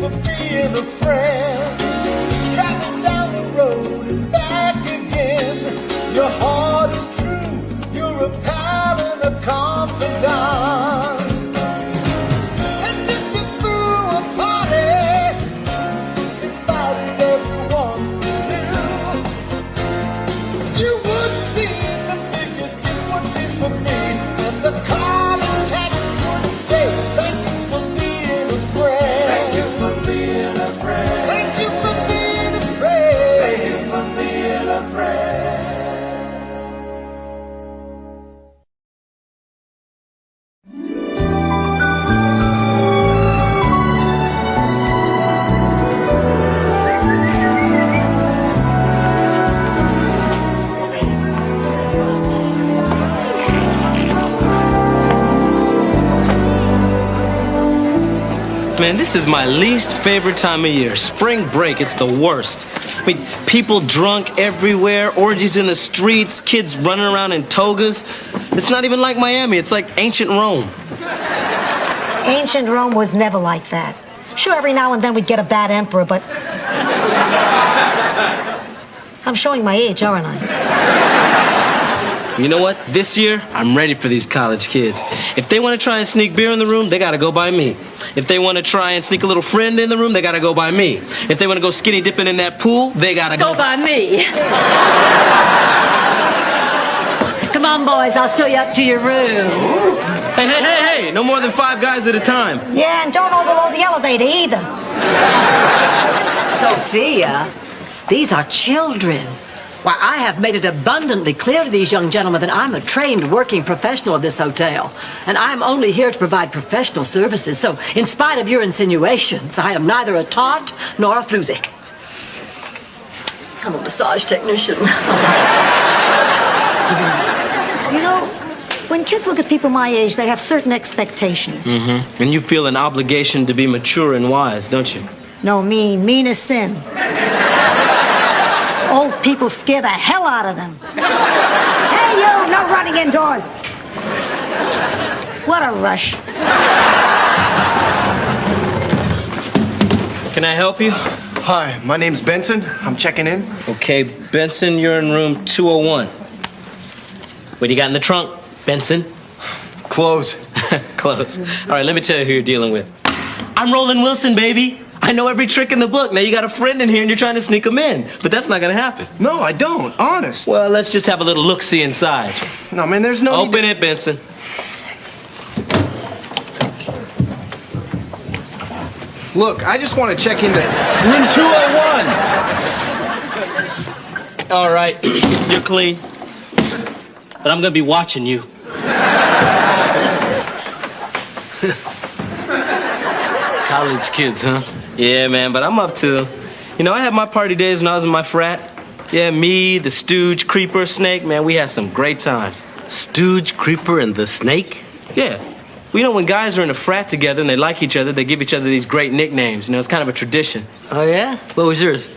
for being a friend. Travel down the road and back again. Your heart is true, you're a pal and a confidant. And if you threw a party, invited everyone you would see the biggest gift would be for me. And the card and text would say, thank you for being a friend. Thank you for being a friend. Thank you for being a friend. Thank you for being a friend. Man, this is my least favorite time of year. Spring break, it's the worst. I mean, people drunk everywhere, orgies in the streets, kids running around in togas. It's not even like Miami, it's like ancient Rome. Ancient Rome was never like that. Sure, every now and then we'd get a bad emperor, but... I'm showing my age, aren't I? You know what? This year, I'm ready for these college kids. If they want to try and sneak beer in the room, they gotta go by me. If they want to try and sneak a little friend in the room, they gotta go by me. If they want to go skinny dipping in that pool, they gotta go by me. Come on, boys, I'll show you up to your rooms. Hey, no more than 5 guys at a time. Yeah, and don't overload the elevator either. Sophia, these are children. Why, I have made it abundantly clear to these young gentlemen that I'm a trained working professional of this hotel, and I'm only here to provide professional services, so in spite of your insinuations, I am neither a tart nor a floozy. I'm a massage technician. You know, when kids look at people my age, they have certain expectations. Mm-hmm. And you feel an obligation to be mature and wise, don't you? No, mean as sin. Old people scare the hell out of them. Hey, you, no running indoors. What a rush. Can I help you? Hi, my name's Benson. I'm checking in. Okay, Benson, you're in room 201. What do you got in the trunk, Benson? Clothes. Clothes. All right, let me tell you who you're dealing with. I'm Roland Wilson, baby. I know every trick in the book. Now you got a friend in here and you're trying to sneak him in. But that's not gonna happen. No, I don't. Honest. Well, let's just have a little look-see inside. No, man, there's no... Open it, Benson. Look, I just want to check into Room 201. All right, you're clean. But I'm gonna be watching you. College kids, huh? Yeah, man, but I'm up to. You know, I had my party days when I was in my frat. Yeah, me, the Stooge, Creeper, Snake, man, we had some great times. Stooge, Creeper, and the Snake? Yeah. Well, you know, when guys are in a frat together and they like each other, they give each other these great nicknames. You know, it's kind of a tradition. Oh, yeah? What was yours?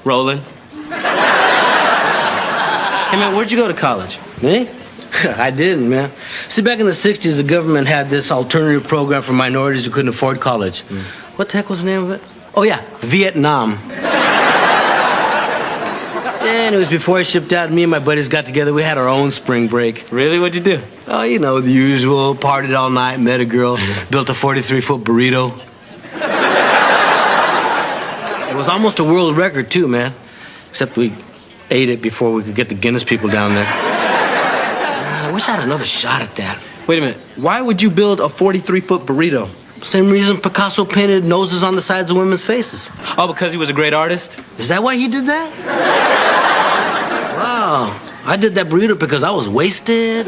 Roland. Hey, man, where'd you go to college? Me? I didn't, man. See, back in the 60s, the government had this alternative program for minorities who couldn't afford college. What the heck was the name of it? Oh, yeah, Vietnam. And it was before I shipped out. Me and my buddies got together. We had our own spring break. Really? What'd you do? Oh, you know, the usual. Partied all night, met a girl, built a 43-foot burrito. It was almost a world record, too, man. Except we ate it before we could get the Guinness people down there. I wish I had another shot at that. Wait a minute. Why would you build a 43-foot burrito? Same reason Picasso painted noses on the sides of women's faces. Oh, because he was a great artist? Is that why he did that? Wow. I did that burrito because I was wasted.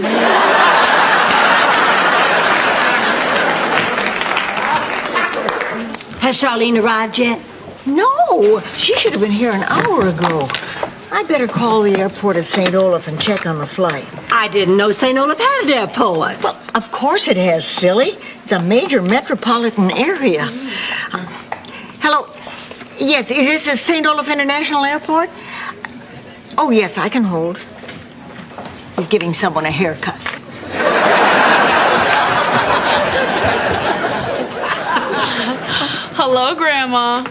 Has Charlene arrived yet? No, she should have been here an hour ago. I better call the airport at St. Olaf and check on the flight. I didn't know St. Olaf had an airport. Well, of course it has, silly. It's a major metropolitan area. Hello? Yes, is this the St. Olaf International Airport? Oh, yes, I can hold. He's giving someone a haircut. Hello, Grandma.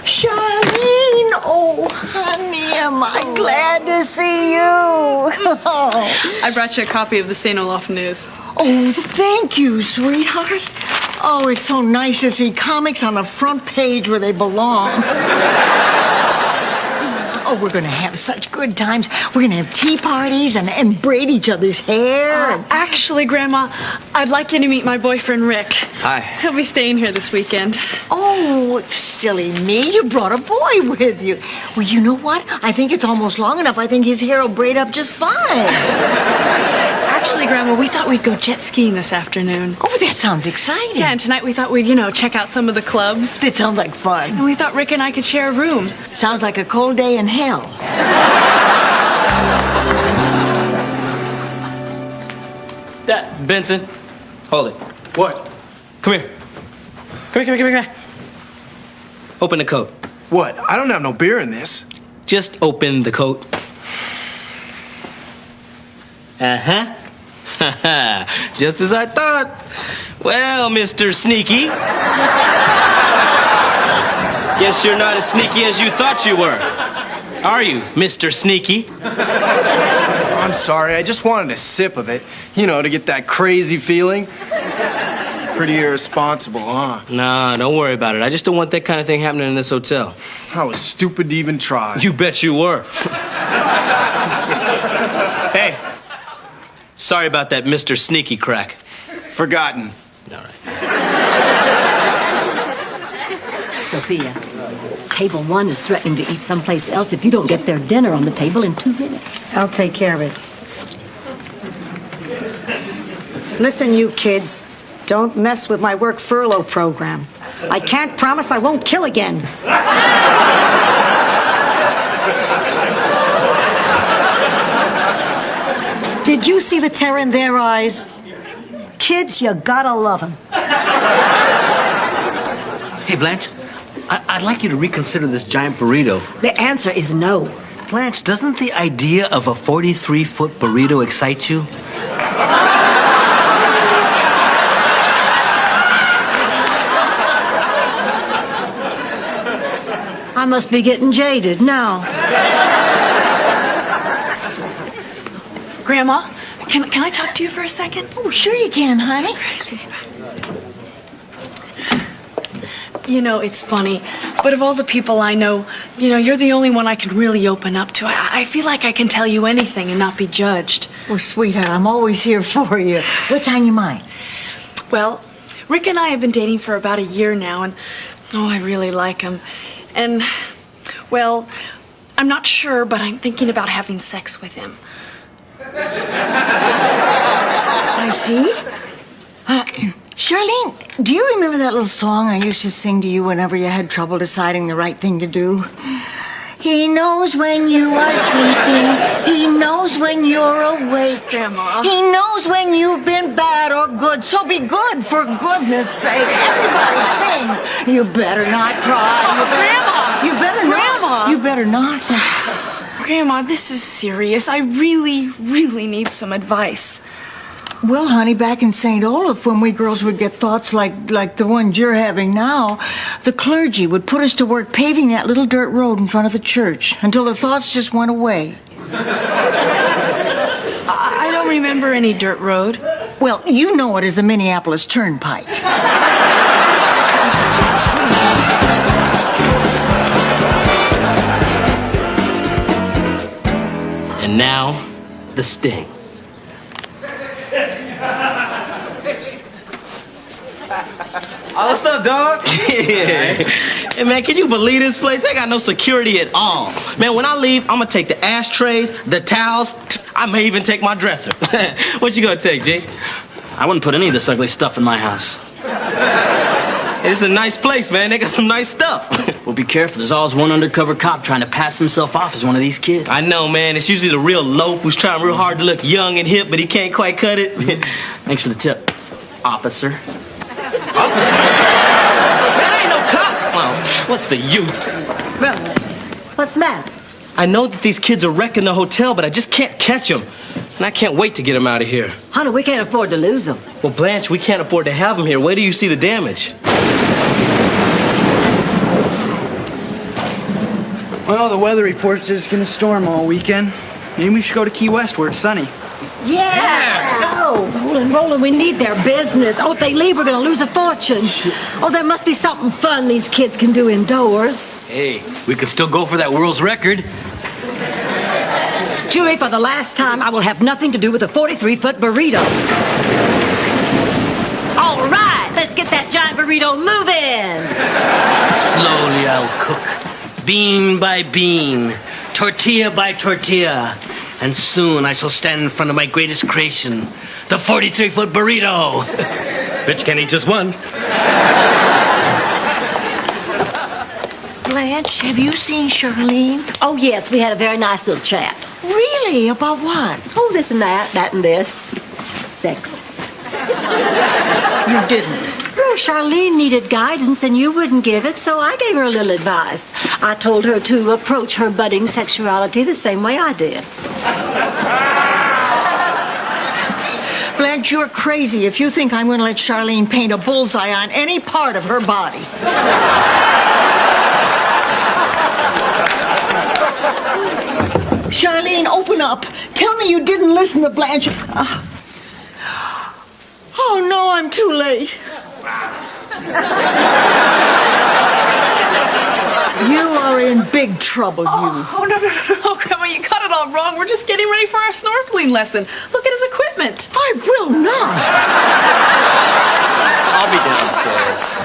Charlene, oh, honey, am I glad to see you. I brought you a copy of the St. Olaf News. Oh, thank you, sweetheart. Oh, it's so nice to see comics on the front page where they belong. Oh, we're going to have such good times. We're going to have tea parties and braid each other's hair. Actually, Grandma, I'd like you to meet my boyfriend, Rick. Hi. He'll be staying here this weekend. Oh, silly me. You brought a boy with you. Well, you know what? I think it's almost long enough. I think his hair will braid up just fine. Actually, Grandma, we thought we'd go jet skiing this afternoon. Oh, that sounds exciting. Yeah, and tonight we thought we'd, check out some of the clubs. That sounds like fun. And we thought Rick and I could share a room. Sounds like a cold day in hell. Benson, hold it. What? Come here. Come here. Open the coat. What? I don't have no beer in this. Just open the coat. Uh-huh. Just as I thought. Well, Mr. Sneaky. Guess you're not as sneaky as you thought you were. Are you, Mr. Sneaky? I'm sorry, I just wanted a sip of it. To get that crazy feeling. Pretty irresponsible, huh? Nah, don't worry about it. I just don't want that kind of thing happening in this hotel. I was stupid to even try. You bet you were. Hey, sorry about that Mr. Sneaky crack. Forgotten. All right. Sophia, table 1 is threatening to eat someplace else if you don't get their dinner on the table in 2 minutes. I'll take care of it. Listen, you kids. Don't mess with my work furlough program. I can't promise I won't kill again. Did you see the terror in their eyes? Kids, you gotta love them. Hey, Blanche, I'd like you to reconsider this giant burrito. The answer is no. Blanche, doesn't the idea of a 43-foot burrito excite you? I must be getting jaded now. Grandma, can I talk to you for a second? Oh, sure you can, honey. It's funny, but of all the people I know, you're the only one I can really open up to. I feel like I can tell you anything and not be judged. Oh, sweetheart, I'm always here for you. What's on your mind? Well, Rick and I have been dating for about a year now, and I really like him. And, well, I'm not sure, but I'm thinking about having sex with him. I see. Charlene, do you remember that little song I used to sing to you whenever you had trouble deciding the right thing to do? He knows when you are sleeping. He knows when you're awake. Grandma. He knows when you've been bad or good. So be good, for goodness sake. Everybody sing. You better not cry. Grandma. You better Grandma. not. You better not. Grandma, this is serious. I really, really need some advice. Well, honey, back in St. Olaf, when we girls would get thoughts like the ones you're having now, the clergy would put us to work paving that little dirt road in front of the church until the thoughts just went away. I don't remember any dirt road. Well, you know it as the Minneapolis Turnpike. And now, the sting. Oh, what's up, dog? Hey, man, can you believe this place? They got no security at all. Man, when I leave, I'm gonna take the ashtrays, the towels. I may even take my dresser. What you gonna take, G? I wouldn't put any of this ugly stuff in my house. Hey, this is a nice place, man. They got some nice stuff. Well, be careful. There's always one undercover cop trying to pass himself off as one of these kids. I know, man. It's usually the real lope who's trying real hard to look young and hip, but he can't quite cut it. Thanks for the tip, officer. Man, I ain't no cop. Oh, what's the use? Well, what's the matter? I know that these kids are wrecking the hotel, but I just can't catch them. And I can't wait to get them out of here. Honey, we can't afford to lose them. Well, Blanche, we can't afford to have them here. Wait till you see the damage. Well, the weather report says it's gonna storm all weekend. Maybe we should go to Key West where it's sunny. Yeah! Oh, Roland, we need their business. Oh, if they leave, we're gonna lose a fortune. Oh, there must be something fun these kids can do indoors. Hey, we could still go for that world's record. Chewie, for the last time, I will have nothing to do with a 43-foot burrito. All right, let's get that giant burrito moving. Slowly I'll cook, bean by bean, tortilla by tortilla, and soon I shall stand in front of my greatest creation, the 43-foot burrito. Bitch can't eat just one. Blanche, have you seen Charlene? Oh, yes, we had a very nice little chat. Really? About what? Oh, this and that and this. Sex. You didn't. Well, Charlene needed guidance and you wouldn't give it, so I gave her a little advice. I told her to approach her budding sexuality the same way I did. Blanche, you're crazy if you think I'm going to let Charlene paint a bullseye on any part of her body. Charlene, open up. Tell me you didn't listen to Blanche. Oh, no, I'm too late. You are in big trouble, you. Oh, no, Grandma, you got it all wrong. We're just getting ready for our snorkeling lesson. Look at his equipment. I will not. I'll be downstairs.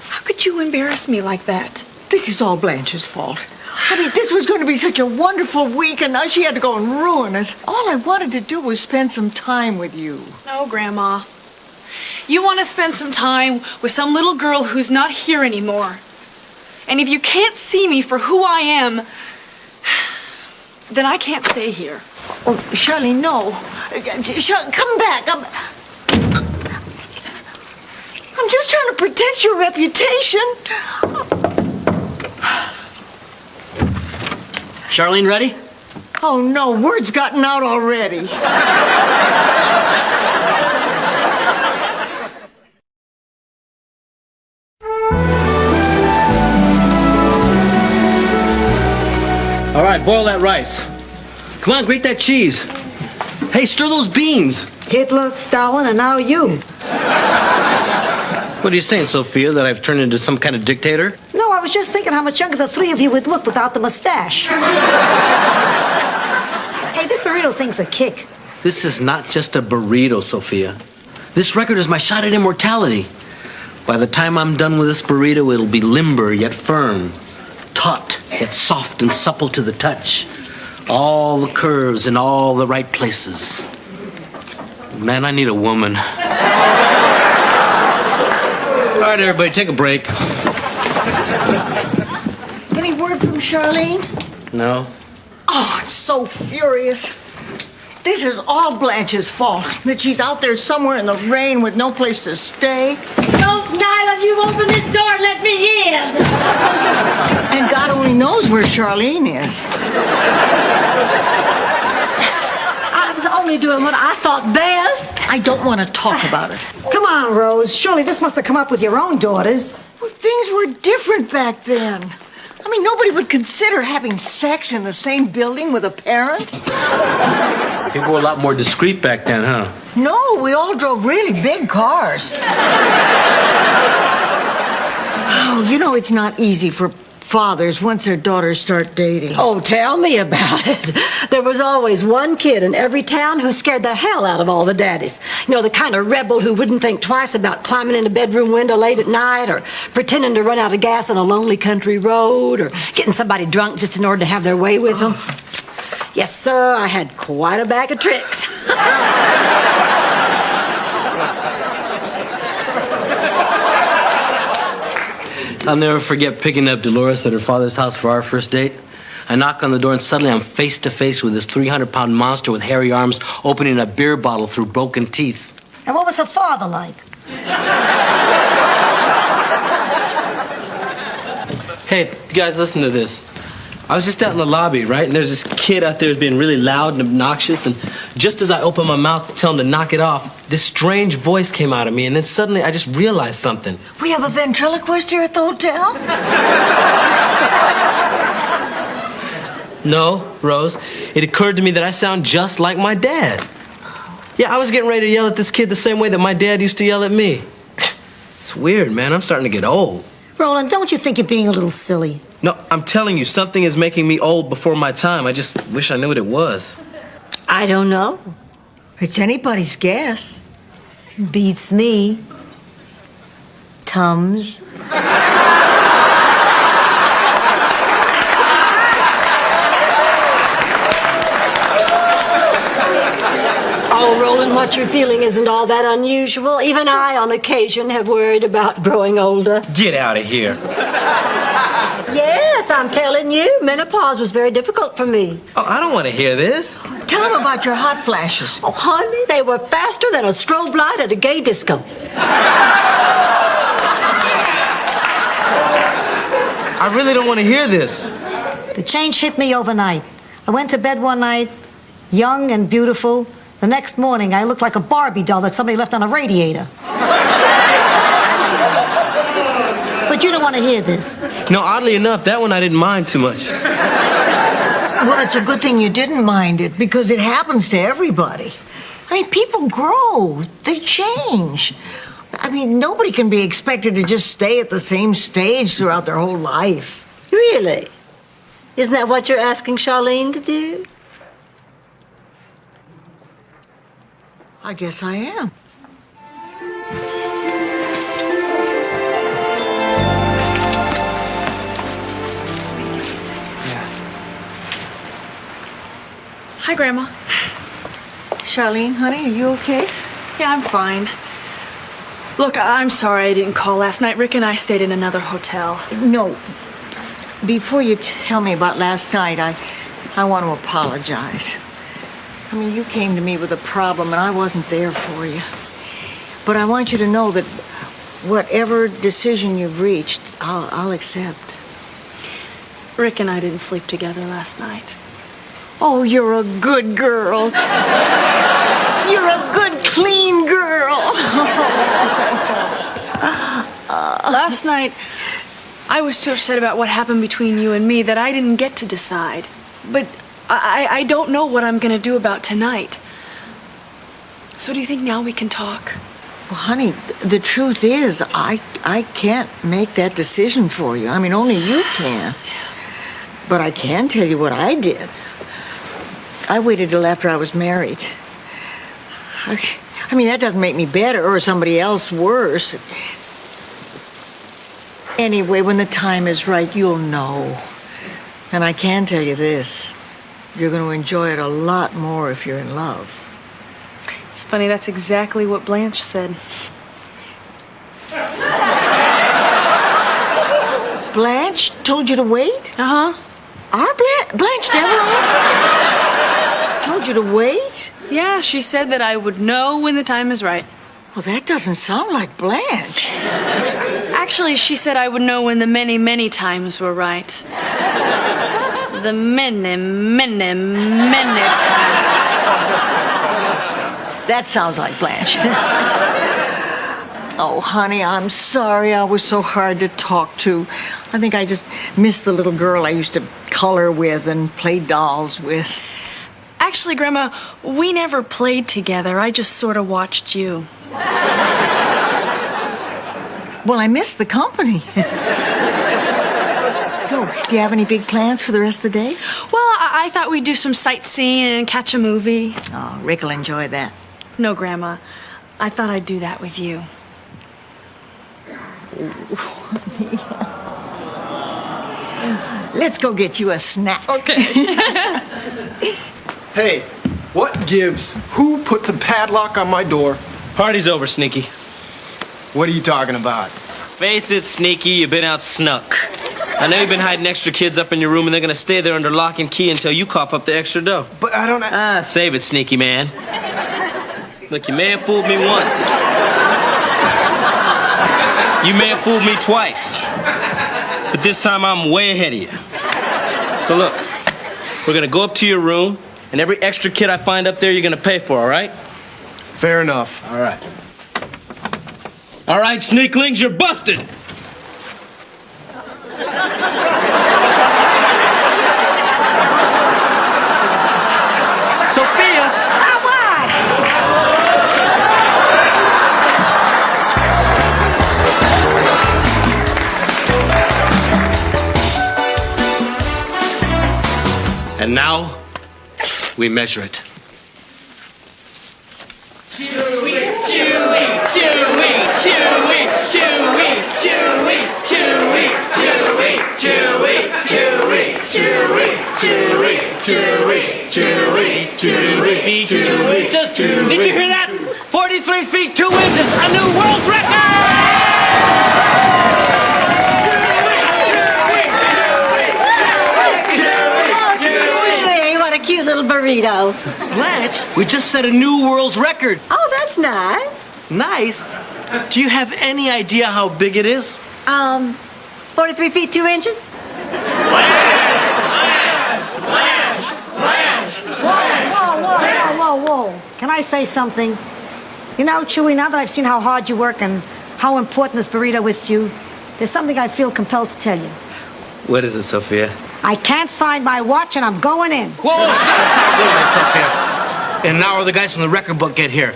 How could you embarrass me like that? This is all Blanche's fault. I mean, this was going to be such a wonderful week, and now she had to go and ruin it. All I wanted to do was spend some time with you. No, Grandma. You want to spend some time with some little girl who's not here anymore. And if you can't see me for who I am, then I can't stay here. Oh, Charlene, no. Come back. I'm just trying to protect your reputation. Charlene, ready? Oh, no, word's gotten out already. All right, boil that rice. Come on, grate that cheese. Hey, stir those beans. Hitler, Stalin, and now you. What are you saying, Sophia, that I've turned into some kind of dictator? No, I was just thinking how much younger the three of you would look without the mustache. Hey, this burrito thing's a kick. This is not just a burrito, Sophia. This record is my shot at immortality. By the time I'm done with this burrito, it'll be limber yet firm, taut yet soft and supple to the touch. All the curves in all the right places. Man, I need a woman. All right, everybody, take a break. Any word from Charlene? No? Oh, I'm so furious. This is all Blanche's fault. That she's out there somewhere in the rain with no place to stay. No, Nyla, you open this door and let me in. And God only knows where Charlene is. I was only doing what I thought best. I don't want to talk about it. Come on, Rose. Surely this must have come up with your own daughters. Well, things were different back then. I mean, nobody would consider having sex in the same building with a parent. People were a lot more discreet back then, huh? No, we all drove really big cars. Oh, you know, it's not easy for fathers once their daughters start dating. Oh, tell me about it. There was always one kid in every town who scared the hell out of all the daddies. You know, the kind of rebel who wouldn't think twice about climbing in a bedroom window late at night or pretending to run out of gas on a lonely country road or getting somebody drunk just in order to have their way with them. Yes, sir, I had quite a bag of tricks. I'll never forget picking up Dolores at her father's house for our first date. I knock on the door and suddenly I'm face to face with this 300-pound monster with hairy arms opening a beer bottle through broken teeth. And what was her father like? Hey, you guys, listen to this. I was just out in the lobby, right? And there's this kid out there who's being really loud and obnoxious. And just as I opened my mouth to tell him to knock it off, this strange voice came out of me. And then suddenly I just realized something. We have a ventriloquist here at the hotel? No, Rose. It occurred to me that I sound just like my dad. Yeah, I was getting ready to yell at this kid the same way that my dad used to yell at me. It's weird, man. I'm starting to get old. Roland, don't you think you're being a little silly? No, I'm telling you, something is making me old before my time. I just wish I knew what it was. I don't know. It's anybody's guess. Beats me. Tums. Oh, Roland, what you're feeling isn't all that unusual. Even I, on occasion, have worried about growing older. Get out of here. Yes, I'm telling you, menopause was very difficult for me. Oh, I don't want to hear this. Tell him about your hot flashes. Oh, honey, they were faster than a strobe light at a gay disco. I really don't want to hear this. The change hit me overnight. I went to bed one night, young and beautiful. The next morning, I looked like a Barbie doll that somebody left on a radiator. But you don't want to hear this. No, oddly enough, that one I didn't mind too much. Well, it's a good thing you didn't mind it, because it happens to everybody. I mean, people grow. They change. I mean, nobody can be expected to just stay at the same stage throughout their whole life. Really? Isn't that what you're asking Charlene to do? I guess I am. Hi, Grandma. Charlene, honey, are you okay? Yeah, I'm fine. Look, I'm sorry I didn't call last night. Rick and I stayed in another hotel. No. Before you tell me about last night, I want to apologize. I mean, you came to me with a problem, and I wasn't there for you. But I want you to know that whatever decision you've reached, I'll accept. Rick and I didn't sleep together last night. Oh, you're a good girl. You're a good, clean girl. Last night, I was too upset about what happened between you and me that I didn't get to decide. But I don't know what I'm going to do about tonight. So do you think now we can talk? Well, honey, the truth is, I can't make that decision for you. I mean, only you can. But I can tell you what I did. I waited till after I was married. I mean, that doesn't make me better or somebody else worse. Anyway, when the time is right, you'll know. And I can tell you this. You're going to enjoy it a lot more if you're in love. It's funny, that's exactly what Blanche said. Blanche told you to wait? Uh-huh. Our Blanche Devereaux told you to wait? Yeah, she said that I would know when the time is right. Well, that doesn't sound like Blanche. Actually, she said I would know when the many, many times were right. The many, many, many times. That sounds like Blanche. Oh, honey, I'm sorry I was so hard to talk to. I think I just missed the little girl I used to color with and play dolls with. Actually, Grandma, we never played together. I just sort of watched you. Well, I missed the company. So, do you have any big plans for the rest of the day? Well, I thought we'd do some sightseeing and catch a movie. Oh, Rick will enjoy that. No, Grandma. I thought I'd do that with you. Let's go get you a snack. Okay. Hey, what gives? Who put the padlock on my door? Party's over, Sneaky. What are you talking about? Face it, Sneaky, you've been out snuck. I know you've been hiding extra kids up in your room, and they're gonna stay there under lock and key until you cough up the extra dough. But I don't... Save it, Sneaky man. Look, you may have fooled me once. You may have fooled me twice. But this time I'm way ahead of you. So look, we're gonna go up to your room, and every extra kid I find up there, you're gonna pay for, all right? Fair enough. All right. All right, sneaklings, you're busted. Sophia! And now, we measure it. Did you hear that? 43 feet 2 inches, a new world Hey, what a cute little burrito. Blanche, we just set a new world's record. Oh, that's nice. Nice. Do you have any idea how big it is? 43 feet 2 inches? Whoa. Can I say something? You know, Chewy, now that I've seen how hard you work and how important this burrito is to you, there's something I feel compelled to tell you. What is it, Sophia? I can't find my watch and I'm going in. Whoa, stop. Wait a minute, Sophia. In an hour, the guys from the record book get here.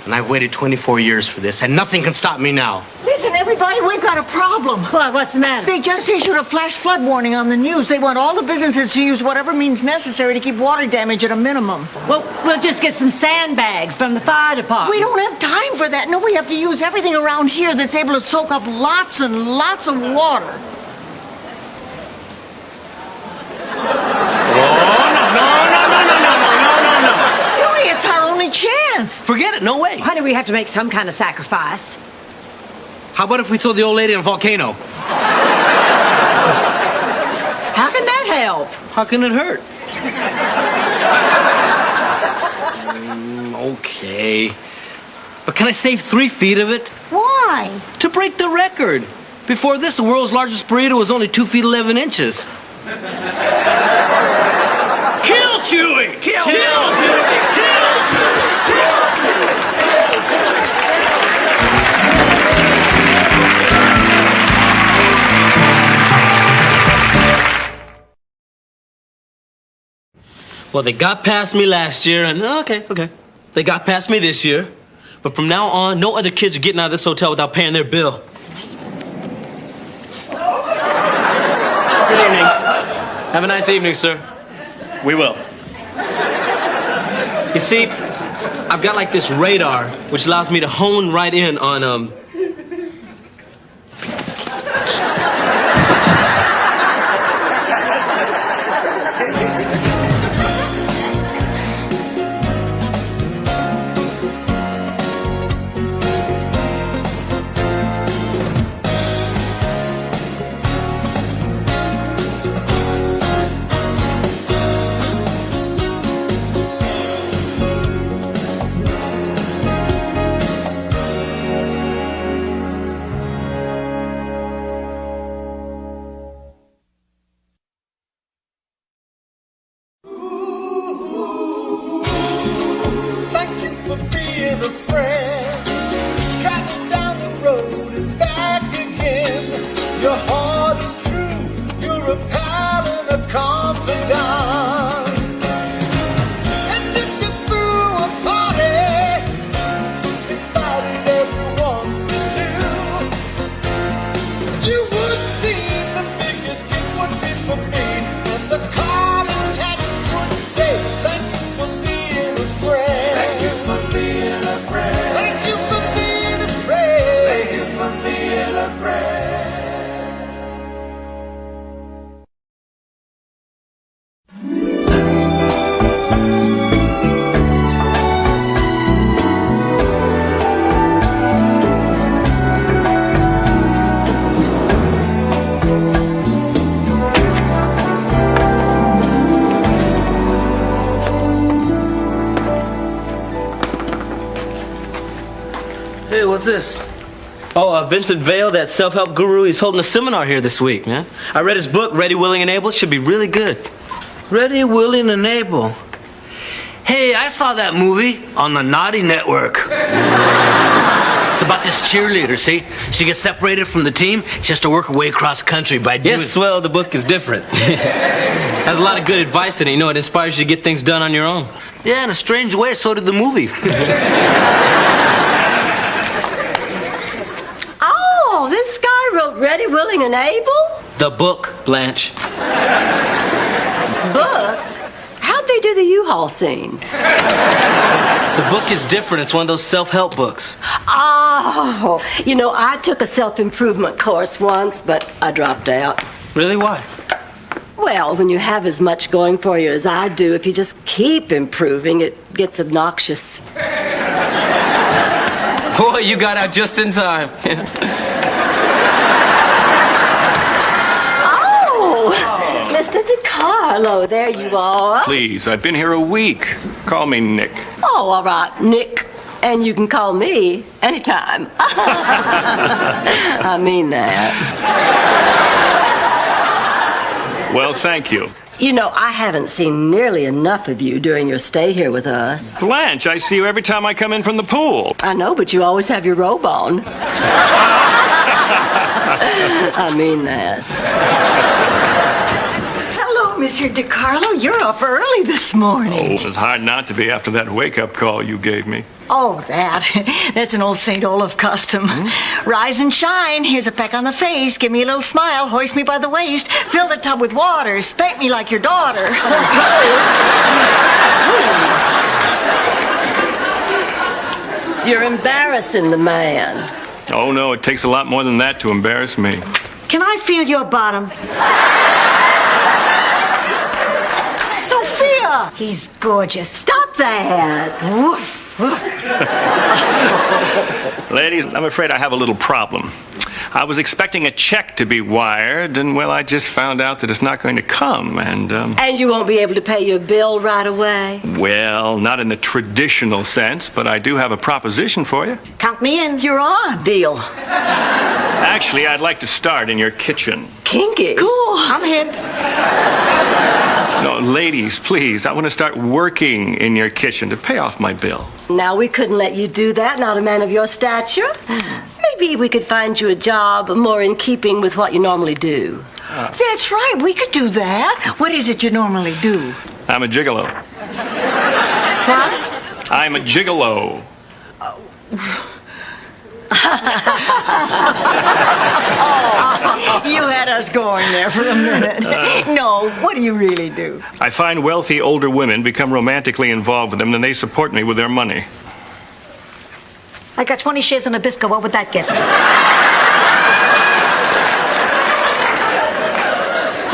And I've waited 24 years for this, and nothing can stop me now. Listen, everybody, we've got a problem. What's the matter? They just issued a flash flood warning on the news. They want all the businesses to use whatever means necessary to keep water damage at a minimum. Well, we'll just get some sandbags from the fire department. We don't have time for that. No, we have to use everything around here that's able to soak up lots and lots of water. Julie, it's our only chance. Forget it, no way. Honey, we have to make some kind of sacrifice. How about if we throw the old lady in a volcano? How can that help? How can it hurt? Okay. But can I save 3 feet of it? Why? To break the record. Before this, the world's largest burrito was only 2 feet 11 inches. Kill Chewie! Kill Chewie! Well, they got past me last year, and okay. They got past me this year. But from now on, no other kids are getting out of this hotel without paying their bill. Good evening. Have a nice evening, sir. We will. You see, I've got like this radar, which allows me to hone right in on, Thank you for being a friend. Traveling down the road and back again. Your heart is true. You're a pal and a confidant. And if you threw a party, invited everyone to, you would see the biggest gift would be for me. And the card and text would say, thank you for being a friend. Thank you for being a friend. Thank you for being a friend. Thank you for being a friend. hey, what's this? Oh, Vincent Vale, that self-help guru, he's holding a seminar here this week, man. I read his book, Ready, Willing, and Able. It should be really good. Ready, willing, and able. Hey, I saw that movie on the Naughty Network. It's about this cheerleader, see? She gets separated from the team. She has to work her way across country by doing... Yes, well, the book is different. Has a lot of good advice in it. You know, it inspires you to get things done on your own. Yeah, in a strange way, so did the movie. Oh, this guy wrote Ready, Willing, and Able? The book, Blanche. Book? How'd they do the U-Haul scene? The book is different. It's one of those self-help books. Oh, you know, I took a self-improvement course once, but I dropped out. Really? Why? Well, when you have as much going for you as I do, if you just keep improving, it gets obnoxious. Boy, you got out just in time. Oh, Mr. DiCarlo, there you are. Please, I've been here a week. Call me Nick. Oh, all right, Nick. And you can call me anytime. I mean that. Well, thank you. You know, I haven't seen nearly enough of you during your stay here with us. Blanche, I see you every time I come in from the pool. I know, but you always have your robe on. I mean that. Hello, Mr. DiCarlo. You're up early this morning. It was hard not to be after that wake-up call you gave me. Oh, that's an old St. Olaf custom. Rise and shine. Here's a peck on the face. Give me a little smile. Hoist me by the waist. Fill the tub with water. Spank me like your daughter. You're embarrassing the man. Oh, no, it takes a lot more than that to embarrass me. Can I feel your bottom? Sophia! He's gorgeous. Stop that. Ladies, I'm afraid I have a little problem. I was expecting a check to be wired, and, well, I just found out that it's not going to come, and And you won't be able to pay your bill right away? well, not in the traditional sense, but I do have a proposition for you. Count me in. You're on. Deal. Actually, I'd like to start in your kitchen. Kinky. Cool. I'm hip. No, ladies, please, I want to start working in your kitchen to pay off my bill. Now, we couldn't let you do that, not a man of your stature. Maybe we could find you a job more in keeping with what you normally do. That's right. We could do that. What is it you normally do? I'm a gigolo. What? I'm a gigolo. You had us going there for a minute. No, what do you really do? I find wealthy older women become romantically involved with them, and they support me with their money. I got 20 shares in Nabisco. What would that get?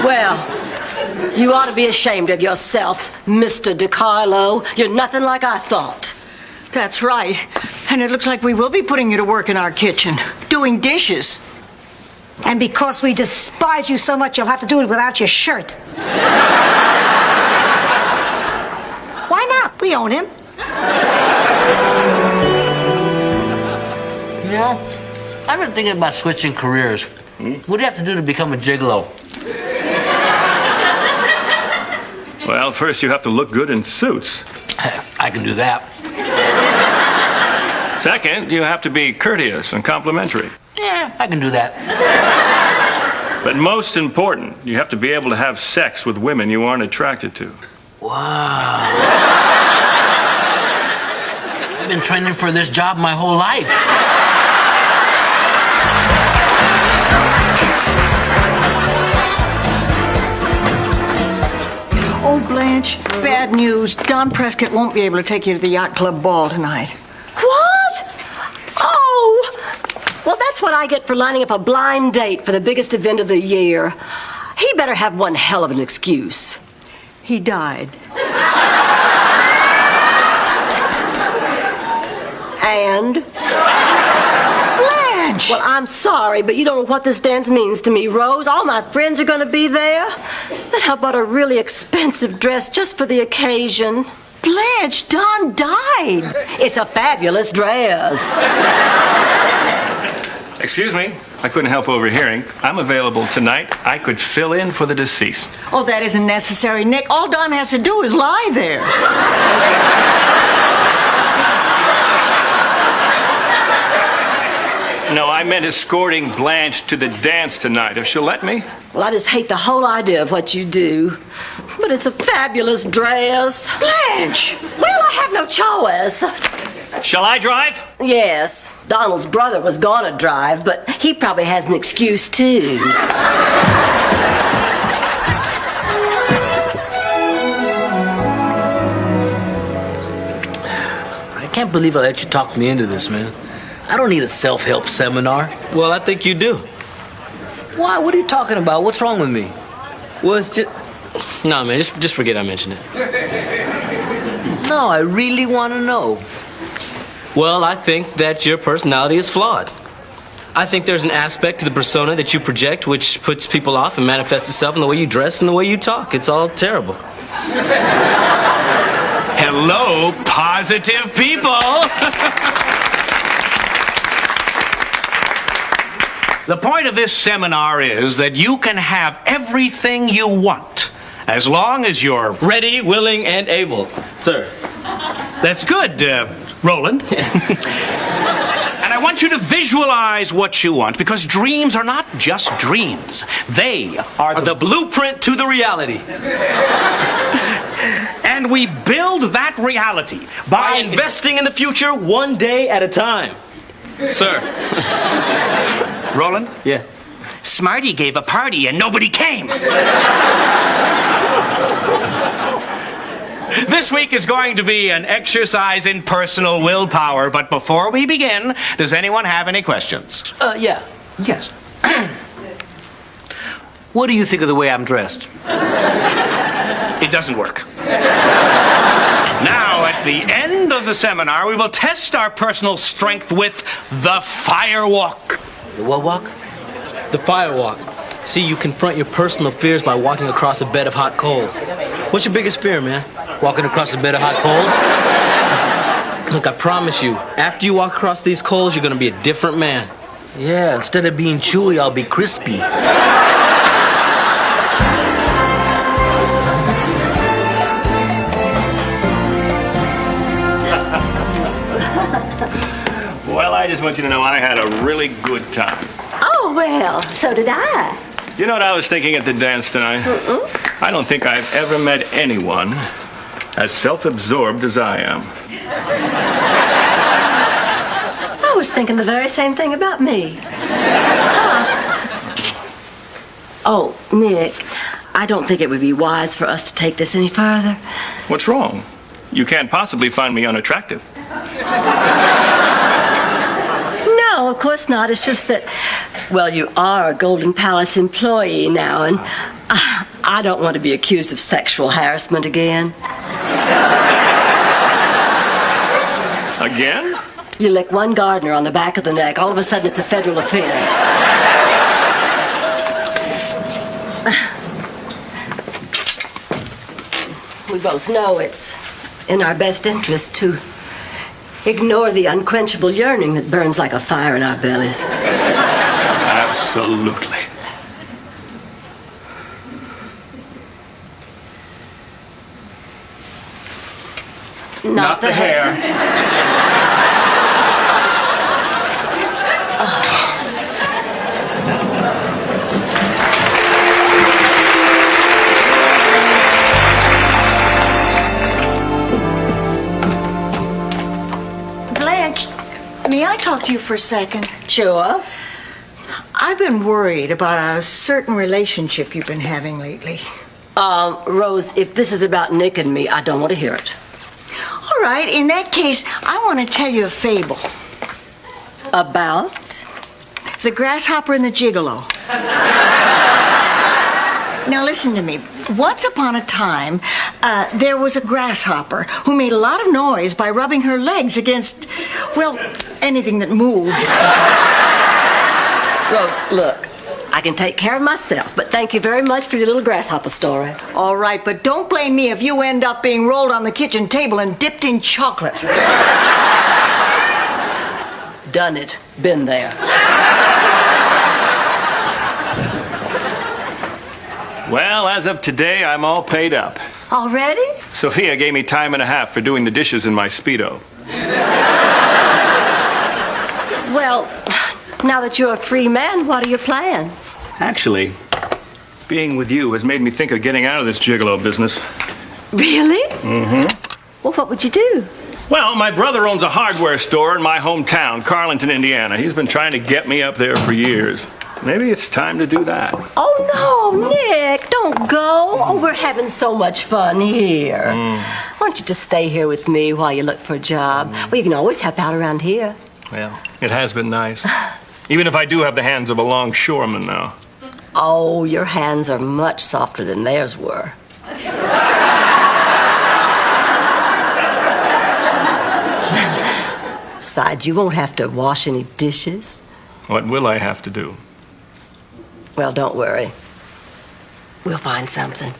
Well, you ought to be ashamed of yourself, Mr. DiCarlo. You're nothing like I thought. That's right. And it looks like we will be putting you to work in our kitchen, doing dishes. And because we despise you so much, you'll have to do it without your shirt. Why not? We own him. You know, I've been thinking about switching careers. What do you have to do to become a gigolo? Well, first you have to look good in suits. I can do that. Second, you have to be courteous and complimentary. Yeah, I can do that. But most important, you have to be able to have sex with women you aren't attracted to. Wow. I've been training for this job my whole life. Oh, Blanche, bad news. Don Prescott won't be able to take you to the yacht club ball tonight. What? Oh! Well, that's what I get for lining up a blind date for the biggest event of the year. He better have one hell of an excuse. He died. And? Blanche! Well, I'm sorry, but you don't know what this dance means to me, Rose. All my friends are going to be there. And I bought a really expensive dress just for the occasion. Blanche, Don died. It's a fabulous dress. Excuse me, I couldn't help overhearing. I'm available tonight. I could fill in for the deceased. Oh, that isn't necessary, Nick. All Don has to do is lie there. No, I meant escorting Blanche to the dance tonight, if she'll let me. Well, I just hate the whole idea of what you do. But it's a fabulous dress. Blanche! Well, I have no choice. Shall I drive? Yes, Donald's brother was gonna drive, but he probably has an excuse too. I can't believe I let you talk me into this, man. I don't need a self-help seminar. Well, I think you do. Why? What are you talking about? What's wrong with me? Well, it's just... No, man, just forget I mentioned it. No, I really want to know. Well, I think that your personality is flawed. I think there's an aspect to the persona that you project which puts people off and manifests itself in the way you dress and the way you talk. It's all terrible. Hello, positive people. The point of this seminar is that you can have everything you want as long as you're Ready, willing, and able. Sir. That's good, Roland. And I want you to visualize what you want, because dreams are not just dreams. They are The blueprint to the reality. And we build that reality By investing in the future one day at a time. Sir. Roland? Yeah. Smarty gave a party and nobody came. This week is going to be an exercise in personal willpower, but before we begin, does anyone have any questions? Yeah. Yes. What do you think of the way I'm dressed? It doesn't work. Now, at the end of the seminar, we will test our personal strength with the fire walk. The what walk? The fire walk. See, you confront your personal fears by walking across a bed of hot coals. What's your biggest fear, man? Walking across a bed of hot coals? Look, I promise you, after you walk across these coals, you're gonna be a different man. Yeah, instead of being chewy, I'll be crispy. Well, I just want you to know I had a really good time. Oh, well, so did I. You know what I was thinking at the dance tonight? I don't think I've ever met anyone as self-absorbed as I am. I was thinking the very same thing about me. Oh, Nick, I don't think it would be wise for us to take this any further. What's wrong? You can't possibly find me unattractive. No, of course not. It's just that, well, you are a Golden Palace employee now, and I don't want to be accused of sexual harassment again. Again? You lick one gardener on the back of the neck, all of a sudden it's a federal offense. We both know it's in our best interest to ignore the unquenchable yearning that burns like a fire in our bellies. Absolutely. Not the hair. Blanche, may I talk to you for a second? Sure. I've been worried about a certain relationship you've been having lately. Rose, if this is about Nick and me, I don't want to hear it. All right, in that case, I want to tell you a fable. About? The Grasshopper and the Gigolo. Now listen to me. Once upon a time, there was a grasshopper who made a lot of noise by rubbing her legs against, well, anything that moved. Rose, look, I can take care of myself, but thank you very much for your little grasshopper story. All right, but don't blame me if you end up being rolled on the kitchen table and dipped in chocolate. Done it. Been there. Well, as of today, I'm all paid up. Already? Sophia gave me time and a half for doing the dishes in my Speedo. Well, now that you're a free man, what are your plans? Actually, being with you has made me think of getting out of this gigolo business. Really? Mm-hmm. Well, what would you do? Well, my brother owns a hardware store in my hometown, Carlinton, Indiana. He's been trying to get me up there for years. Maybe it's time to do that. Oh, no, Nick, don't go. Oh, we're having so much fun here. Why don't you just stay here with me while you look for a job? Well, you can always help out around here. Well, it has been nice. Even if I do have the hands of a longshoreman now. Oh, your hands are much softer than theirs were. Besides, you won't have to wash any dishes. What will I have to do? Well, don't worry. We'll find something.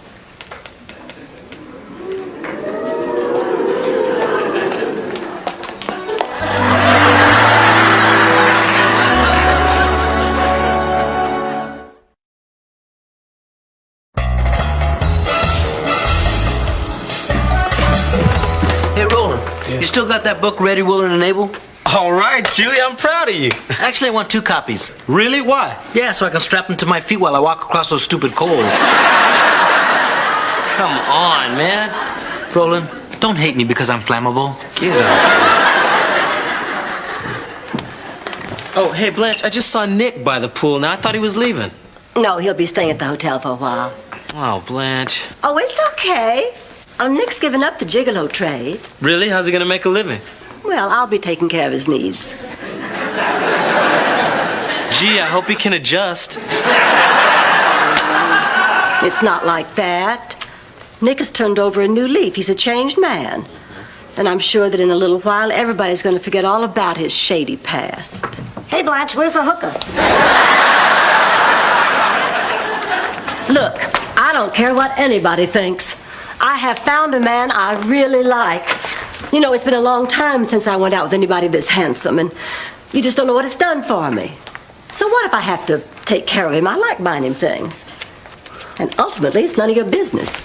Hey, Roland, you still got that book ready, willing, and able? All right, Chewie, I'm proud of you. Actually, I want 2 copies. Really? Why? Yeah, so I can strap them to my feet while I walk across those stupid coals. Come on, man. Roland, don't hate me because I'm flammable. Get up. Oh, hey, Blanche, I just saw Nick by the pool. Now, I thought he was leaving. No, he'll be staying at the hotel for a while. Oh, Blanche. Oh, it's okay. Oh, Nick's given up the gigolo trade. Really? How's he gonna make a living? Well, I'll be taking care of his needs. Gee, I hope he can adjust. It's not like that. Nick has turned over a new leaf. He's a changed man. And I'm sure that in a little while, everybody's going to forget all about his shady past. Hey, Blanche, where's the hooker? Look, I don't care what anybody thinks. I have found a man I really like. You know, it's been a long time since I went out with anybody this handsome, and you just don't know what it's done for me. So what if I have to take care of him? I like buying him things. And ultimately, it's none of your business.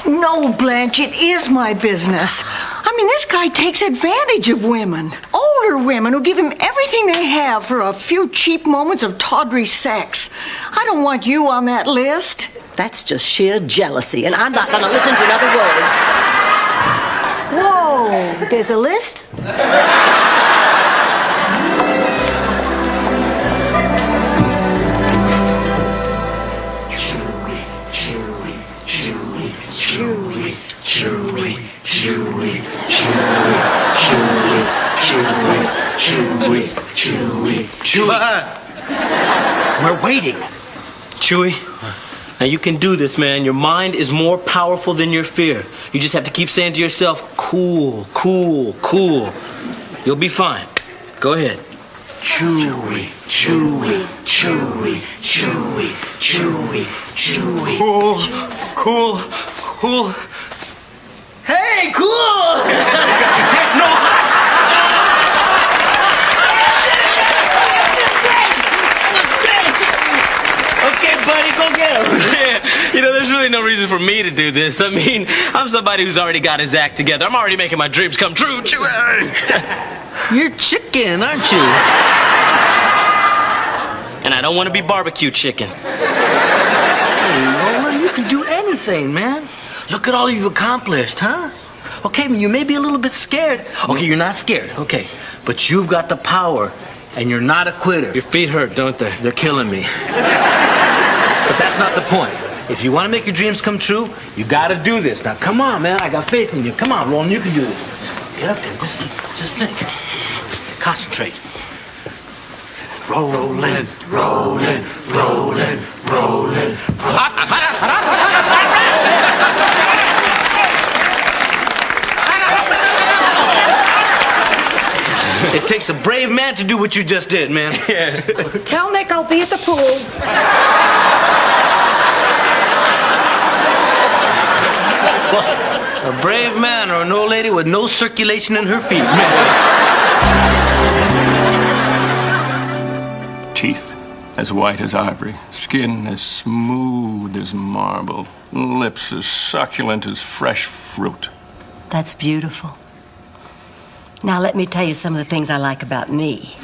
No, Blanche, it is my business. I mean, this guy takes advantage of women. Older women who give him everything they have for a few cheap moments of tawdry sex. I don't want you on that list. That's just sheer jealousy, and I'm not going to listen to another word. Whoa, there's a list? We're waiting. Chewie, now you can do this, man. Your mind is more powerful than your fear. You just have to keep saying to yourself, cool, cool, cool. You'll be fine. Go ahead. Chewy, chewy, chewy, chewy, chewy, chewy. Cool, cool, cool. Hey, cool! Okay, buddy, go get him. You know, there's really no reason for me to do this. I mean, I'm somebody who's already got his act together. I'm already making my dreams come true. You're chicken, aren't you? And I don't want to be barbecue chicken. Hey, Roland, you can do anything, man. Look at all you've accomplished, huh? Okay, you may be a little bit scared. Okay, you're not scared, okay. But you've got the power, and you're not a quitter. Your feet hurt, don't they? They're killing me. But that's not the point. If you want to make your dreams come true, you got to do this. Now, come on, man. I got faith in you. Come on, Roland, you can do this. Get up there. Just think. Concentrate. Rolling, rolling, rolling, rolling. It takes a brave man to do what you just did, man. Yeah. Tell Nick I'll be at the pool. A brave man or an old lady with no circulation in her feet. Teeth. as white as ivory, skin as smooth as marble, lips as succulent as fresh fruit. That's beautiful. Now let me tell you some of the things I like about me.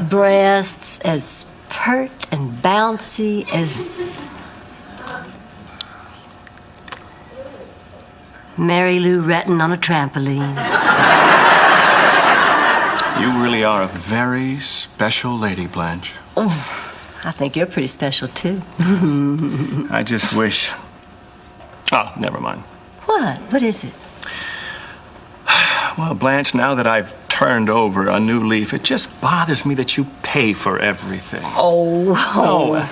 Breasts as pert and bouncy as Mary Lou Retton on a trampoline. You really are a very special lady, Blanche. Oh, I think you're pretty special, too. I just wish... Oh, never mind. What? What is it? Well, Blanche, now that I've turned over a new leaf, it just bothers me that you pay for everything. Oh. No.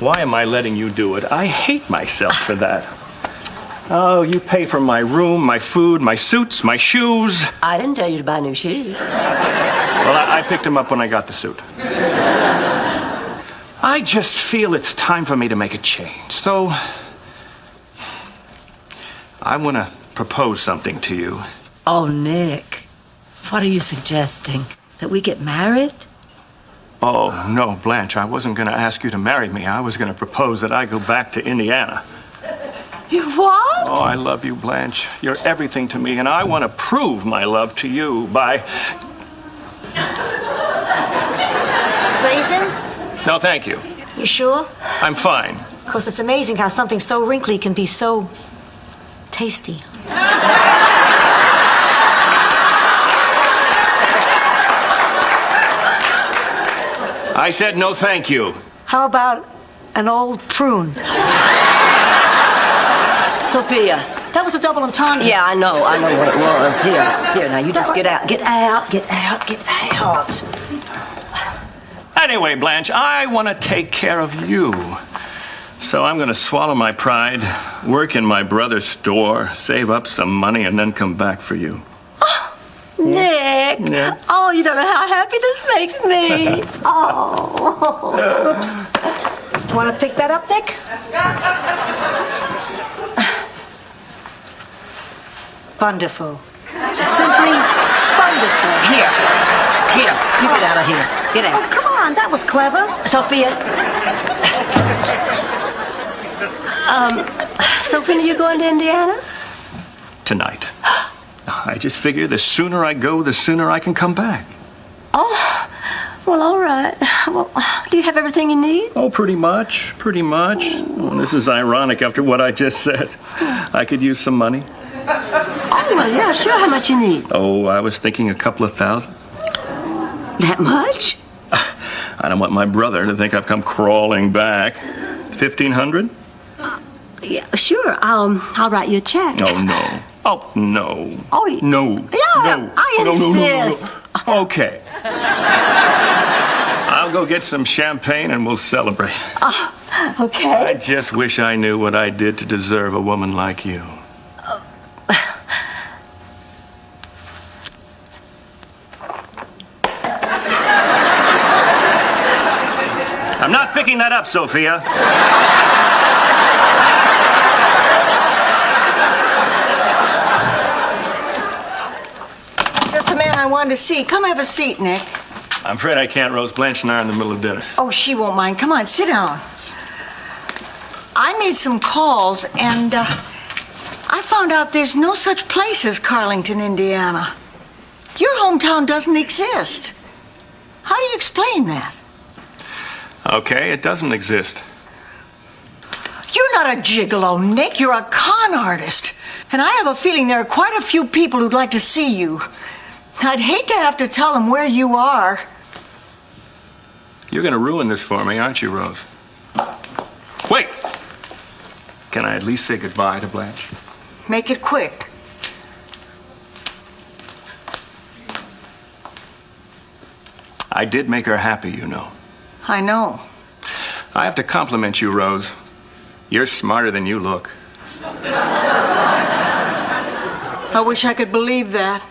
Why am I letting you do it? I hate myself for that. Oh, you pay for my room, my food, my suits, my shoes. I didn't tell you to buy new shoes. Well, I picked them up when I got the suit. I just feel it's time for me to make a change. So, I want to propose something to you. Oh, Nick. What are you suggesting? That we get married? Oh, no, Blanche, I wasn't going to ask you to marry me. I was going to propose that I go back to Indiana. You what? Oh, I love you, Blanche. You're everything to me, and I want to prove my love to you by... Raisin? No, thank you. You sure? I'm fine. Because it's amazing how something so wrinkly can be so tasty. I said no, thank you. How about an old prune? Sophia. That was a double entendre. Yeah, I know what it was. Here, now you just get out. Get out. Anyway, Blanche, I want to take care of you. So I'm going to swallow my pride, work in my brother's store, save up some money, and then come back for you. Nick. Yeah. Oh, you don't know how happy this makes me. Oh. Oops. Want to pick that up, Nick? Wonderful. Simply wonderful. Here, you get out of here. Get out. Oh, come on, that was clever. Sophia. So when are you going to Indiana? Tonight. I just figure the sooner I go, the sooner I can come back. Oh, well, all right. Well, do you have everything you need? Oh, pretty much. Oh, this is ironic after what I just said. I could use some money. Oh, well, yeah, sure. How much you need? Oh, I was thinking a couple of thousand. That much? I don't want my brother to think I've come crawling back. 1,500? Yeah, sure. I'll write you a check. Oh, no. Oh, no. Oh, no. Yeah, No. I insist. No. Okay. I'll go get some champagne and we'll celebrate. Okay. I just wish I knew what I did to deserve a woman like you. I'm not picking that up, Sophia. Just the man I wanted to see. Come have a seat, Nick. I'm afraid I can't, Rose. Blanche and I are in the middle of dinner. Oh, she won't mind. Come on, sit down. I made some calls, and I found out there's no such place as Carlington, Indiana. Your hometown doesn't exist. How do you explain that? Okay, it doesn't exist. You're not a gigolo, Nick. You're a con artist. And I have a feeling there are quite a few people who'd like to see you. I'd hate to have to tell them where you are. You're going to ruin this for me, aren't you, Rose? Wait! Can I at least say goodbye to Blanche? Make it quick. I did make her happy, you know. I know. I have to compliment you, Rose. You're smarter than you look. I wish I could believe that.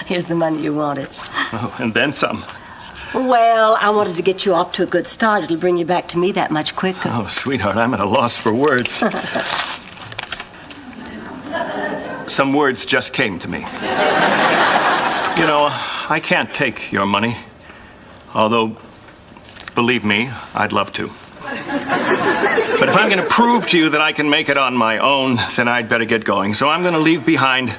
Here's the money you wanted. Oh, and then some. Well, I wanted to get you off to a good start. It'll bring you back to me that much quicker. Oh, sweetheart, I'm at a loss for words. Some words just came to me. You know, I can't take your money. Although, believe me, I'd love to. But if I'm going to prove to you that I can make it on my own, then I'd better get going. So I'm going to leave behind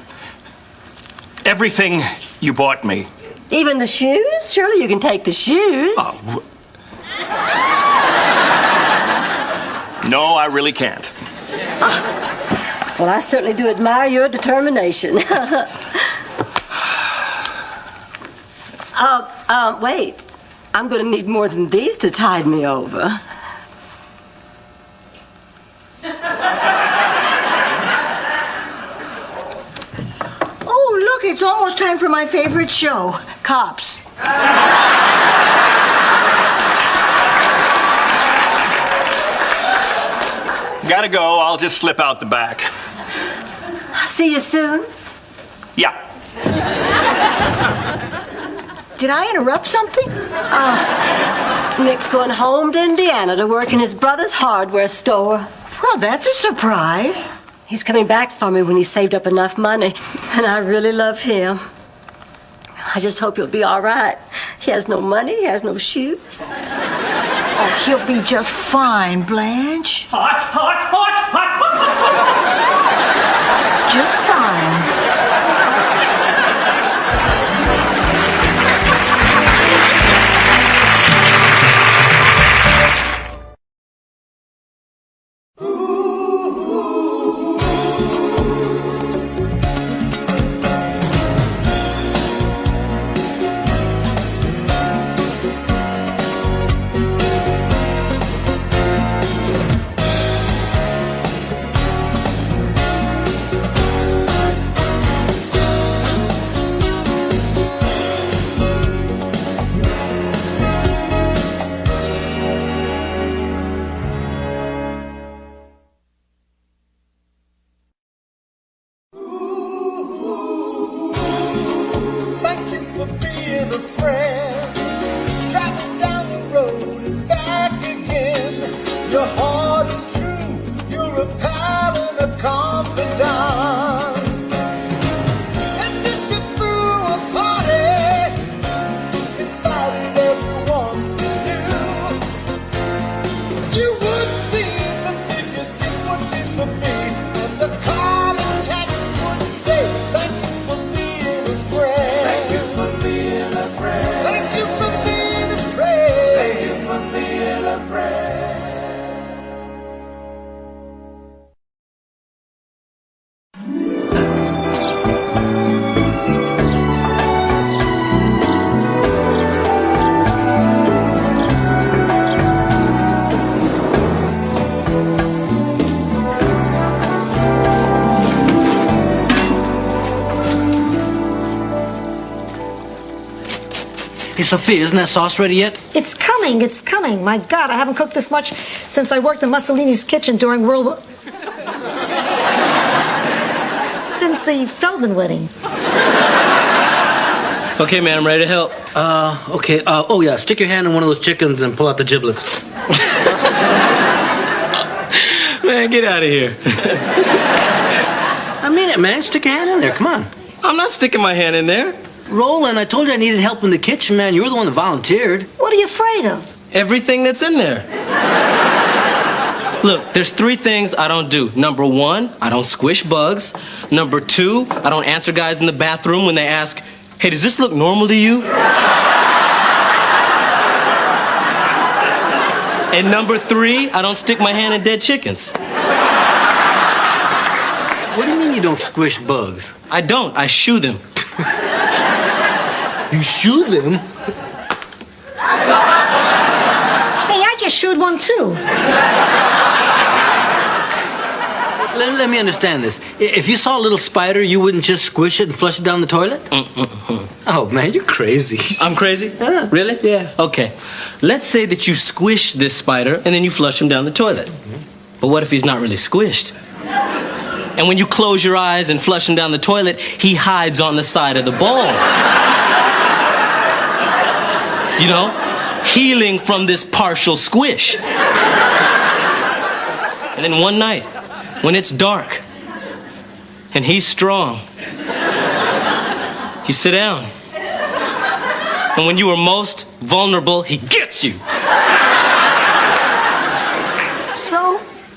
everything you bought me. Even the shoes? Surely you can take the shoes. Oh. No, I really can't. Well, I certainly do admire your determination. Wait. I'm going to need more than these to tide me over. Oh, look, it's almost time for my favorite show, Cops. Gotta go. I'll just slip out the back. See you soon. Yeah. Did I interrupt something? Nick's going home to Indiana to work in his brother's hardware store. Well, that's a surprise. He's coming back for me when he's saved up enough money, and I really love him. I just hope he'll be all right. He has no money, he has no shoes. Oh, he'll be just fine, Blanche. Hot, hot, hot, hot, hot. Just fine. Thank you for being a friend. Driving down the road and back again. Your heart is true. You're a pal and a confidant. And if you threw a party, invited everyone you knew, you would see the biggest gift would be for me. And the card attack would say, thank you for being a friend. Thank you for being a friend. Thank you for being a friend. Thank you for being a friend. Hey, Sophia, isn't that sauce ready yet? It's coming, it's coming. My God, I haven't cooked this much since I worked in Mussolini's kitchen during World War... Since the Feldman wedding. Okay, man, I'm ready to help. Okay. Oh, yeah, stick your hand in one of those chickens and pull out the giblets. Man, get out of here. I mean it, man. Stick your hand in there. Come on. I'm not sticking my hand in there. Roland, I told you I needed help in the kitchen, man. You were the one that volunteered. What are you afraid of? Everything that's in there. Look, there's 3 things I don't do. Number 1, I don't squish bugs. Number 2, I don't answer guys in the bathroom when they ask, hey, does this look normal to you? And number 3, I don't stick my hand in dead chickens. What do you mean you don't squish bugs? I don't. I shoo them. You shoo them? Hey, I just shooed one too. Let me understand this. If you saw a little spider, you wouldn't just squish it and flush it down the toilet? Oh, man, you're crazy. I'm crazy? Yeah. Really? Yeah. Okay. Let's say that you squish this spider and then you flush him down the toilet. But what if he's not really squished? And when you close your eyes and flush him down the toilet, he hides on the side of the bowl. You know, healing from this partial squish. And then one night, when it's dark, and he's strong, you sit down. And when you are most vulnerable, he gets you.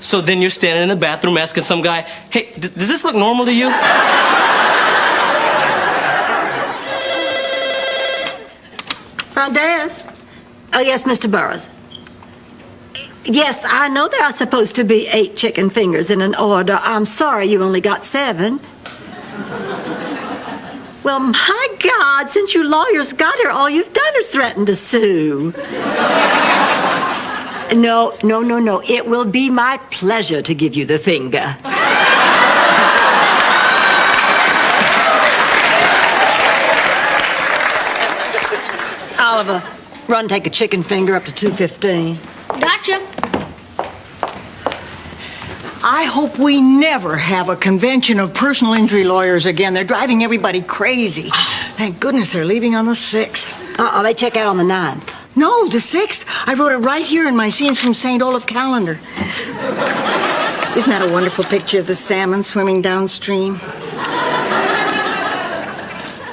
So then you're standing in the bathroom asking some guy, hey, does this look normal to you? Front desk. Oh, yes, Mr. Burroughs. Yes, I know there are supposed to be 8 chicken fingers in an order. I'm sorry you only got 7. Well, my God, since you lawyers got her, all you've done is threaten to sue. No. It will be my pleasure to give you the finger. Oliver, run take a chicken finger up to 215. Gotcha. I hope we never have a convention of personal injury lawyers again. They're driving everybody crazy. Thank goodness they're leaving on the 6th. They check out on the 9th. No, the 6th. I wrote it right here in my Scenes from St. Olaf calendar. Isn't that a wonderful picture of the salmon swimming downstream?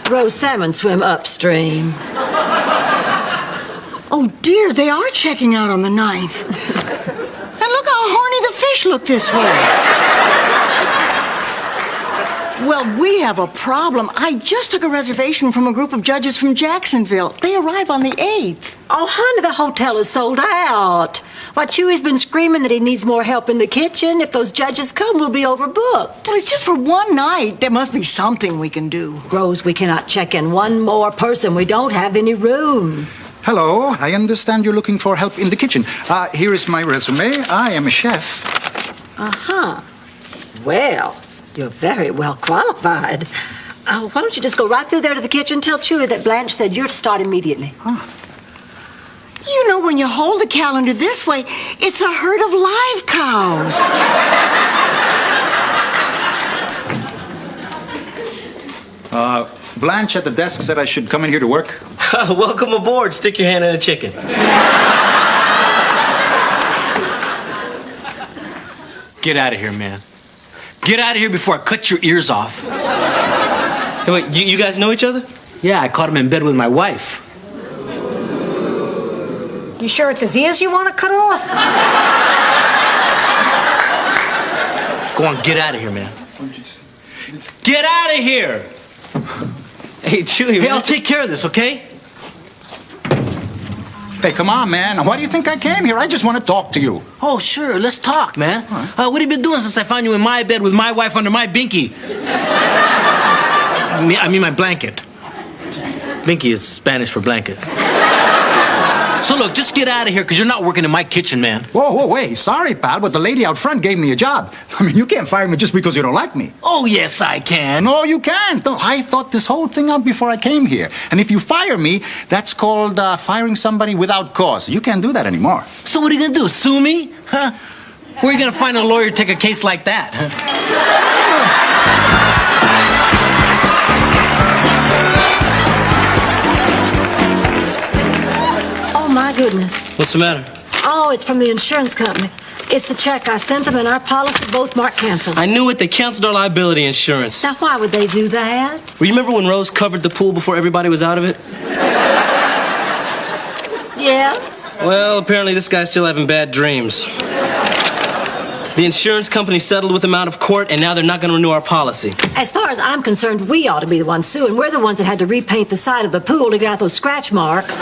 Rose salmon swim upstream. Oh, dear, they are checking out on the 9th. And look how horny the fish look this way. Well, we have a problem. I just took a reservation from a group of judges from Jacksonville. They arrive on the 8th. Oh, honey, the hotel is sold out. Why, Chewy's been screaming that he needs more help in the kitchen. If those judges come, we'll be overbooked. Well, it's just for one night. There must be something we can do. Rose, we cannot check in one more person. We don't have any rooms. Hello, I understand you're looking for help in the kitchen. Here is my resume. I am a chef. Uh-huh. Well, you're very well qualified. Why don't you just go right through there to the kitchen? Tell Chewy that Blanche said you're to start immediately. You know, when you hold the calendar this way, it's a herd of live cows. Blanche at the desk said I should come in here to work. Welcome aboard. Stick your hand in a chicken. Get out of here, man. Get out of here before I cut your ears off. Hey, wait, you guys know each other? Yeah, I caught him in bed with my wife. You sure it's his ears you want to cut off? Go on, get out of here, man. Get out of here! Hey, Chewy, Hey, I'll take care of this, okay? Hey, come on, man. Why do you think I came here? I just want to talk to you. Oh, sure. Let's talk, man. What have you been doing since I found you in my bed with my wife under my binky? I mean my blanket. Binky is Spanish for blanket. So look, just get out of here, because you're not working in my kitchen, man. Whoa, wait. Sorry, pal, but the lady out front gave me a job. I mean, you can't fire me just because you don't like me. Oh, yes, I can. No, you can't. No, I thought this whole thing out before I came here. And if you fire me, that's called firing somebody without cause. You can't do that anymore. So what are you going to do, sue me? Huh? Where are you going to find a lawyer to take a case like that? Huh? My goodness. What's the matter? Oh, it's from the insurance company. It's the check. I sent them and our policy both marked canceled. I knew it. They canceled our liability insurance. Now, why would they do that? Remember when Rose covered the pool before everybody was out of it? Yeah? Well, apparently this guy's still having bad dreams. The insurance company settled with them out of court, and now they're not going to renew our policy. As far as I'm concerned, we ought to be the ones suing. We're the ones that had to repaint the side of the pool to get out those scratch marks.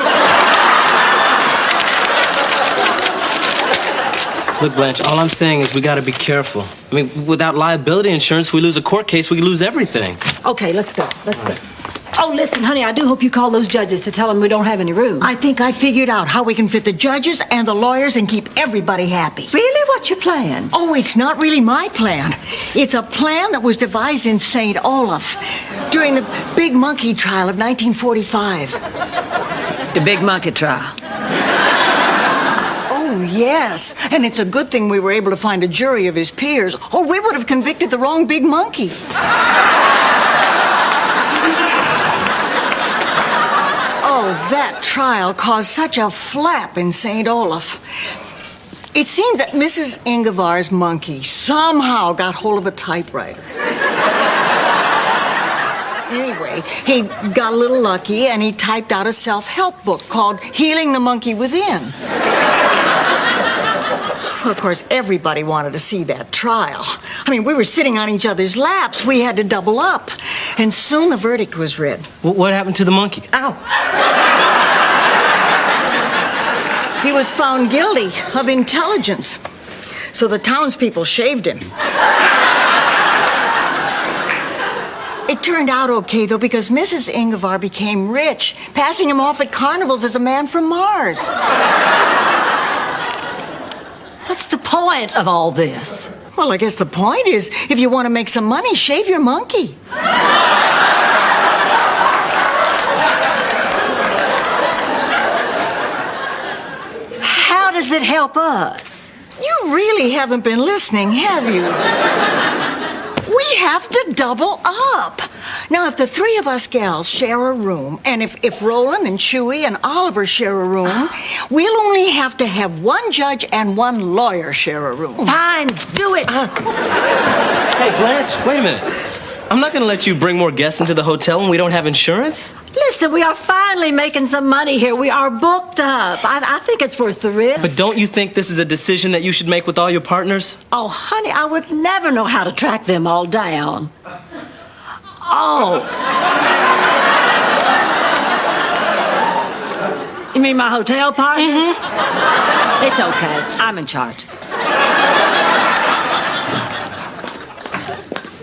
Look, Blanche, all I'm saying is we got to be careful. I mean, without liability insurance, if we lose a court case, we could lose everything. Okay, let's go. Let's go. Oh, listen, honey, I do hope you call those judges to tell them we don't have any room. I think I figured out how we can fit the judges and the lawyers and keep everybody happy. Really? What's your plan? Oh, it's not really my plan. It's a plan that was devised in St. Olaf during the Big Monkey trial of 1945. The Big Monkey trial? Oh, yes. And it's a good thing we were able to find a jury of his peers, or we would have convicted the wrong big monkey. Oh, that trial caused such a flap in St. Olaf. It seems that Mrs. Ingevar's monkey somehow got hold of a typewriter. Anyway, he got a little lucky and he typed out a self-help book called Healing the Monkey Within. Well, of course, everybody wanted to see that trial. I mean, we were sitting on each other's laps. We had to double up. And soon the verdict was read. What happened to the monkey? Ow. He was found guilty of intelligence. So the townspeople shaved him. It turned out okay, though, because Mrs. Ingevar became rich, passing him off at carnivals as a man from Mars. What's the point of all this? Well, I guess the point is, if you want to make some money, shave your monkey. How does it help us? You really haven't been listening, have you? We have to double up. Now, if the three of us gals share a room, and if Roland and Chewy and Oliver share a room, we'll only have to have one judge and one lawyer share a room. Fine, do it. Hey, Blanche, wait a minute. I'm not going to let you bring more guests into the hotel when we don't have insurance. Listen, we are finally making some money here. We are booked up. I think it's worth the risk. But don't you think this is a decision that you should make with all your partners? Oh, honey, I would never know how to track them all down. Oh. You mean my hotel partners? Mm-hmm. It's okay. I'm in charge.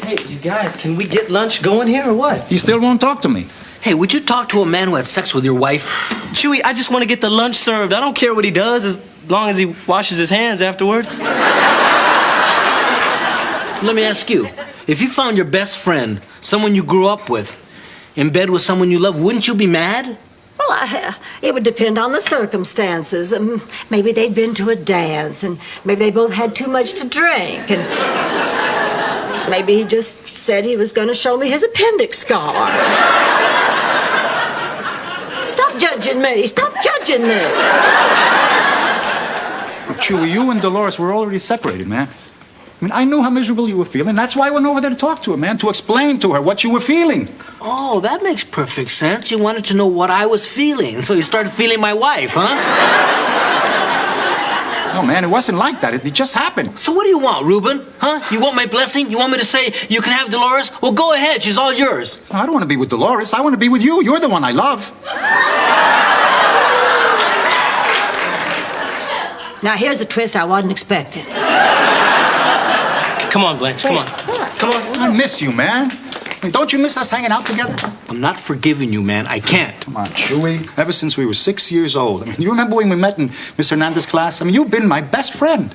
Hey, you guys, can we get lunch going here or what? You still won't talk to me. Hey, would you talk to a man who had sex with your wife? Chewy, I just want to get the lunch served. I don't care what he does as long as he washes his hands afterwards. Let me ask you, if you found your best friend, someone you grew up with, in bed with someone you love, wouldn't you be mad? Well, it would depend on the circumstances. Maybe they'd been to a dance, and maybe they both had too much to drink, and maybe he just said he was going to show me his appendix scar. Stop judging me. Stop judging me. Chewy, you and Dolores were already separated, man. I mean, I knew how miserable you were feeling. That's why I went over there to talk to her, man, to explain to her what you were feeling. Oh, that makes perfect sense. You wanted to know what I was feeling, so you started feeling my wife, huh? No, man, it wasn't like that. It just happened. So what do you want, Ruben? Huh? You want my blessing? You want me to say you can have Dolores? Well, go ahead. She's all yours. I don't want to be with Dolores. I want to be with you. You're the one I love. Now, here's a twist I wasn't expecting. Come on, Blanche, come on. Come on. I miss you, man. I mean, don't you miss us hanging out together? I'm not forgiving you, man. I can't. Come on, Chewy. Ever since we were 6 years old. I mean, you remember when we met in Miss Hernandez's class? I mean, you've been my best friend.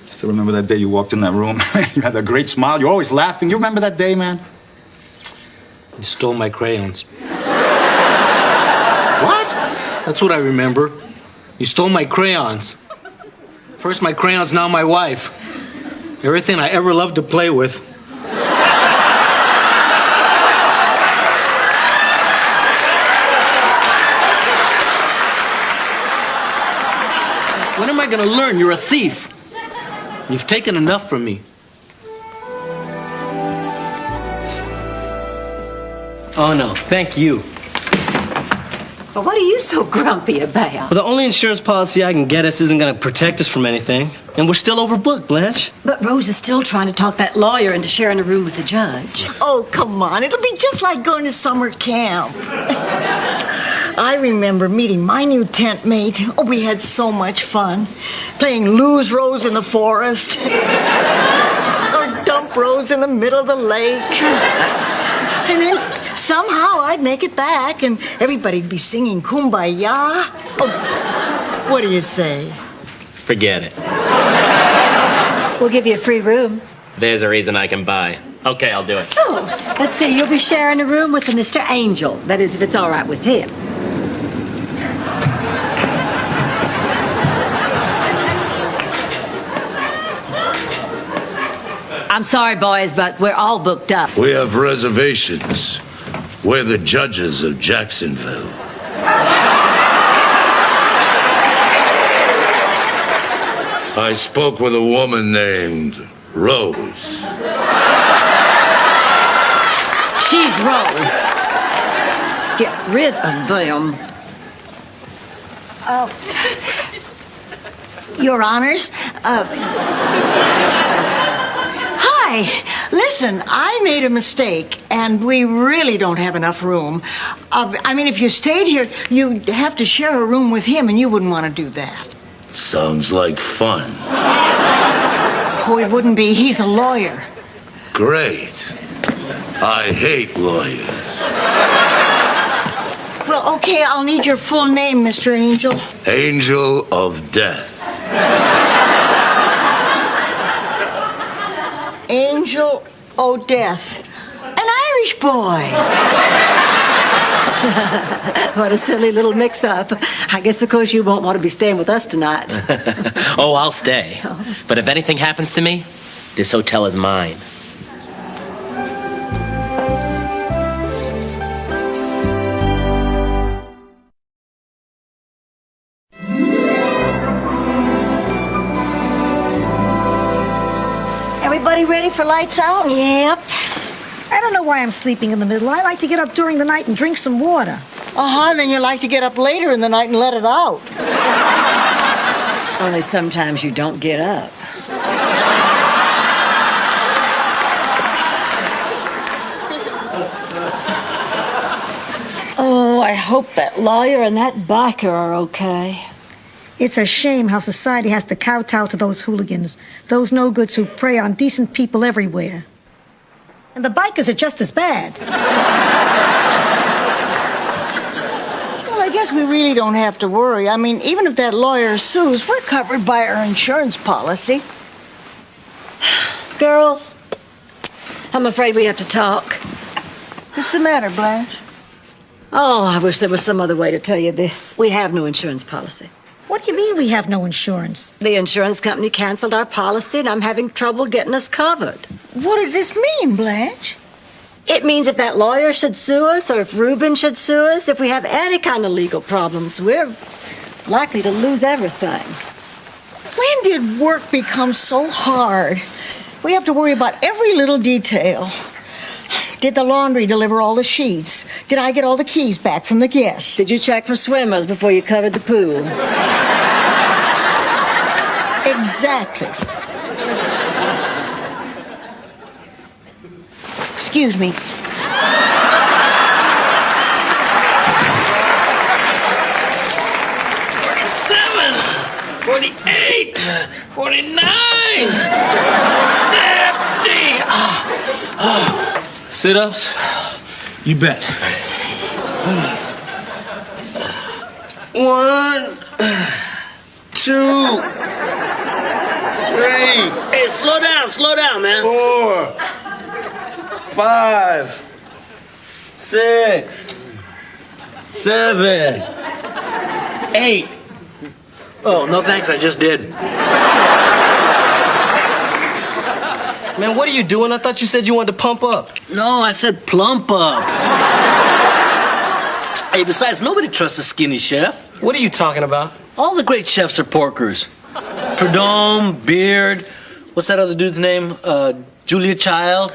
Still remember that day you walked in that room? You had a great smile. You're always laughing. You remember that day, man? You stole my crayons. What? That's what I remember. You stole my crayons. First my crayons, now my wife. Everything I ever loved to play with. When am I going to learn you're a thief? You've taken enough from me. Oh, no, thank you. But what are you so grumpy about? Well, the only insurance policy I can get us isn't going to protect us from anything. And we're still overbooked, Blanche. But Rose is still trying to talk that lawyer into sharing a room with the judge. Oh, come on. It'll be just like going to summer camp. I remember meeting my new tent mate. Oh, we had so much fun. Playing lose Rose in the forest. Or dump Rose in the middle of the lake. And then somehow I'd make it back and everybody'd be singing Kumbaya. Oh, what do you say? Forget it. We'll give you a free room. There's a reason I can buy. Okay, I'll do it. Oh, let's see. You'll be sharing a room with Mr. Angel. That is, if it's all right with him. I'm sorry, boys, but we're all booked up. We have reservations. We're the judges of Jacksonville. I spoke with a woman named Rose. She's Rose. Get rid of them. Your Honors, hi. Listen, I made a mistake, and we really don't have enough room. I mean, if you stayed here, you'd have to share a room with him, and you wouldn't want to do that. Sounds like fun. Oh, it wouldn't be. He's a lawyer. Great. I hate lawyers. Well, okay, I'll need your full name, Mr. Angel. Angel of Death. Angel O'Death. An Irish boy. What a silly little mix-up. I guess, of course, you won't want to be staying with us tonight. Oh, I'll stay. But if anything happens to me, this hotel is mine. Everybody ready for lights out? Yep. I don't know why I'm sleeping in the middle. I like to get up during the night and drink some water. Then you like to get up later in the night and let it out. Only sometimes you don't get up. Oh, I hope that lawyer and that biker are okay. It's a shame how society has to kowtow to those hooligans, those no-goods who prey on decent people everywhere. And the bikers are just as bad. Well, I guess we really don't have to worry. I mean, even if that lawyer sues, we're covered by our insurance policy. Girl, I'm afraid we have to talk. What's the matter, Blanche? Oh, I wish there was some other way to tell you this. We have no insurance policy. What do you mean we have no insurance? The insurance company canceled our policy, and I'm having trouble getting us covered. What does this mean, Blanche? It means if that lawyer should sue us, or if Reuben should sue us, if we have any kind of legal problems, we're likely to lose everything. When did work become so hard? We have to worry about every little detail. Did the laundry deliver all the sheets? Did I get all the keys back from the guests? Did you check for swimmers before you covered the pool? Exactly. Excuse me. 48, 49, 50. Sit-ups? You bet. 1, 2, 3. Hey, slow down, man. 4, 5, 6, 7, 8. Oh, no thanks, I just did. Man, what are you doing? I thought you said you wanted to pump up. No, I said plump up. Hey, besides, nobody trusts a skinny chef. What are you talking about? All the great chefs are porkers. Prudhomme, Beard, what's that other dude's name? Julia Child.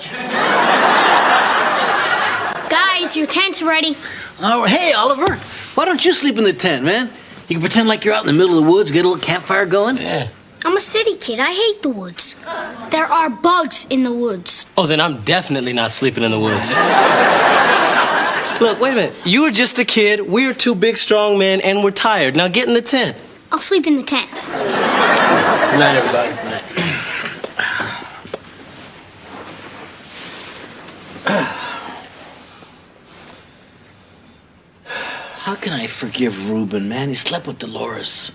Guys, your tent's ready. Oh, hey, Oliver, why don't you sleep in the tent, man? You can pretend like you're out in the middle of the woods, get a little campfire going. Yeah. I'm a city kid. I hate the woods. There are bugs in the woods. Oh, then I'm definitely not sleeping in the woods. Look, wait a minute. You were just a kid, we are two big, strong men, and we're tired. Now get in the tent. I'll sleep in the tent. Good night, everybody. Good night. How can I forgive Reuben, man? He slept with Dolores.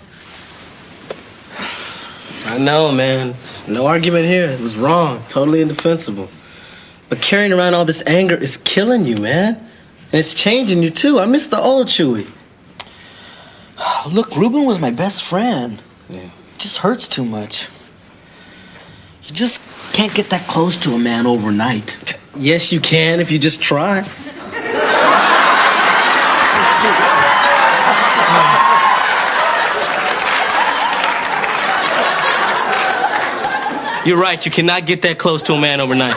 I know, man. It's no argument here. It was wrong. Totally indefensible. But carrying around all this anger is killing you, man. And it's changing you, too. I miss the old Chewy. Look, Reuben was my best friend. Yeah. It just hurts too much. You just can't get that close to a man overnight. Yes, you can if you just try. You're right, you cannot get that close to a man overnight.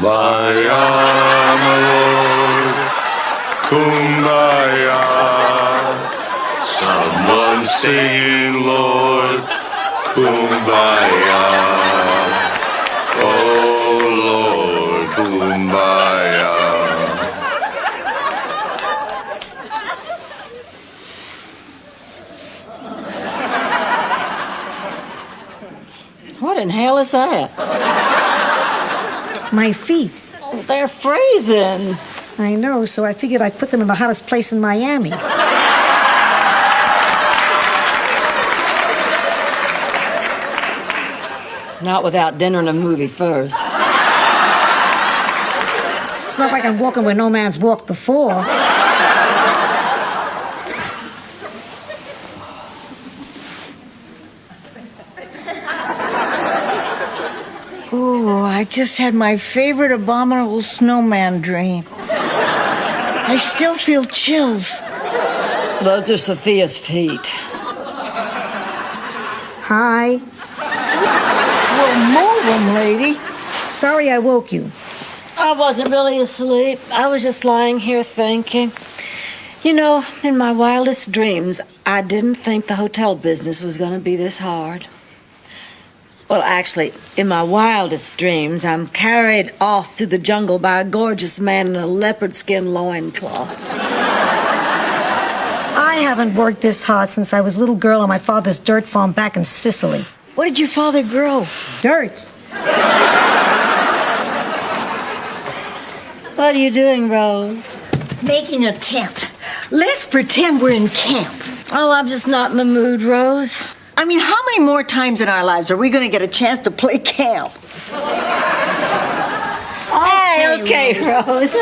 Kumbaya, my Lord. Kumbaya. Someone singing, Lord. Kumbaya. Oh, Lord, Kumbaya. What in hell is that? My feet. Oh, they're freezing. I know, so I figured I'd put them in the hottest place in Miami. Not without dinner and a movie first. It's not like I'm walking where no man's walked before. Ooh, I just had my favorite abominable snowman dream. I still feel chills. Those are Sophia's feet. Hi. Well, move 'em, lady. Sorry I woke you. I wasn't really asleep. I was just lying here thinking. You know, in my wildest dreams, I didn't think the hotel business was going to be this hard. Well, actually, in my wildest dreams, I'm carried off through the jungle by a gorgeous man in a leopard skin loincloth. I haven't worked this hard since I was a little girl on my father's dirt farm back in Sicily. What did your father grow? Dirt. What are you doing, Rose? Making a tent. Let's pretend we're in camp. Oh, I'm just not in the mood, Rose. I mean, how many more times in our lives are we going to get a chance to play camp? Okay, Rose.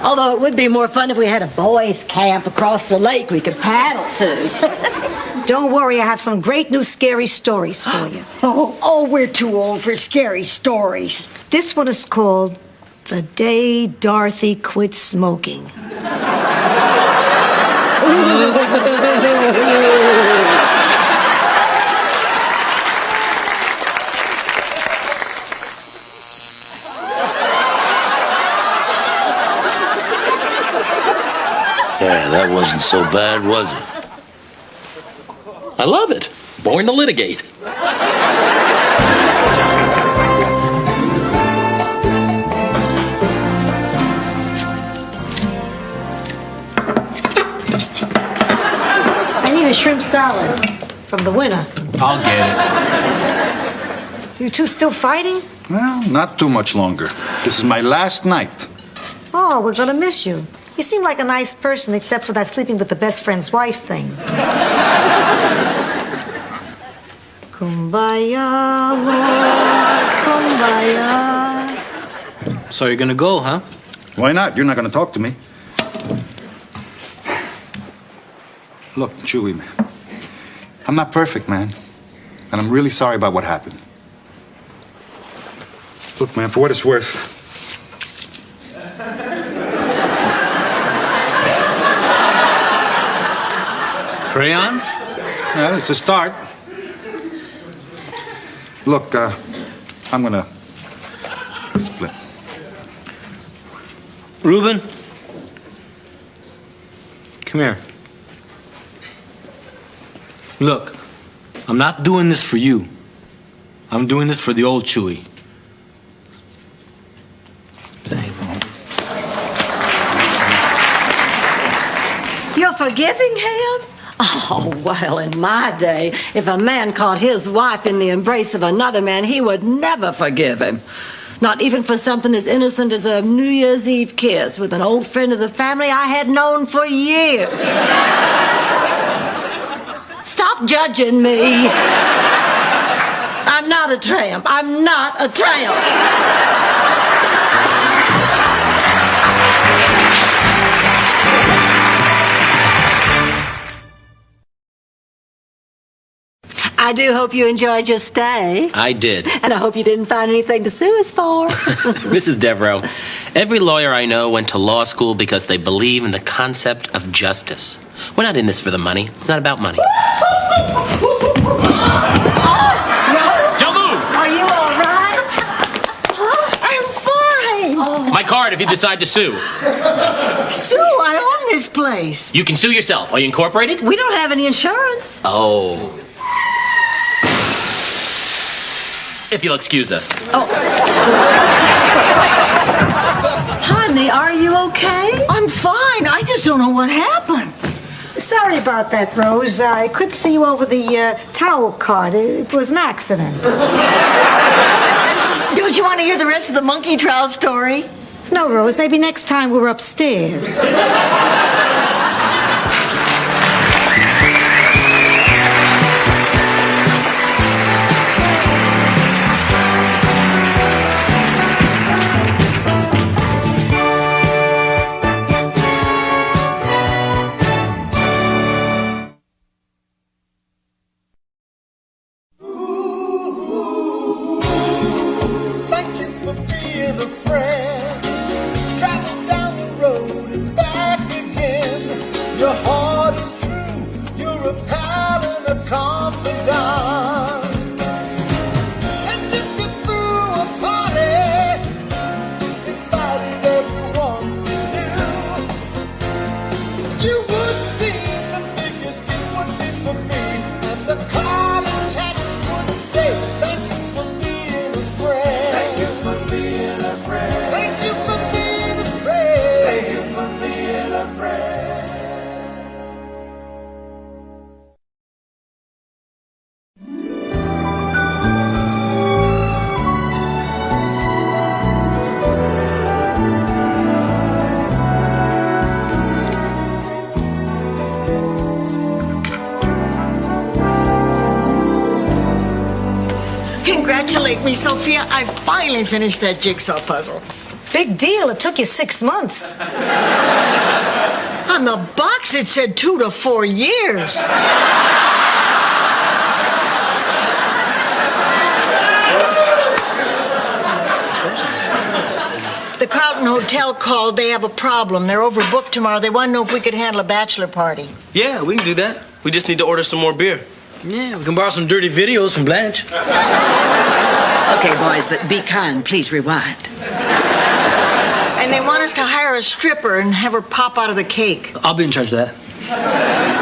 Although it would be more fun if we had a boys' camp across the lake we could paddle to. Don't worry, I have some great new scary stories for you. Oh, we're too old for scary stories. This one is called The Day Dorothy Quit Smoking. Yeah, that wasn't so bad, was it? I love it. Born to litigate. I need a shrimp salad from the winner. I'll get it. You two still fighting? Well, not too much longer. This is my last night. Oh, we're gonna miss you. You seem like a nice person, except for that sleeping with the best friend's wife thing. Kumbaya, Lord, kumbaya. So you're gonna go, huh? Why not? You're not going to talk to me. Look, Chewy, man. I'm not perfect, man. And I'm really sorry about what happened. Look, man, for what it's worth, Crayons? well, it's a start. Look, I'm going to split. Reuben? Come here. Look, I'm not doing this for you. I'm doing this for the old Chewy. You're forgiving him? Oh, well, in my day, if a man caught his wife in the embrace of another man, he would never forgive him. Not even for something as innocent as a New Year's Eve kiss with an old friend of the family I had known for years. Stop judging me. I'm not a tramp. I'm not a tramp. I do hope you enjoyed your stay. I did. And I hope you didn't find anything to sue us for. Mrs. Devereaux, every lawyer I know went to law school because they believe in the concept of justice. We're not in this for the money. It's not about money. Rose? card if you decide to sue. Sue, I own this place. You can sue yourself. Are you incorporated? We don't have any insurance. Oh. If you'll excuse us. Honey, are you okay? I'm fine. I just don't know what happened. Sorry about that, Rose. I couldn't see you over the towel cart. It was an accident. Don't you want to hear the rest of the monkey trial story? No, Rose. Maybe next time we're upstairs. Thank you for being a friend. Travel down the road and back again. Your heart is true. You're a pal and a confidant. And if you threw a party, invited everyone you knew, you would see the biggest it would be for me. And the card and text would say, thank you for being a friend. Thank you for being a friend. Thank you for being a friend. Thank you for being a friend. Congratulate me, Sophia. I finally finished that jigsaw puzzle. Big deal. It took you 6 months. On the box, it said 2 to 4 years. The Carlton Hotel called. They have a problem. They're overbooked tomorrow. They want to know if we could handle a bachelor party. Yeah, we can do that. We just need to order some more beer. Yeah, we can borrow some dirty videos from Blanche. Okay, boys, but be kind. Please rewind. And they want us to hire a stripper and have her pop out of the cake. I'll be in charge of that.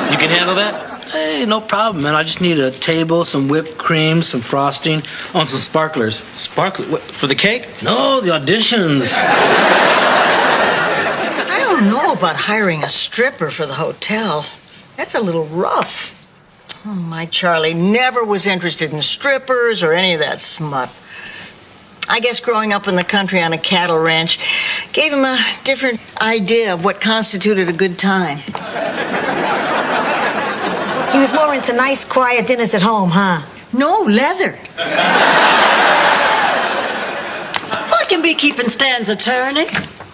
You can handle that? Hey, no problem, man. I just need a table, some whipped cream, some frosting, and some sparklers. Sparkler? What, for the cake? No, the auditions. I don't know about hiring a stripper for the hotel. That's a little rough. Oh, my Charlie never was interested in strippers or any of that smut. I guess growing up in the country on a cattle ranch gave him a different idea of what constituted a good time. He was more into nice, quiet dinners at home, huh? No, leather. What can be keeping Stan's attorney?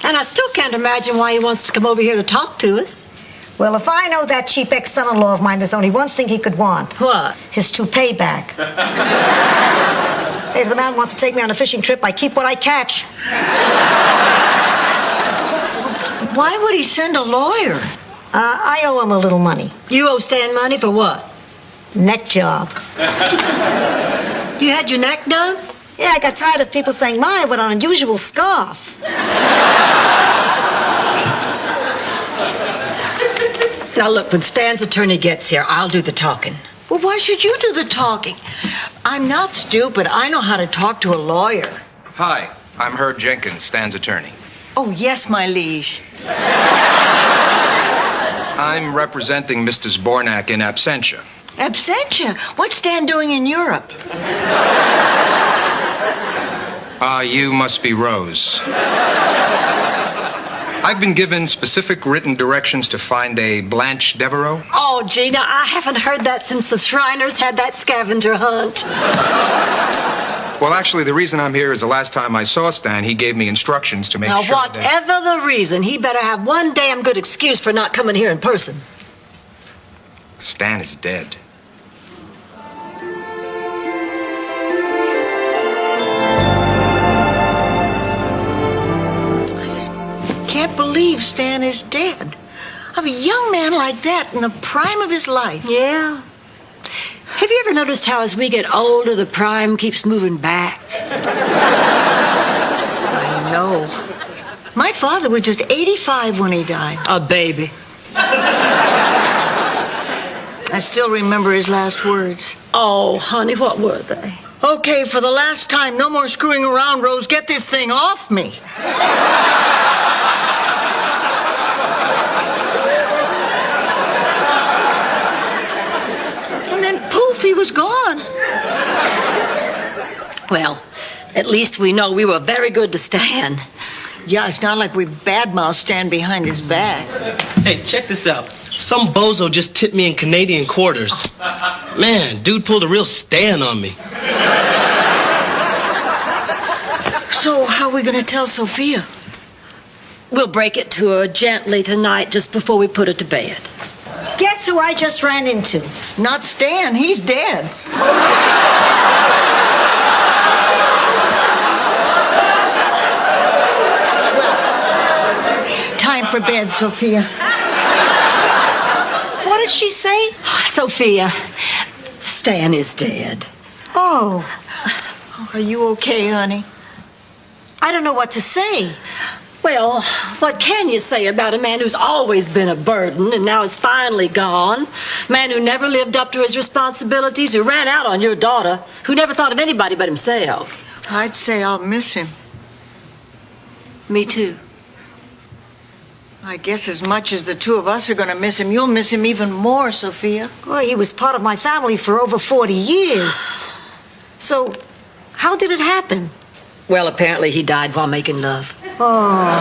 And I still can't imagine why he wants to come over here to talk to us. Well, if I know that cheap ex-son-in-law of mine, there's only one thing he could want. What? His toupee back. Hey, if the man wants to take me on a fishing trip, I keep what I catch. Why would he send a lawyer? I owe him a little money. You owe Stan money for what? Neck job. You had your neck done? Yeah, I got tired of people saying, my, what an unusual scarf. Now, look, when Stan's attorney gets here, I'll do the talking. Well, why should you do the talking? I'm not stupid. I know how to talk to a lawyer. Hi, I'm Herb Jenkins, Stan's attorney. Oh, yes, my liege. I'm representing Mr. Zbornak in absentia. Absentia? What's Stan doing in Europe? You must be Rose. I've been given specific written directions to find a Blanche Devereaux. Oh, Gina, I haven't heard that since the Shriners had that scavenger hunt. Well, actually, the reason I'm here is the last time I saw Stan, he gave me instructions to make Now, sure whatever the reason, he better have one damn good excuse for not coming here in person. Stan is dead. Can't believe Stan is dead. Of a young man like that in the prime of his life. Yeah. Have you ever noticed how as we get older, the prime keeps moving back? I know. My father was just 85 when he died. A baby. I still remember his last words. Oh, honey, what were they? Okay, for the last time, no more screwing around, Rose. Get this thing off me. And then poof, he was gone. Well, at least we know we were very good to Stan. Yeah, it's not like we badmouth Stan behind his back. Hey, check this out. Some bozo just tipped me in Canadian quarters. Man, dude pulled a real Stan on me. So, how are we gonna tell Sophia? We'll break it to her gently tonight just before we put her to bed. Guess who I just ran into? Not Stan, he's dead. Well, time for bed, Sophia. What did she say? Sophia, Stan is dead. Oh. Are you okay, honey? I don't know what to say. Well, what can you say about a man who's always been a burden and now is finally gone? Man who never lived up to his responsibilities, who ran out on your daughter, who never thought of anybody but himself. I'd say I'll miss him. Me too. I guess as much as the two of us are going to miss him, you'll miss him even more, Sophia. Well, he was part of my family for over 40 years. So, how did it happen? Well, apparently he died while making love. Oh,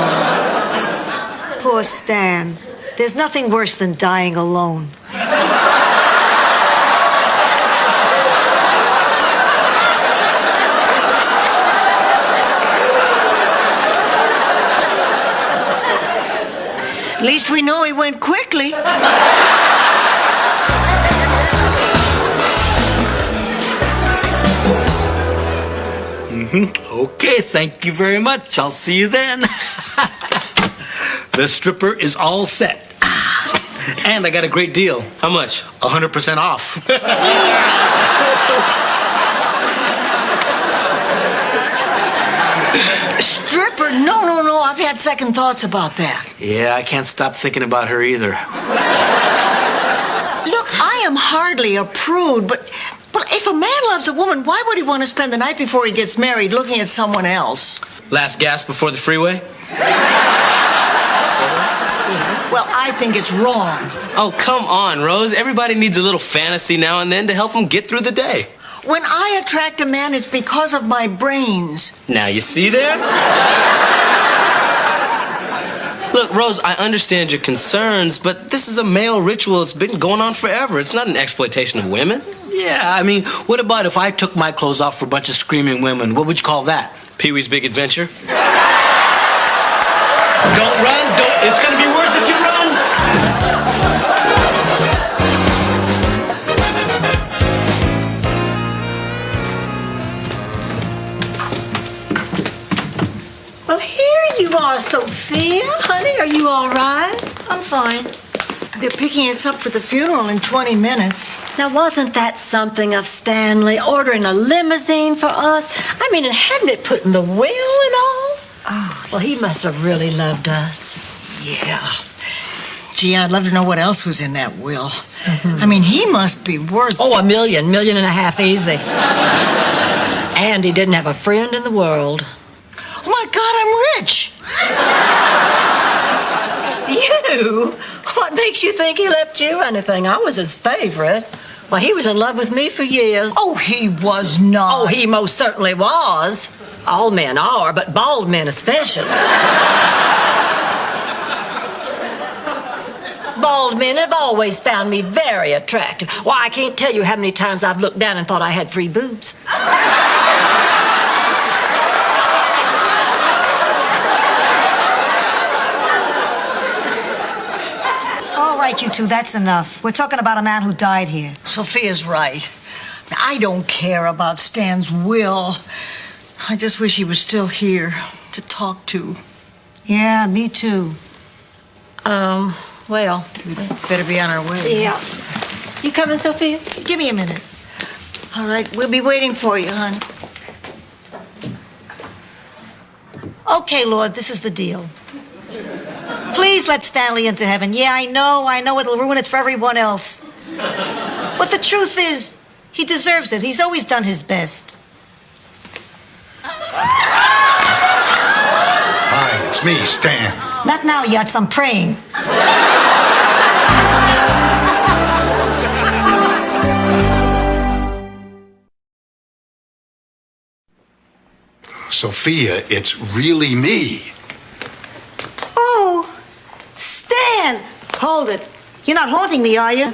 poor Stan. There's nothing worse than dying alone. At least we know he went quickly. Okay, thank you very much. I'll see you then. The stripper is all set. And I got a great deal. How much? 100% off. Stripper? No. I've had second thoughts about that. Yeah, I can't stop thinking about her either. Look, I am hardly a prude, but if a man loves a woman, why would he want to spend the night before he gets married looking at someone else? Last gas before the freeway? Well, I think it's wrong. Oh, come on, Rose. Everybody needs a little fantasy now and then to help them get through the day. When I attract a man, it's because of my brains. Now, you see there? Look, Rose, I understand your concerns, but this is a male ritual that's been going on forever. It's not an exploitation of women. Yeah, I mean, what about if I took my clothes off for a bunch of screaming women? What would you call that? Pee-wee's Big Adventure. Don't run. It's going to be worse if you run. Well, here you are, Sophia. Honey, are you all right? I'm fine. They're picking us up for the funeral in 20 minutes. Now, wasn't that something of Stanley ordering a limousine for us? I mean, and hadn't it put in the will and all? Oh, well, he must have really loved us. Yeah. Gee, I'd love to know what else was in that will. I mean, he must be worth... Oh, $1 million, $1.5 million easy. And he didn't have a friend in the world. Oh, my God, I'm rich. You? What makes you think he left you anything? I was his favorite. Well, he was in love with me for years. Oh, he was not. Oh, he most certainly was. All men are, but bald men especially. Bald men have always found me very attractive. Why, I can't tell you how many times I've looked down and thought I had 3 boobs. All right, you two, that's enough. We're talking about a man who died here. Sophia's right. I don't care about Stan's will. I just wish he was still here to talk to. Yeah, me too. Well, we better be on our way. Yeah. You coming, Sophia? Give me a minute. All right, we'll be waiting for you, hon. Okay, Lord, this is the deal. Please let Stanley into heaven. Yeah, I know it'll ruin it for everyone else. But the truth is, he deserves it. He's always done his best. Hi, it's me, Stan. Not now, Yutz. I'm praying. Sophia, it's really me. Oh, Stan! Hold it. You're not haunting me, are you?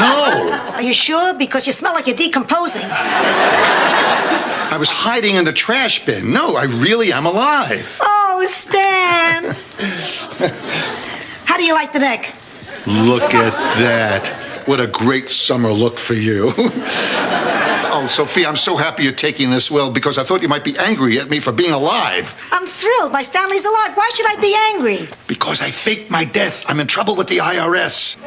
No. Are you sure? Because you smell like you're decomposing. I was hiding in the trash bin. No, I really am alive. Oh, Stan! How do you like the neck? Look at that. What a great summer look for you. Oh, Sophia, I'm so happy you're taking this well because I thought you might be angry at me for being alive. I'm thrilled. My Stanley's alive. Why should I be angry? Because I faked my death. I'm in trouble with the IRS.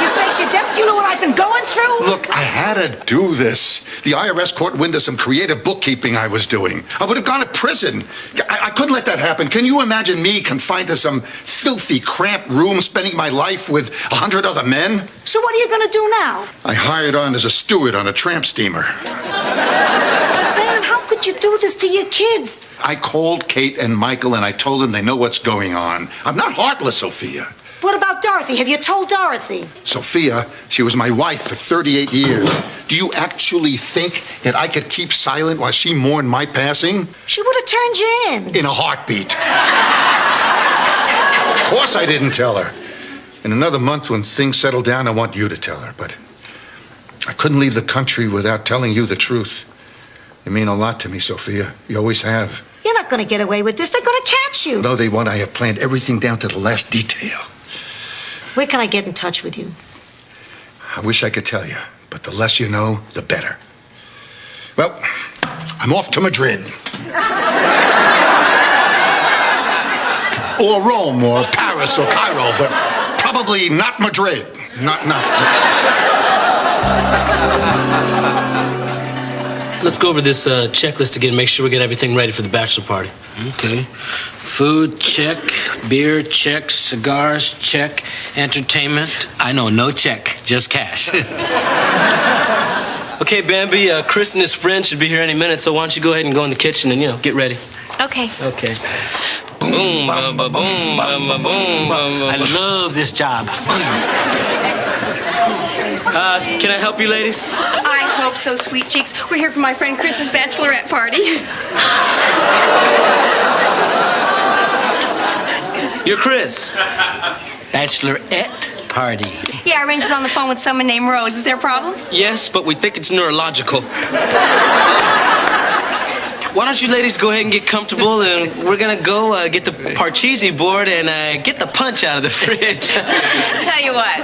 You faked your death? You know what I've been going through? Look, I had to do this. The IRS caught wind of some creative bookkeeping I was doing. I would have gone to prison. I couldn't let that happen. Can you imagine me confined to some filthy, cramped room, spending my life with 100 other men? So what are you going to do now? I hired on as a steward on a tramp steamer. Stan, how could you do this to your kids? I called Kate and Michael and I told them they know what's going on. I'm not heartless, Sophia. What about Dorothy? Have you told Dorothy? Sophia, she was my wife for 38 years. Do you actually think that I could keep silent while she mourned my passing? She would have turned you in. In a heartbeat. Of course I didn't tell her. In another month when things settle down, I want you to tell her. But I couldn't leave the country without telling you the truth. You mean a lot to me, Sophia. You always have. You're not going to get away with this. They're going to catch you. No, they won't. I have planned everything down to the last detail. Where can I get in touch with you? I wish I could tell you, but the less you know, the better. Well, I'm off to Madrid. Or Rome, or Paris, or Cairo, but probably not Madrid. Not. Let's go over this checklist again, make sure we get everything ready for the bachelor party. Okay. Food, check. Beer, check. Cigars, check. Entertainment. I know, no check, just cash. Okay, Bambi, Chris and his friend should be here any minute, so why don't you go ahead and go in the kitchen and, get ready. Okay. Okay. Boom, ba, ba, boom, ba, ba, boom, ba, ba. I love this job. Can I help you, ladies? I hope so, sweet cheeks. We're here for my friend Chris's bachelorette party. You're Chris. Bachelorette party. Yeah, I arranged it on the phone with someone named Rose. Is there a problem? Yes, but we think it's neurological. Why don't you ladies go ahead and get comfortable, and we're gonna go get the Parcheesi board and get the punch out of the fridge. Tell you what,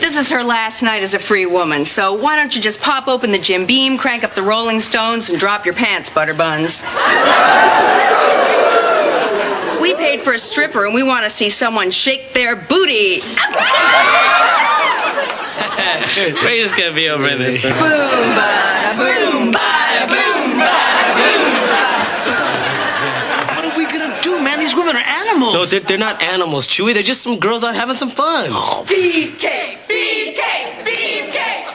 this is her last night as a free woman, so why don't you just pop open the Jim Beam, crank up the Rolling Stones, and drop your pants, Butterbuns. We paid for a stripper, and we want to see someone shake their booty. We're just gonna be over this. Boom, bada, boom, bada, boom, bada, boom. What are we gonna do, man? These women are animals. No, they're not animals, Chewy. They're just some girls out having some fun. Oh. Beefcake, beefcake, beefcake.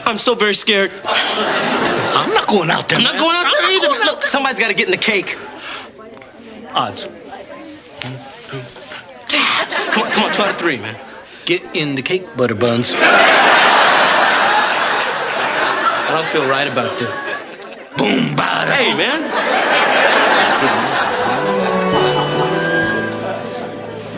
I'm so very scared. I'm not going out there. I'm not going out there either. Look, somebody's got to get in the cake. Odds. Come on, try to 3, man. Get in the cake, Butterbuns. I don't feel right about this. Boom, bada. Hey, man.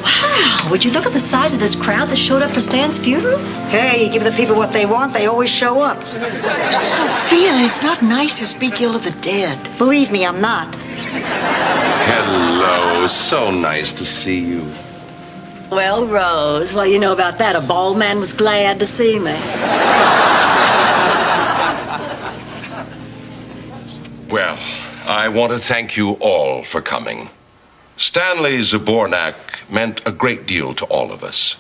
Wow, would you look at the size of this crowd that showed up for Stan's funeral? Hey, you give the people what they want, they always show up. Sophia, it's not nice to speak ill of the dead. Believe me, I'm not. Hello, so nice to see you. Well, Rose, well, you know about that. A bald man was glad to see me. Well, I want to thank you all for coming. Stanley Zbornak meant a great deal to all of us.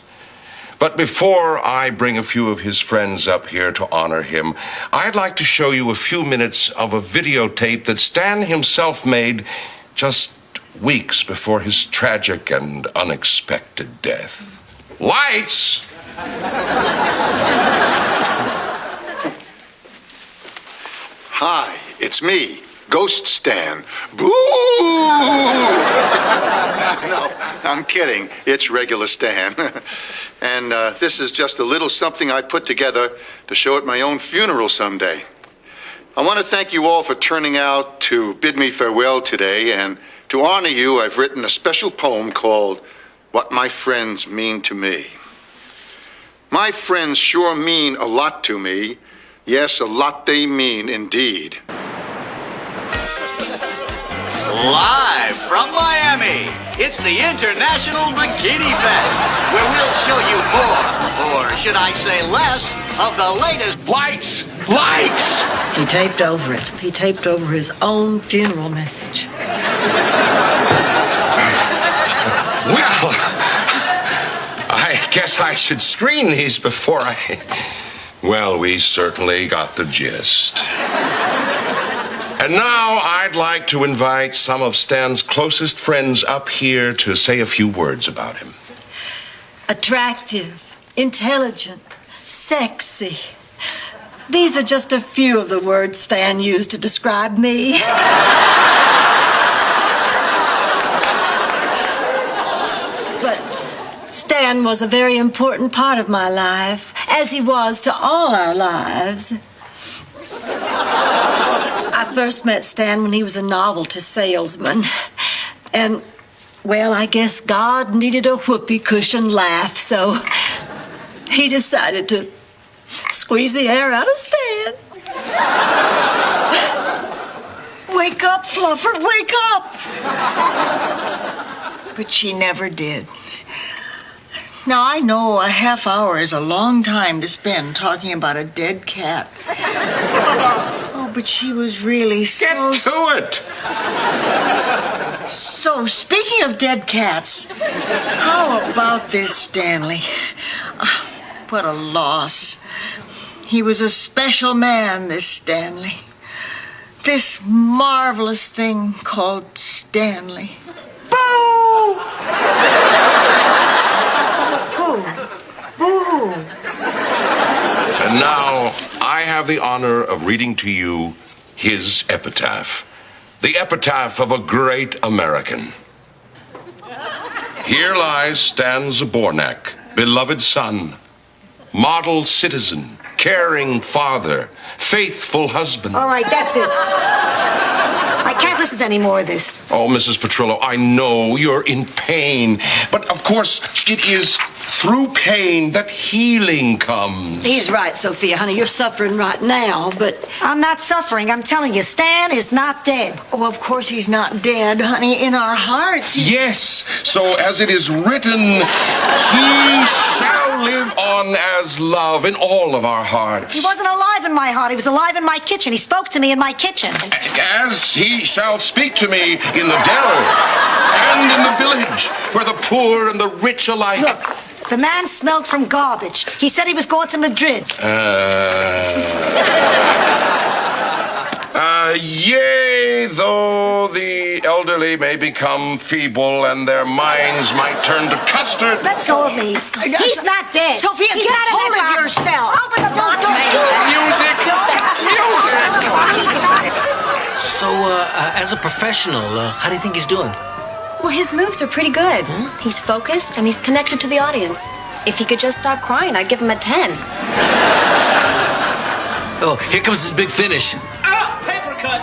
But before I bring a few of his friends up here to honor him, I'd like to show you a few minutes of a videotape that Stan himself made just weeks before his tragic and unexpected death. Lights! Hi, it's me, Ghost Stan. Boo! No, I'm kidding. It's regular Stan. And this is just a little something I put together to show at my own funeral someday. I want to thank you all for turning out to bid me farewell today, and to honor you, I've written a special poem called What My Friends Mean to Me. My friends sure mean a lot to me. Yes, a lot they mean indeed. Live from Miami, it's the International Bikini Fest, where we'll show you more, or should I say less, of the latest lights. Lights! He taped over it. He taped over his own funeral message. Well, I guess I should screen these before I... Well, we certainly got the gist. And now I'd like to invite some of Stan's closest friends up here to say a few words about him. Attractive, intelligent, sexy. These are just a few of the words Stan used to describe me. But Stan was a very important part of my life, as he was to all our lives. I first met Stan when he was a novelty salesman. And, well, I guess God needed a whoopee cushion laugh, so he decided to squeeze the air out of Stan. Wake up, Flufford, wake up! But she never did. Now, I know a half hour is a long time to spend talking about a dead cat. Oh, but she was really so... Get to it! So, speaking of dead cats, how about this Stanley? What a loss. He was a special man, this Stanley. This marvelous thing called Stanley. Boo! Boo! Boo! And now I have the honor of reading to you his epitaph. The epitaph of a great American. Here lies Stan Zabornak, beloved son, model citizen, caring father, faithful husband. All right, that's it. I can't listen to any more of this. Oh, Mrs. Petrillo, I know you're in pain, but of course it is through pain that healing comes. He's right, Sophia, honey. You're suffering right now, but... I'm not suffering. I'm telling you, Stan is not dead. Oh, of course he's not dead, honey. In our hearts. Yes, so as it is written, he shall live on as love in all of our hearts. He wasn't alive in my heart. He was alive in my kitchen. He spoke to me in my kitchen. As he shall speak to me in the dell and in the village, where the poor and the rich alike... Look, the man smelled from garbage. He said he was going to Madrid. Yea, though the elderly may become feeble and their minds might turn to custard. Let go of me. He's not dead. Sophia, He's get not in hold that of box. yourself. Open the box. Music! So, as a professional, how do you think he's doing? Well, his moves are pretty good. He's focused and he's connected to the audience. If he could just stop crying, I'd give him a 10. Oh, here comes his big finish. Ah, paper cut.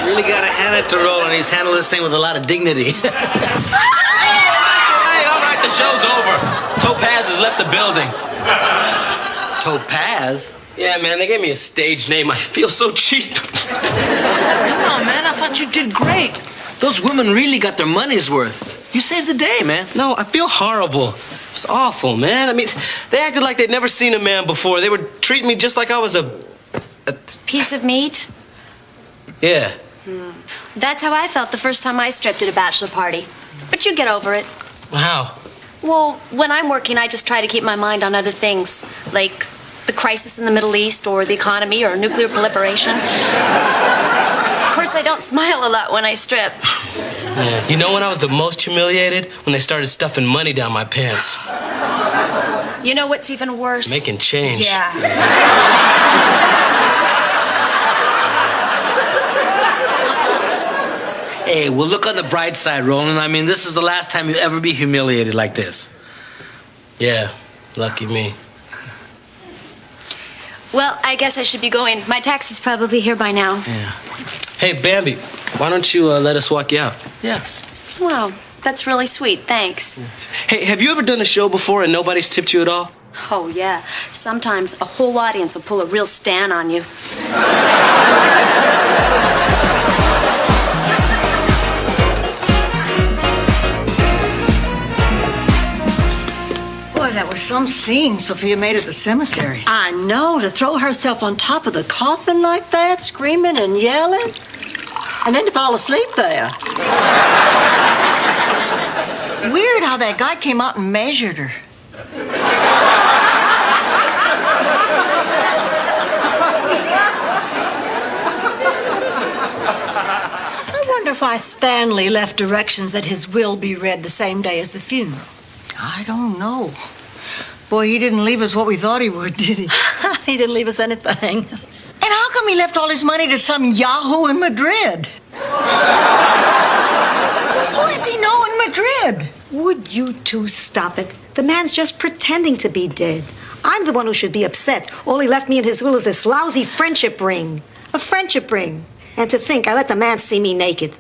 Really gotta hand it to Roland. He's handled this thing with a lot of dignity. Hey, all right, the show's over. Topaz has left the building. Topaz? Yeah, man, they gave me a stage name. I feel so cheap. Come on, man. I thought you did great. Those women really got their money's worth. You saved the day, man. No, I feel horrible. It's awful, man. I mean, they acted like they'd never seen a man before. They were treating me just like I was a Piece of meat? Yeah. That's how I felt the first time I stripped at a bachelor party. But you get over it. How? Well, when I'm working, I just try to keep my mind on other things, like the crisis in the Middle East, or the economy, or nuclear proliferation. Of course, I don't smile a lot when I strip. Yeah. You know when I was the most humiliated? When they started stuffing money down my pants. You know what's even worse? Making change. Yeah. Hey, well, look on the bright side, Roland. I mean, this is the last time you'll ever be humiliated like this. Yeah, lucky me. Well, I guess I should be going. My taxi's probably here by now. Yeah. Hey, Bambi, why don't you let us walk you out? Yeah. Wow, that's really sweet. Thanks. Hey, have you ever done a show before and nobody's tipped you at all? Oh, yeah. Sometimes a whole audience will pull a real Stan on you. Boy, that was some scene Sophia made at the cemetery. I know, to throw herself on top of the coffin like that, screaming and yelling, and then to fall asleep there. Weird how that guy came out and measured her. I wonder why Stanley left directions that his will be read the same day as the funeral. I don't know. Boy, he didn't leave us what we thought he would, did he? He didn't leave us anything. And how come he left all his money to some yahoo in Madrid? Who does he know in Madrid? Would you two stop it? The man's just pretending to be dead. I'm the one who should be upset. All he left me in his will is this lousy friendship ring. A friendship ring. And to think I let the man see me naked.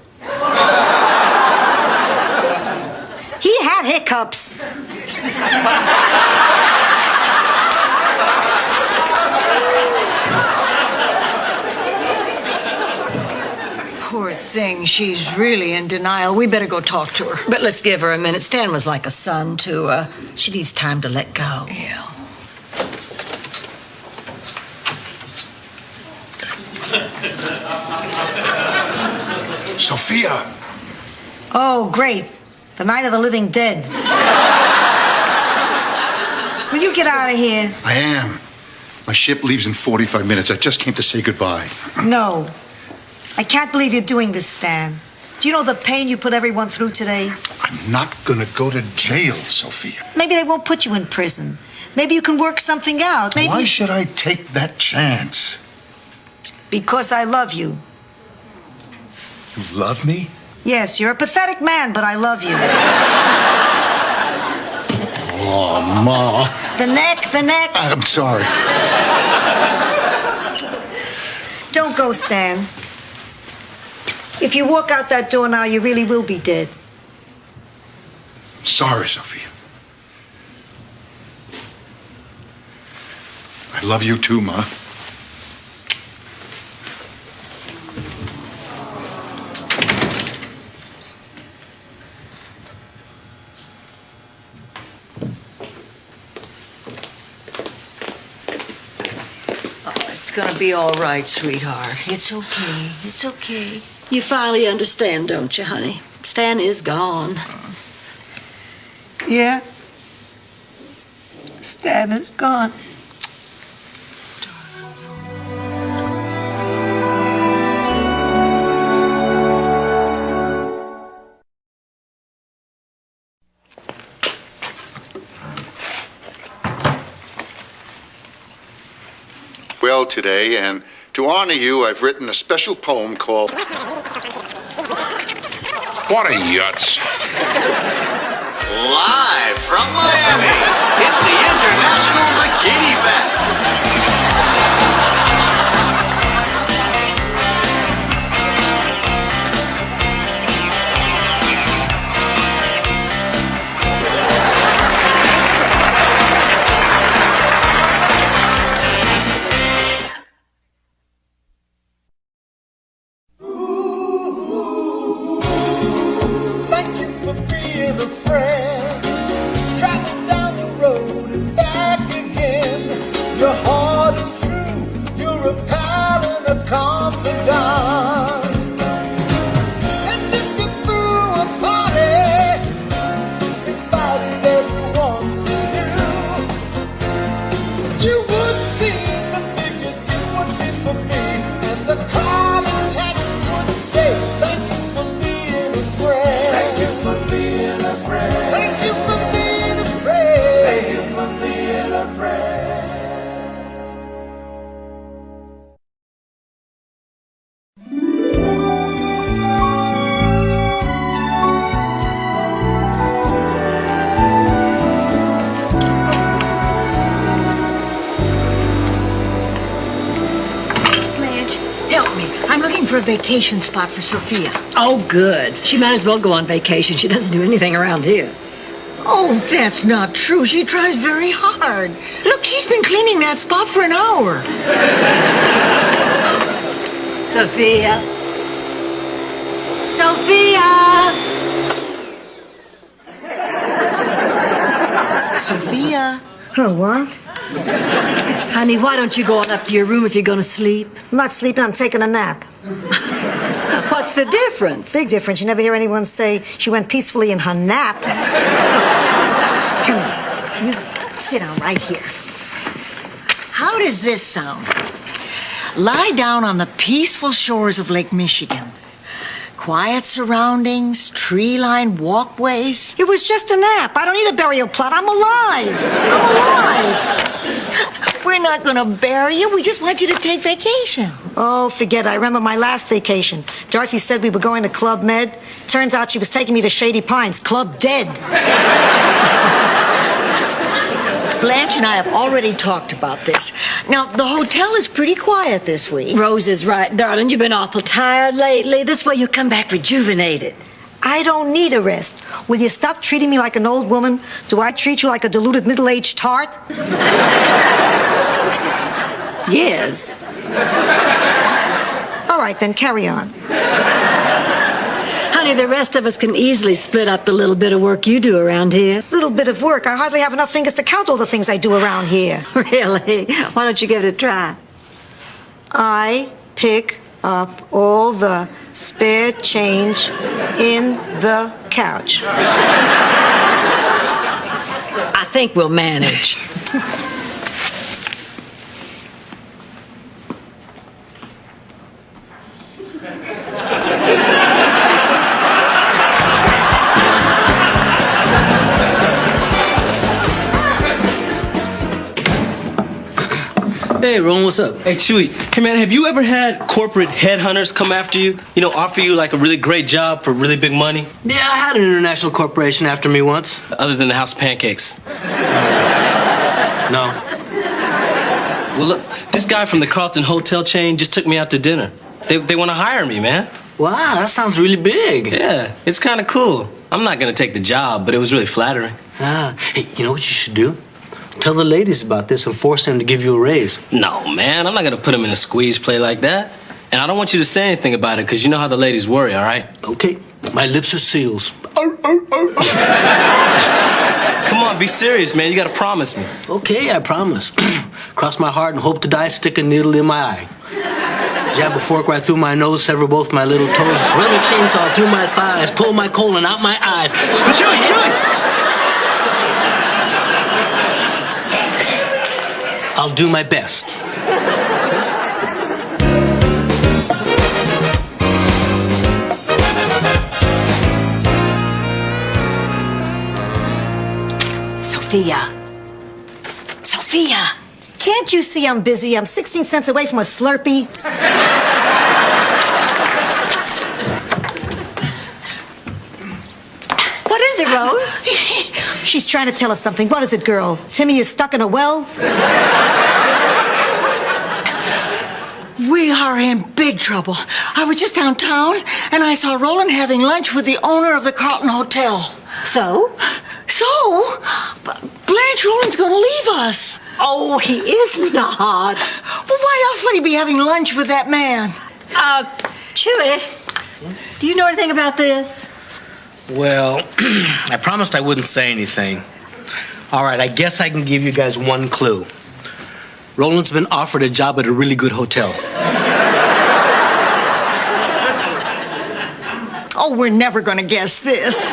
He had hiccups. Poor thing, she's really in denial. We better go talk to her. But let's give her a minute. Stan was like a son to her. She needs time to let go. Yeah. Sophia! Oh, great. The night of the living dead. Will you get out of here? I am. My ship leaves in 45 minutes. I just came to say goodbye. No. I can't believe you're doing this, Stan. Do you know the pain you put everyone through today? I'm not gonna go to jail, Sophia. Maybe they won't put you in prison. Maybe you can work something out. Maybe... Why should I take that chance? Because I love you. You love me? Yes, you're a pathetic man, but I love you. Oh, Ma. The neck. I'm sorry. Don't go, Stan. If you walk out that door now, you really will be dead. Sorry, Sophia. I love you too, Ma. It's gonna be all right, sweetheart. It's okay. It's okay. You finally understand, don't you, honey? Stan is gone. Yeah. Stan is gone. Well, today, and to honor you, I've written a special poem called... What a yutz. Live from Miami, it's the International Bikini Fest. Thank you for being a friend. Travel down the road and back again. Your heart is true. You're a pal and a confidant. I'm looking for a vacation spot for Sophia. Oh, good. She might as well go on vacation. She doesn't do anything around here. Oh, that's not true. She tries very hard. Look, she's been cleaning that spot for an hour. Sophia. Sophia! Sophia. Huh, what? Honey, why don't you go on up to your room if you're going to sleep? I'm not sleeping, I'm taking a nap. What's the difference? Big difference. You never hear anyone say she went peacefully in her nap. Come on. You sit down right here. How does this sound? Lie down on the peaceful shores of Lake Michigan. Quiet surroundings, tree-lined walkways. It was just a nap. I don't need a burial plot. I'm alive. We're not going to bury you. We just want you to take vacation. Oh, forget it. I remember my last vacation. Dorothy said we were going to Club Med. Turns out she was taking me to Shady Pines. Club Dead. Blanche and I have already talked about this. Now, the hotel is pretty quiet this week. Rose is right, darling. You've been awful tired lately. This way you'll come back rejuvenated. I don't need a rest. Will you stop treating me like an old woman? Do I treat you like a deluded middle-aged tart? Yes. All right, then carry on. Honey, the rest of us can easily split up the little bit of work you do around here. Little bit of work. I hardly have enough fingers to count all the things I do around here. Really? Why don't you give it a try? I pick up all the spare change in the couch. I think we'll manage. Hey, Ron, what's up? Hey, Chewy. Hey, man, have you ever had corporate headhunters come after you? You know, offer you like a really great job for really big money? Yeah, I had an international corporation after me once. Other than the House of Pancakes. No. Well, look, this guy from the Carlton Hotel chain just took me out to dinner. They want to hire me, man. Wow, that sounds really big. Yeah, it's kind of cool. I'm not going to take the job, but it was really flattering. Hey, you know what you should do? Tell the ladies about this and force them to give you a raise. No, man, I'm not going to put them in a squeeze play like that. And I don't want you to say anything about it, because you know how the ladies worry, all right? Okay, my lips are seals. Come on, be serious, man. You got to promise me. Okay, I promise. Cross my heart and hope to die, stick a needle in my eye. Jab a fork right through my nose, sever both my little toes, run a chainsaw through my thighs, pull my colon out my eyes. Chewy! I'll do my best. Sophia. Sophia! Can't you see I'm busy? I'm 16 cents away from a Slurpee. What is it, Rose? She's trying to tell us something. What is it, girl? Timmy is stuck in a well? We are in big trouble. I was just downtown, and I saw Roland having lunch with the owner of the Carlton Hotel. So? Blanche, Roland's going to leave us. Oh, he is not. Well, why else would he be having lunch with that man? Chewy, do you know anything about this? Well, I promised I wouldn't say anything. All right, I guess I can give you guys one clue. Roland's been offered a job at a really good hotel. Oh, we're never going to guess this.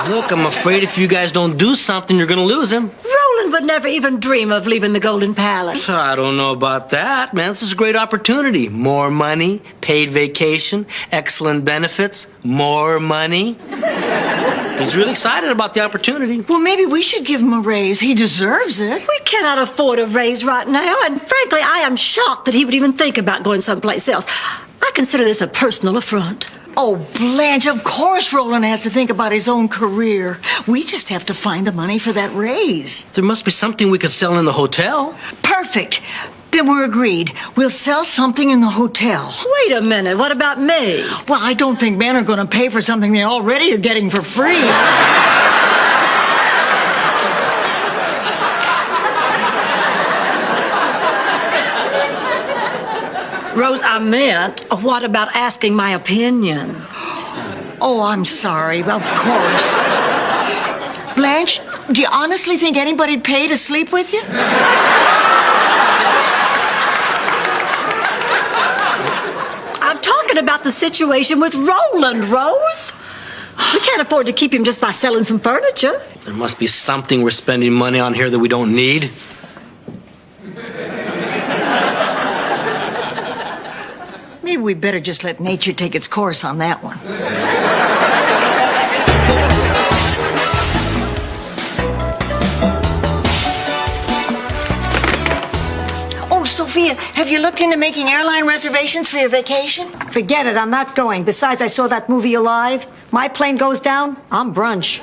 Look, I'm afraid if you guys don't do something, you're gonna lose him. Roland would never even dream of leaving the Golden Palace. I don't know about that, man. This is a great opportunity. More money, paid vacation, excellent benefits, more money. He's really excited about the opportunity. Well, maybe we should give him a raise. He deserves it. We cannot afford a raise right now, and frankly, I am shocked that he would even think about going someplace else. I consider this a personal affront. Oh, Blanche, of course Roland has to think about his own career. We just have to find the money for that raise. There must be something we could sell in the hotel. Perfect. Then we're agreed. We'll sell something in the hotel. Wait a minute. What about me? Well, I don't think men are going to pay for something they already are getting for free. Rose, I meant, what about asking my opinion? Oh, I'm sorry. Of course. Blanche, do you honestly think anybody'd pay to sleep with you? I'm talking about the situation with Roland, Rose. We can't afford to keep him just by selling some furniture. There must be something we're spending money on here that we don't need. Maybe we better just let nature take its course on that one. Oh, Sophia, have you looked into making airline reservations for your vacation? Forget it, I'm not going. Besides, I saw that movie Alive. My plane goes down, I'm brunch.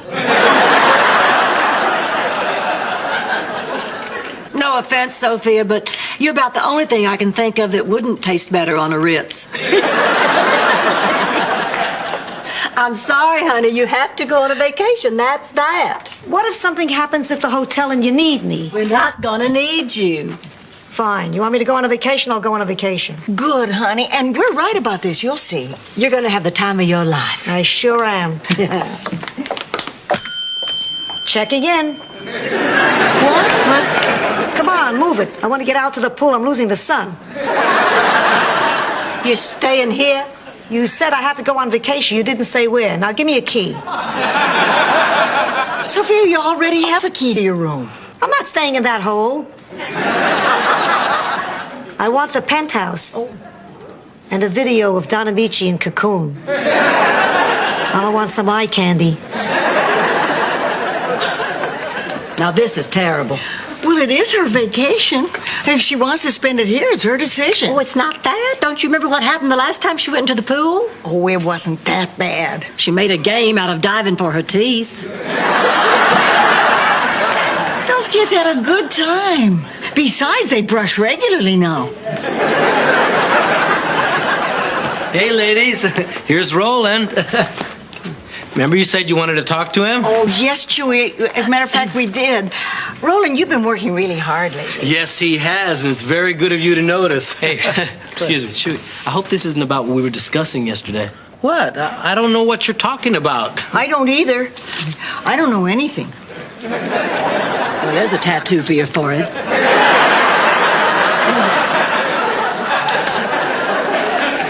No offense, Sophia, but you're about the only thing I can think of that wouldn't taste better on a Ritz. I'm sorry, honey. You have to go on a vacation. That's that. What if something happens at the hotel and you need me? We're not gonna need you. Fine. You want me to go on a vacation? I'll go on a vacation. Good, honey. And we're right about this. You'll see. You're gonna have the time of your life. I sure am. Checking in. What? Come on, move it. I want to get out to the pool. I'm losing the sun. You're staying here? You said I had to go on vacation. You didn't say where. Now give me a key. Sophia, you already have a key to your room. I'm not staying in that hole. I want the penthouse. And a video of Don Amici in Cocoon. I want some eye candy. Now this is terrible. Well, it is her vacation. If she wants to spend it here, it's her decision. Oh, it's not that. Don't you remember what happened the last time she went into the pool? Oh, it wasn't that bad. She made a game out of diving for her teeth. Those kids had a good time. Besides, they brush regularly now. Hey, ladies. Here's Roland. Remember you said you wanted to talk to him? Oh, yes, Chewy. As a matter of fact, we did. Roland, you've been working really hard lately. Yes, he has, and it's very good of you to notice. Hey, excuse me, Chewy. I hope this isn't about what we were discussing yesterday. What? I don't know what you're talking about. I don't either. I don't know anything. Well, there's a tattoo for your forehead.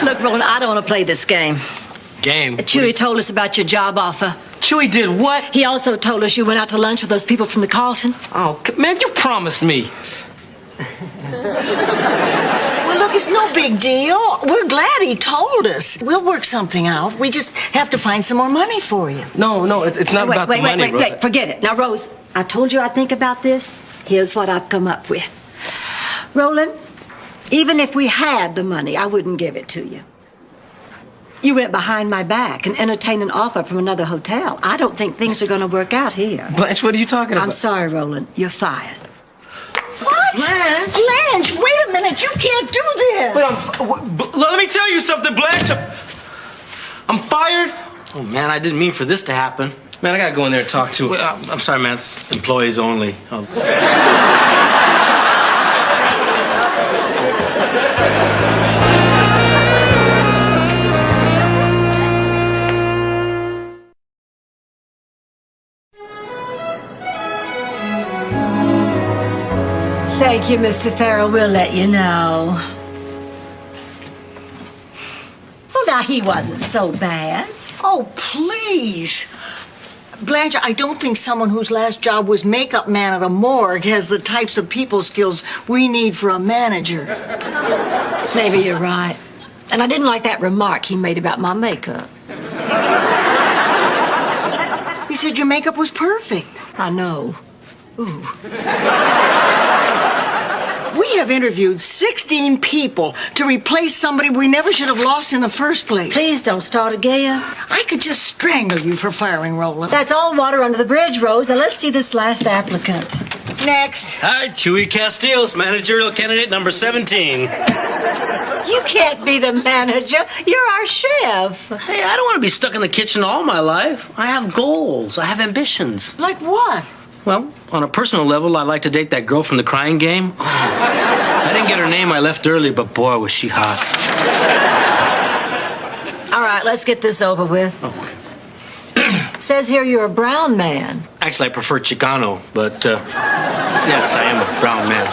Look, Roland, I don't want to play this game. Game? Chewy told us about your job offer. Chewy did what? He also told us you went out to lunch with those people from the Carlton. Oh, man, you promised me. Well, look, it's no big deal. We're glad he told us. We'll work something out. We just have to find some more money for you. No, it's not about the money, Rose. Wait, forget it. Now, Rose, I told you I'd think about this. Here's what I've come up with. Roland, even if we had the money, I wouldn't give it to you. You went behind my back and entertained an offer from another hotel. I don't think things are going to work out here. Blanche, what are you talking about? I'm sorry, Roland. You're fired. What? Blanche, wait a minute. You can't do this. Let me tell you something, Blanche. I'm fired. Oh, man, I didn't mean for this to happen. Man, I got to go in there and talk to him. I'm sorry, man. It's employees only. Thank you, Mr. Farrell. We'll let you know. Well, now, he wasn't so bad. Oh, please. Blanche, I don't think someone whose last job was makeup man at a morgue has the types of people skills we need for a manager. Maybe you're right. And I didn't like that remark he made about my makeup. You said your makeup was perfect. I know. Ooh. We have interviewed 16 people to replace somebody we never should have lost in the first place. Please don't start again. I could just strangle you for firing Roland. That's all water under the bridge, Rose. Now let's see this last applicant. Next. Hi, Chewy Castillos, managerial candidate number 17. You can't be the manager. You're our chef. Hey, I don't want to be stuck in the kitchen all my life. I have goals. I have ambitions. Like what? Well, on a personal level, I'd like to date that girl from the Crying Game. Oh, I didn't get her name. I left early, but boy, was she hot. All right, let's get this over with. Says here you're a brown man. Actually, I prefer Chicano, but yes, I am a brown man.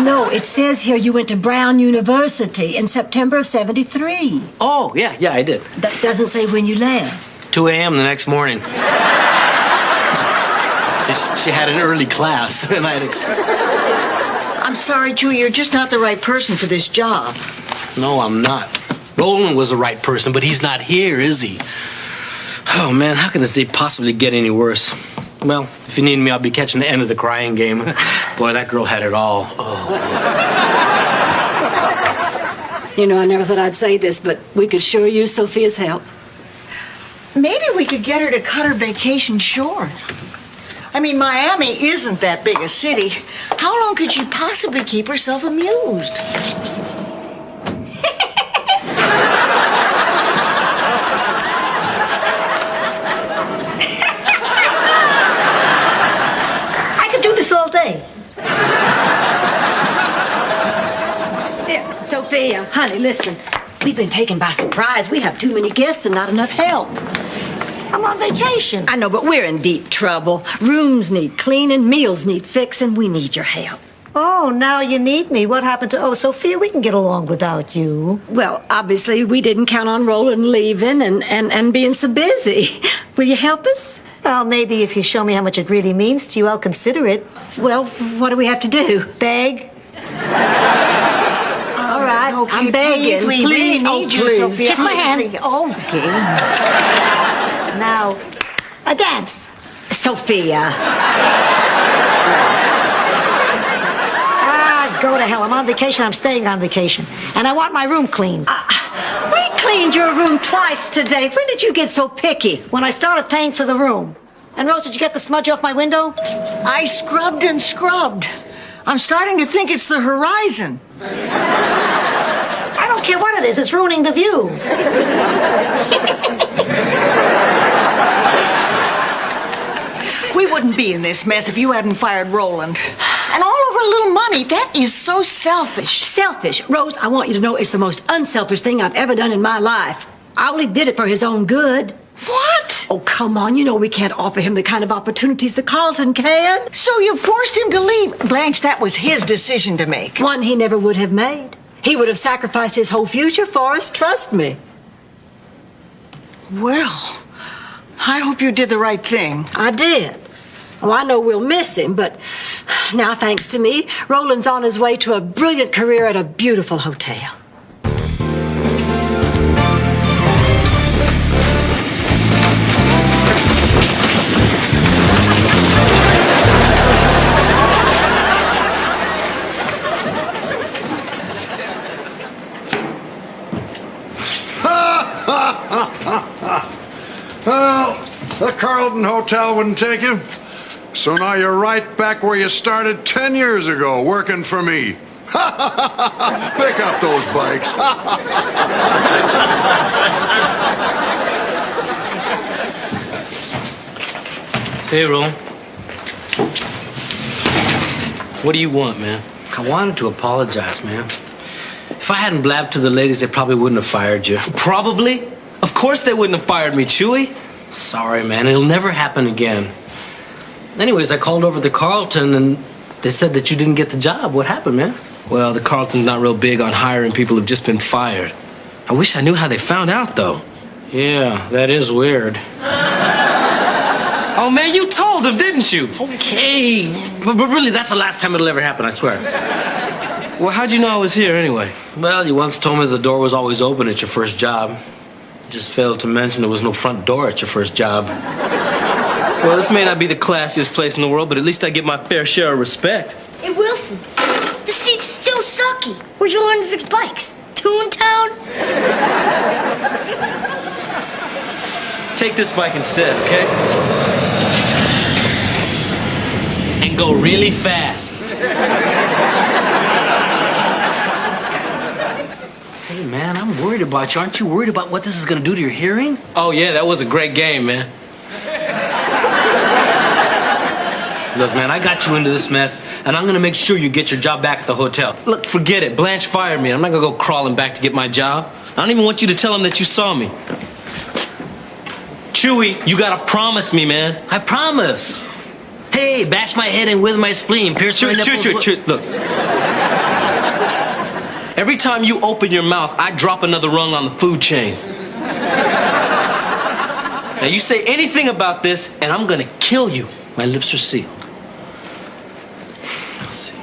No, it says here you went to Brown University in September of '73. Oh, yeah, I did. That doesn't say when you left. 2 a.m. the next morning. She had an early class, and I had I'm sorry, Chewy, you're just not the right person for this job. No, I'm not. Roland was the right person, but he's not here, is he? Oh, man, how can this day possibly get any worse? Well, if you need me, I'll be catching the end of the Crying Game. Boy, that girl had it all. Oh. You know, I never thought I'd say this, but we could sure use Sophia's help. Maybe we could get her to cut her vacation short. I mean, Miami isn't that big a city. How long could she possibly keep herself amused? I could do this all day. Here, Sophia, honey, listen. We've been taken by surprise. We have too many guests and not enough help. I'm on vacation. I know, but we're in deep trouble. Rooms need cleaning, meals need fixing. We need your help. Oh, now you need me. What happened to... Oh, Sophia, we can get along without you. Well, obviously, we didn't count on Roland leaving and being so busy. Will you help us? Well, maybe if you show me how much it really means to you, I'll consider it. Well, what do we have to do? Beg? All right, Okay, I'm begging. Please, we really need you, please. Sophia. Kiss my hand. Okay. Now, a dance. Sophia. Go to hell. I'm on vacation. I'm staying on vacation. And I want my room cleaned. We cleaned your room twice today. When did you get so picky? When I started paying for the room. And Rose, did you get the smudge off my window? I scrubbed and scrubbed. I'm starting to think it's the horizon. I don't care what it is. It's ruining the view. We wouldn't be in this mess if you hadn't fired Roland. And all over a little money. That is so selfish. Selfish. Rose, I want you to know it's the most unselfish thing I've ever done in my life. I only did it for his own good. What? Oh, come on. You know we can't offer him the kind of opportunities that Carlton can. So you forced him to leave. Blanche, that was his decision to make. One he never would have made. He would have sacrificed his whole future for us, trust me. Well, I hope you did the right thing. I did. Oh, I know we'll miss him, but now, thanks to me, Roland's on his way to a brilliant career at a beautiful hotel. Well, the Carlton Hotel wouldn't take you. So now you're right back where you started 10 years ago, working for me. Pick up those bikes. Hey, Roland. What do you want, man? I wanted to apologize, man. If I hadn't blabbed to the ladies, they probably wouldn't have fired you. Probably? Of course they wouldn't have fired me, Chewy. Sorry, man. It'll never happen again. Anyways, I called over to Carlton, and they said that you didn't get the job. What happened, man? Well, the Carlton's not real big on hiring people who've just been fired. I wish I knew how they found out, though. Yeah, that is weird. Oh, man, you told them, didn't you? Okay, but really, that's the last time it'll ever happen, I swear. Well, how'd you know I was here anyway? Well, you once told me the door was always open at your first job. You just failed to mention there was no front door at your first job. Well, this may not be the classiest place in the world, but at least I get my fair share of respect. Hey, Wilson, the seat's still sucky. Where'd you learn to fix bikes? Toontown? take this bike instead, okay? And go really fast. Hey, man, I'm worried about you. Aren't you worried about what this is going to do to your hearing? Oh, yeah, that was a great game, man. Look, man, I got you into this mess, and I'm going to make sure you get your job back at the hotel. Look, forget it. Blanche fired me. I'm not going to go crawling back to get my job. I don't even want you to tell him that you saw me. Chewy, you got to promise me, man. I promise. Hey, bash my head in with my spleen. Pierce my nipples. Look. Every time you open your mouth, I drop another rung on the food chain. Now, you say anything about this, and I'm going to kill you. My lips are sealed. Let's see.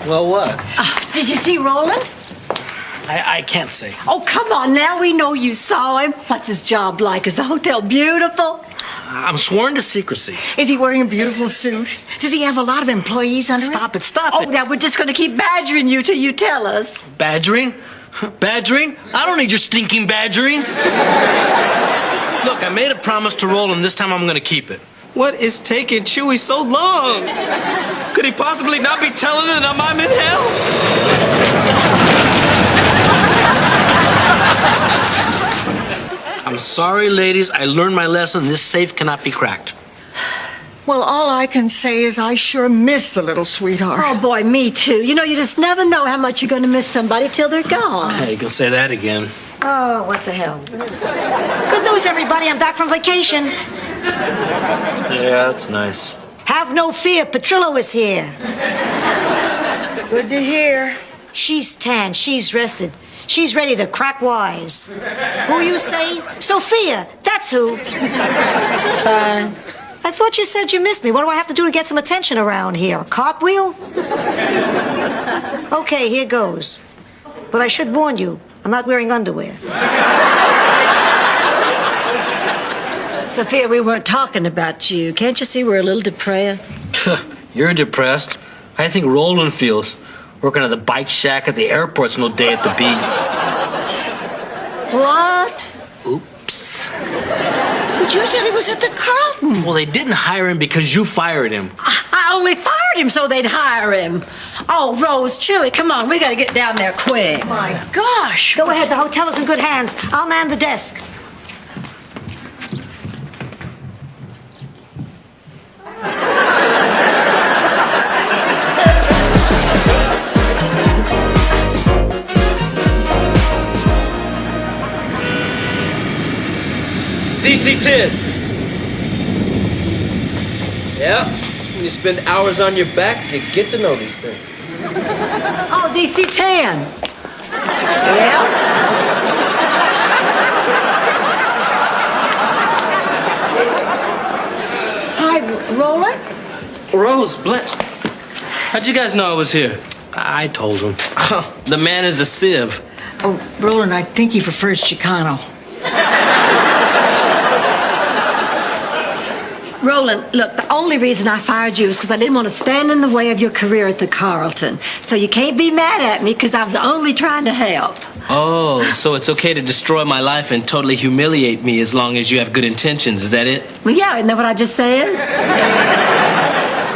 Well, what? Did you see Roland? I can't say. Oh, come on now. We know you saw him. What's his job like? Is the hotel beautiful? I'm sworn to secrecy. Is he wearing a beautiful suit? Does he have a lot of employees under him? Stop it. Oh, now we're just going to keep badgering you till you tell us. Badgering? Badgering? I don't need your stinking badgering. Look, I made a promise to Roland. This time I'm going to keep it. What is taking Chewy so long? Could he possibly not be telling them I'm in hell? I'm sorry, ladies. I learned my lesson. This safe cannot be cracked. Well, all I can say is I sure miss the little sweetheart. Oh, boy, me too. You know, you just never know how much you're going to miss somebody till they're gone. Hey, you can say that again. Oh, what the hell. Good news, everybody. I'm back from vacation. Yeah, that's nice. Have no fear. Petrillo is here. Good to hear. She's tan. She's rested. She's ready to crack wise. Who you say? Sophia. That's who. I thought you said you missed me. What do I have to do to get some attention around here? A cartwheel? Okay, here goes. But I should warn you, I'm not wearing underwear. Sophia, we weren't talking about you. Can't you see we're a little depressed? You're depressed. I think Roland feels. Working at the bike shack at the airport's no day at the beach. What? Oops. But you said he was at the Carlton. Well, they didn't hire him because you fired him. I only fired him so they'd hire him. Oh, Rose, Chewy, come on. We got to get down there quick. My gosh. Go ahead. The hotel is in good hands. I'll man the desk. DC-10. Yeah, when you spend hours on your back, you get to know these things. Oh, DC-10. Yeah? Hi, Roland? Rose, Blanche. How'd you guys know I was here? I told him. The man is a sieve. Oh, Roland, I think he prefers Chicano. Roland, look, the only reason I fired you is because I didn't want to stand in the way of your career at the Carlton. So you can't be mad at me because I was only trying to help. Oh, so it's okay to destroy my life and totally humiliate me as long as you have good intentions. Is that it? Well, yeah, isn't that what I just said?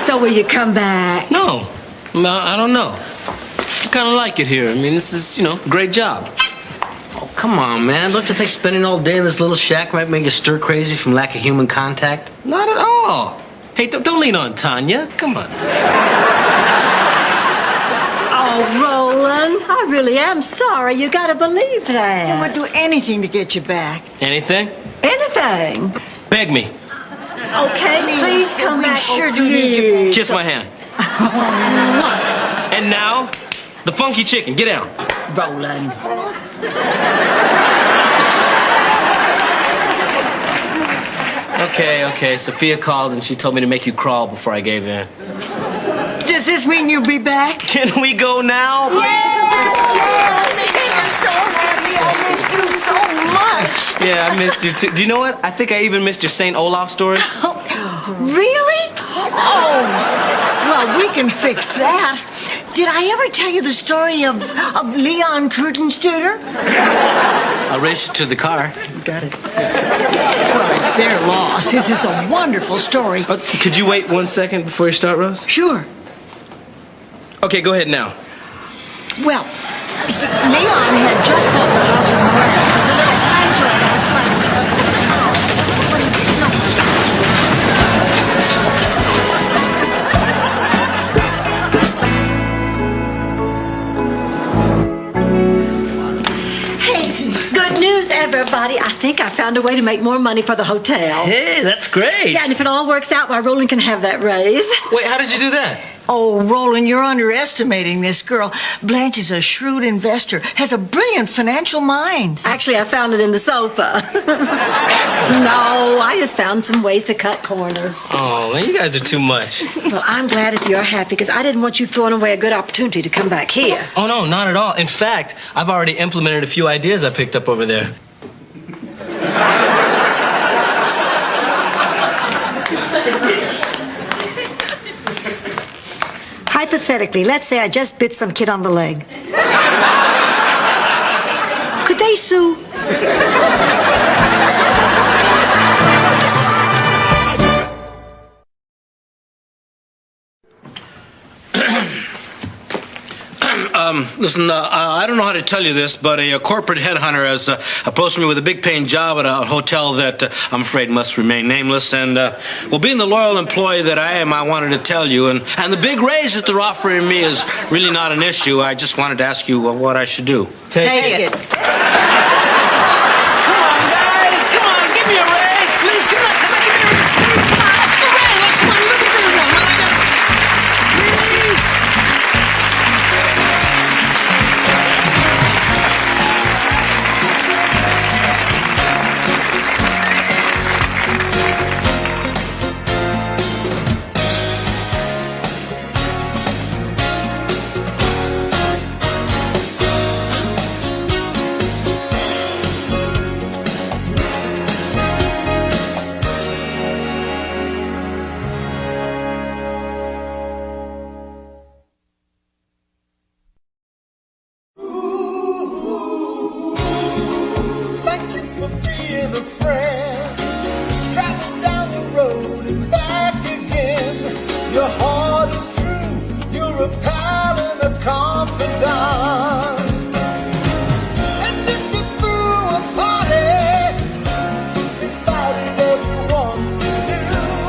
So will you come back? No, I don't know. I kind of like it here. I mean, this is, a great job. Oh, come on, man. Don't you think spending all day in this little shack might make you stir crazy from lack of human contact? Not at all. Hey, don't lean on Tanya. Come on. Oh, Roland, I really am sorry. You gotta believe that. I would do anything to get you back. Anything? Anything. Beg me. Okay, please come back. Sure do need you. Kiss my hand. And now, the funky chicken. Get down. Roland. Okay. Sophia called and she told me to make you crawl before I gave in. Does this mean you'll be back? Can we go now? Yeah! I'm so happy. I missed you so much. Yeah, I missed you too. Do you know what? I think I even missed your St. Olaf stories. Really? Oh, well, we can fix that. did I ever tell you the story of Leon Trudenstuder? I'll race you to the car. Got it. Well, it's their loss. This is a wonderful story. Could you wait 1 second before you start, Rose? Sure. Okay, go ahead now. Well, see, Leon had just bought the house in Moreno, the little pine joint outside of the town. When he didn't know Good news, everybody. I think I found a way to make more money for the hotel. Hey, that's great. Yeah, and if it all works out, why, Roland can have that raise. Wait, how did you do that? Oh, Roland, you're underestimating this girl. Blanche is a shrewd investor, has a brilliant financial mind. Actually, I found it in the sofa. No, I just found some ways to cut corners. Oh, man, you guys are too much. Well, I'm glad if you're happy, because I didn't want you throwing away a good opportunity to come back here. Oh, no, not at all. In fact, I've already implemented a few ideas I picked up over there. Hypothetically, let's say I just bit some kid on the leg. Could they sue? Listen, I don't know how to tell you this, but a corporate headhunter has approached me with a big paying job at a hotel that I'm afraid must remain nameless. And, well, being the loyal employee that I am, I wanted to tell you. And the big raise that they're offering me is really not an issue. I just wanted to ask you what I should do. Take it. Come on, guys. Come on, give me a raise, please. Come on, give me a raise. Please, come on. Let's go raise. Let's go a little bit of one. Please. Thank you for being a friend. Traveling down the road and back again. Your heart is true. You're a pal and a confidant. And if you threw a party, invited everyone you knew,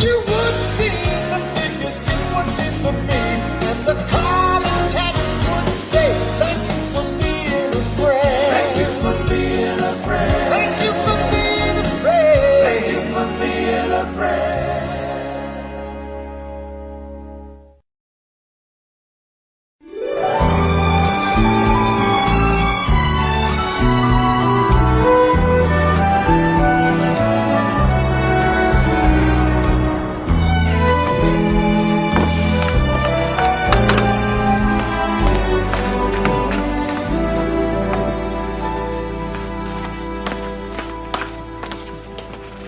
you would see the biggest it would be for me. And the call and text would say, thank you for being a friend. Thank you for being a friend. Thank you for being a friend. Thank you for being a friend.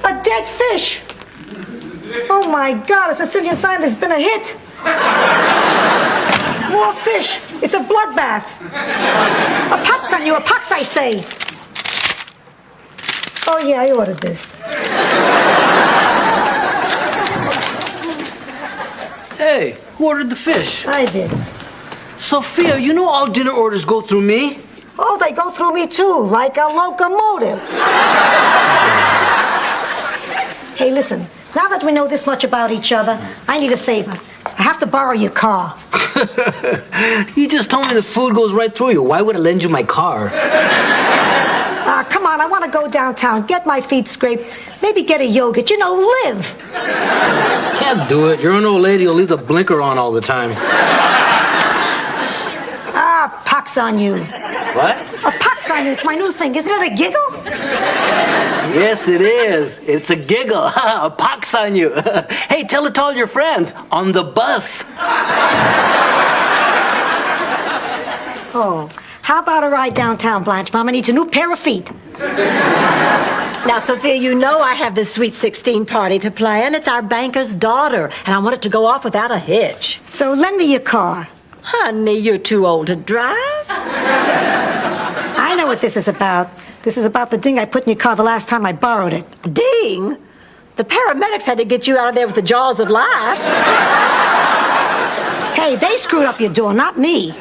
A dead fish! Oh my God, a Sicilian sign there's been a hit! More fish! It's a bloodbath! A pox on you, a pox, I say! Oh yeah, I ordered this. Hey, who ordered the fish? I did. Sophia, you know all dinner orders go through me. Oh, they go through me too, like a locomotive. Hey, listen, now that we know this much about each other, I need a favor. I have to borrow your car. You just told me the food goes right through you. Why would I lend you my car? Come on, I want to go downtown, get my feet scraped, maybe get a yogurt, live. Can't do it. You're an old lady who'll leave the blinker on all the time. Ah, pox on you. What? A pox on you, it's my new thing. Isn't it a giggle? Yes, it is. It's a giggle. A pox on you. Hey, tell it to all your friends on the bus. Oh, how about a ride downtown, Blanche? Mama needs a new pair of feet. Now, Sophia, you know I have this Sweet 16 party to plan. It's our banker's daughter, and I want it to go off without a hitch. So lend me your car. Honey, you're too old to drive. I know what this is about. This is about the ding I put in your car the last time I borrowed it. Ding? The paramedics had to get you out of there with the jaws of life. Hey, they screwed up your door, not me.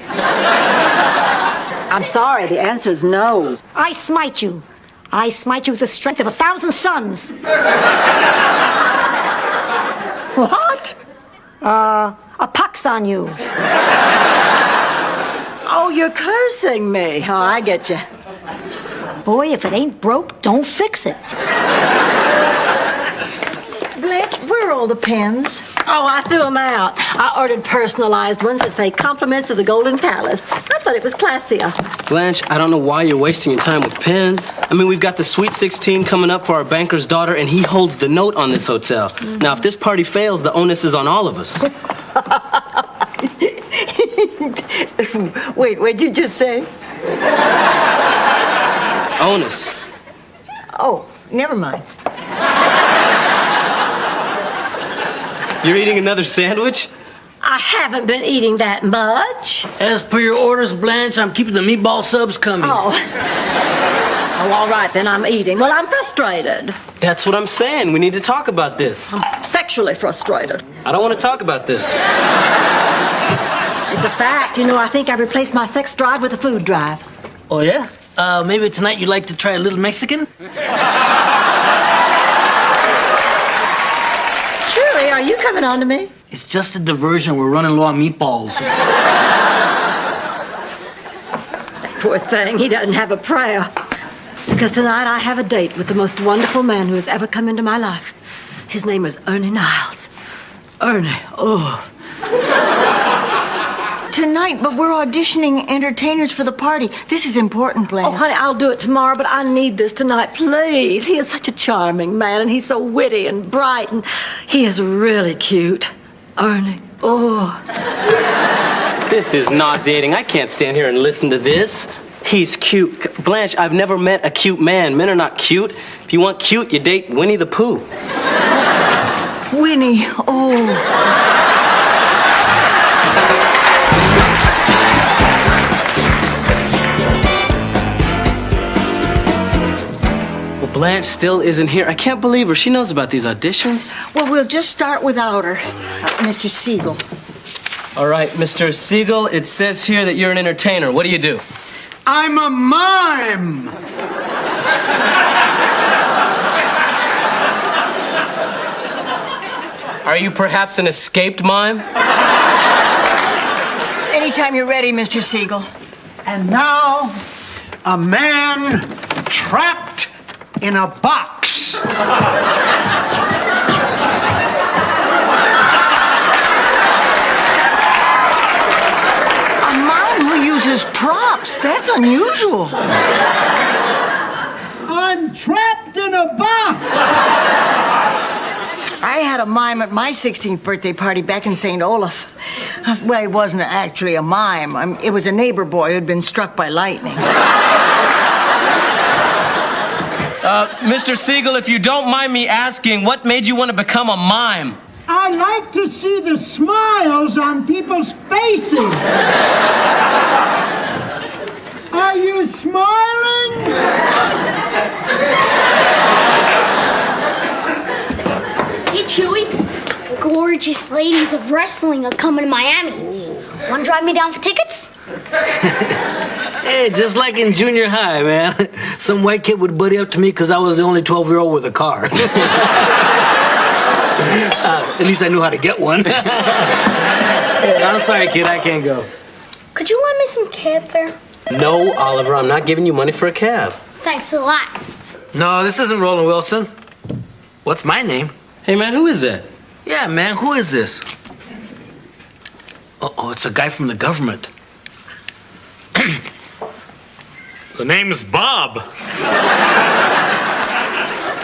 I'm sorry, the answer's no. I smite you. I smite you with the strength of 1,000 suns. What? A pox on you. Oh, you're cursing me. Oh, I get you. Boy, if it ain't broke, don't fix it. Blanche, where are all the pens? Oh, I threw them out. I ordered personalized ones that say compliments of the Golden Palace. I thought it was classier. Blanche, I don't know why you're wasting your time with pens. I mean, we've got the Sweet 16 coming up for our banker's daughter, and he holds the note on this hotel. Mm-hmm. Now, if this party fails, the onus is on all of us. Wait, what'd you just say? Onus. Oh, never mind. You're eating another sandwich? I haven't been eating that much. As per your orders, Blanche, I'm keeping the meatball subs coming. Oh, all right, then I'm eating. Well, I'm frustrated. That's what I'm saying. We need to talk about this. I'm sexually frustrated. I don't want to talk about this. It's a fact. You know, I think I replaced my sex drive with a food drive. Oh, yeah? Maybe tonight you'd like to try a little Mexican? Truly, are you coming on to me? It's just a diversion. We're running low on meatballs. Poor thing, he doesn't have a prayer. Because tonight I have a date with the most wonderful man who has ever come into my life. His name is Ernie Niles. Ernie, oh. Tonight, but we're auditioning entertainers for the party. This is important, Blanche. Oh, honey, I'll do it tomorrow, but I need this tonight, please. He is such a charming man, and he's so witty and bright, and he is really cute. Ernie, oh. This is nauseating. I can't stand here and listen to this. He's cute. Blanche, I've never met a cute man. Men are not cute. If you want cute, you date Winnie the Pooh. Winnie, oh. Blanche still isn't here. I can't believe her. She knows about these auditions. Well, we'll just start without her. Mr. Siegel. All right, Mr. Siegel, it says here that you're an entertainer. What do you do? I'm a mime. Are you perhaps an escaped mime? Anytime you're ready, Mr. Siegel. And now, a man trapped in a box. A mime who uses props. That's unusual. I'm trapped in a box. I had a mime at my 16th birthday party back in St. Olaf. Well, he wasn't actually a mime. It was a neighbor boy who'd been struck by lightning. Mr. Siegel, if you don't mind me asking, what made you want to become a mime? I like to see the smiles on people's faces. Are you smiling? Hey, Chewy. Gorgeous ladies of wrestling are coming to Miami. Want to drive me down for tickets? Hey, just like in junior high, man. Some white kid would buddy up to me because I was the only 12-year-old with a car. At least I knew how to get one. I'm sorry, kid, I can't go. Could you lend me some cab fare? No, Oliver, I'm not giving you money for a cab. Thanks a lot. No, this isn't Roland Wilson. What's my name? Hey, man, who is that? Yeah, man, who is this? Oh, it's a guy from the government. The name's Bob.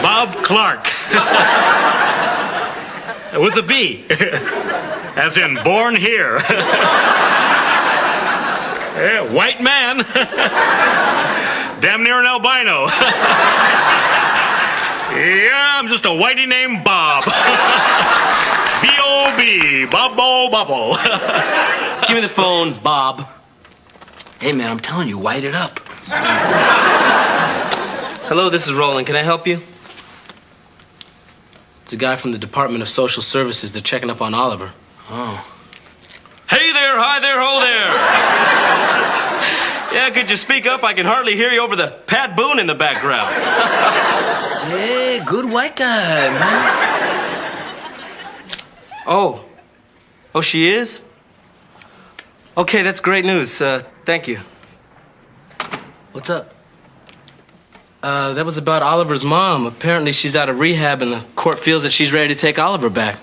Bob Clark. With a B. As in born here. Yeah, white man. Damn near an albino. Yeah, I'm just a whitey named Bob. B-O-B. Bobbo Bobbo. Give me the phone, Bob. Hey, man, I'm telling you, white it up. Hello, this is Roland. Can I help you? It's a guy from the Department of Social Services. They're checking up on Oliver. Oh. Hey there, hi there, ho there. Yeah, could you speak up? I can hardly hear you over the Pat Boone in the background. Hey, good white guy, man. Oh. Oh, she is? Okay, that's great news. Thank you. What's up? That was about Oliver's mom. Apparently she's out of rehab and the court feels that she's ready to take Oliver back.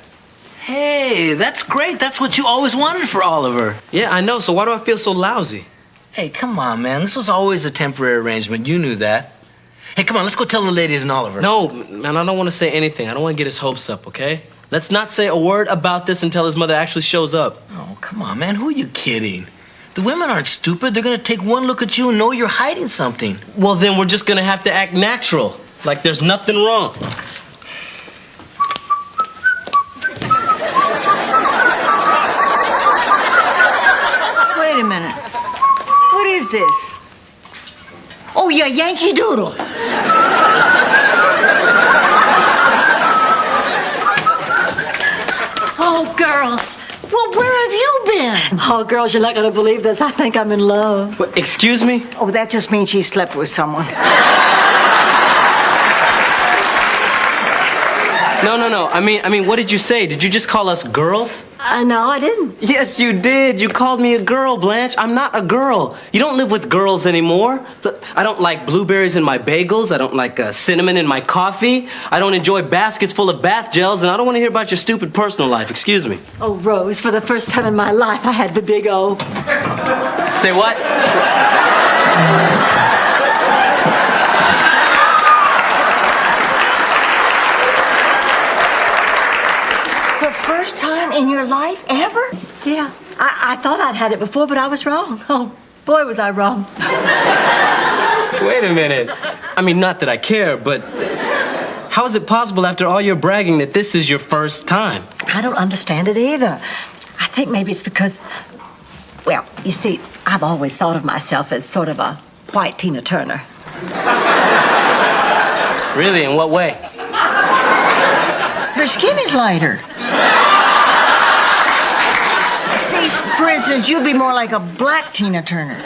Hey, that's great. That's what you always wanted for Oliver. Yeah, I know. So why do I feel so lousy? Hey, come on, man. This was always a temporary arrangement. You knew that. Hey, come on. Let's go tell the ladies and Oliver. No, man, I don't want to say anything. I don't want to get his hopes up, okay? Let's not say a word about this until his mother actually shows up. Oh, come on, man. Who are you kidding? The women aren't stupid. They're gonna take one look at you and know you're hiding something. Well, then we're just gonna have to act natural. Like there's nothing wrong. Wait a minute. What is this? Oh, yeah, Yankee Doodle. Oh, girls. Well, where have you been? Oh, girls, you're not going to believe this. I think I'm in love. What, excuse me? Oh, that just means she slept with someone. No. I mean, what did you say? Did you just call us girls? No, I didn't. Yes, you did. You called me a girl, Blanche. I'm not a girl. You don't live with girls anymore. Look, I don't like blueberries in my bagels. I don't like cinnamon in my coffee. I don't enjoy baskets full of bath gels, and I don't want to hear about your stupid personal life. Excuse me. Oh, Rose, for the first time in my life, I had the big O. Say what? First time in your life ever? Yeah. I thought I'd had it before, but I was wrong. Oh, boy, was I wrong. Wait a minute. I mean, not that I care, but how is it possible after all your bragging that this is your first time? I don't understand it either. I think maybe it's because, well, you see, I've always thought of myself as sort of a white Tina Turner. Really? In what way? Her skin is lighter. See, for instance, you'd be more like a black Tina Turner.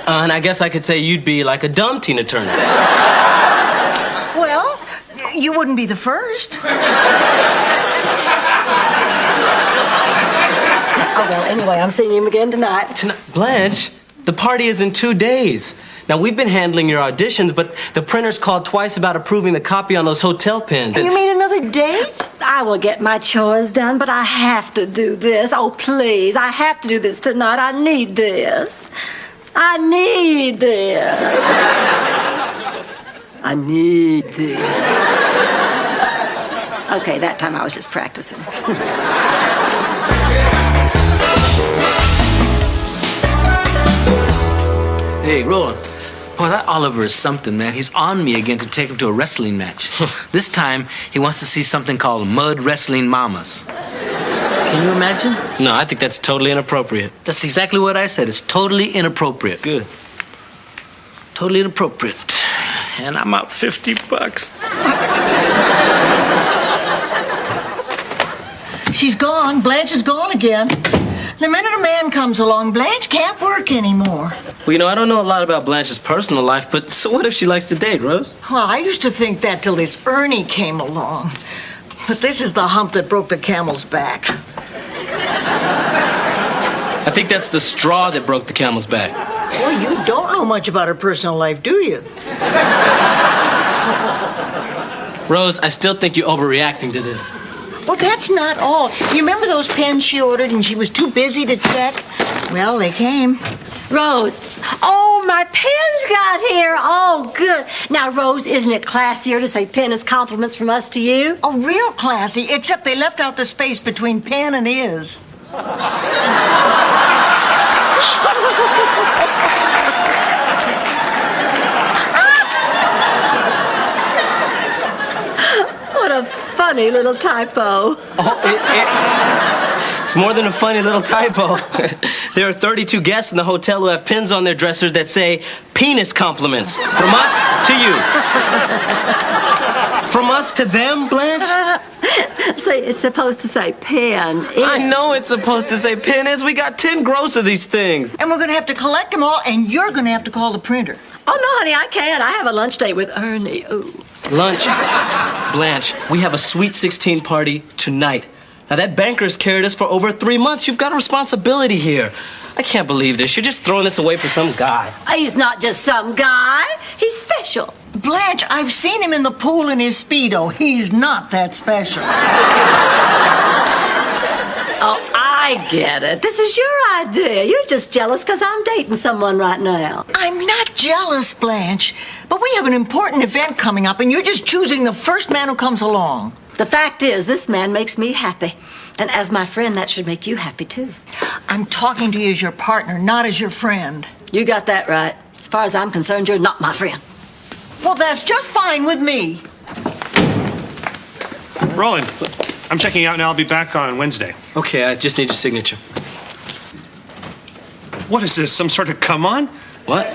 And I guess I could say you'd be like a dumb Tina Turner. Well, you wouldn't be the first. Oh, well, anyway, I'm seeing him again tonight. Blanche, the party is in 2 days. Now, we've been handling your auditions, but the printer's called twice about approving the copy on those hotel pins. You mean another date? I will get my chores done, but I have to do this. Oh, please, I have to do this tonight. I need this. I need this. I need this. Okay, that time I was just practicing. Hey, Roland. Boy, that Oliver is something, man. He's on me again to take him to a wrestling match. This time, he wants to see something called Mud Wrestling Mamas. Can you imagine? No, I think that's totally inappropriate. That's exactly what I said. It's totally inappropriate. Good. Totally inappropriate. And I'm out $50. She's gone. Blanche is gone again. The minute a man comes along, Blanche can't work anymore. Well, you know, I don't know a lot about Blanche's personal life, but so what if she likes to date, Rose? Well, I used to think that till this Ernie came along. But this is the hump that broke the camel's back. I think that's the straw that broke the camel's back. Well, you don't know much about her personal life, do you? Rose, I still think you're overreacting to this. Well, that's not all. You remember those pens she ordered and she was too busy to check? Well, they came. Rose. Oh, my pens got here. Oh, good. Now, Rose, isn't it classier to say pen as compliments from us to you? Oh, real classy, except they left out the space between pen and is. funny little typo. It's more than a funny little typo. There are 32 guests in the hotel who have pins on their dressers that say penis compliments. From us to you. From us to them, Blanche? See, it's supposed to say pin. I know it's supposed to say pin is. We got 10 gross of these things. And we're going to have to collect them all, and you're going to have to call the printer. Oh, no, honey, I can't. I have a lunch date with Ernie. Ooh. Lunch. Blanche, we have a Sweet 16 party tonight. Now, that banker's carried us for over 3 months. You've got a responsibility here. I can't believe this. You're just throwing this away for some guy. He's not just some guy. He's special. Blanche, I've seen him in the pool in his Speedo. He's not that special. Oh, I get it. This is your idea. You're just jealous because I'm dating someone right now. I'm not jealous, Blanche. But we have an important event coming up, and you're just choosing the first man who comes along. The fact is, this man makes me happy. And as my friend, that should make you happy, too. I'm talking to you as your partner, not as your friend. You got that right. As far as I'm concerned, you're not my friend. Well, that's just fine with me. Roland, I'm checking out now. I'll be back on Wednesday. Okay, I just need your signature. What is this, some sort of come on? What?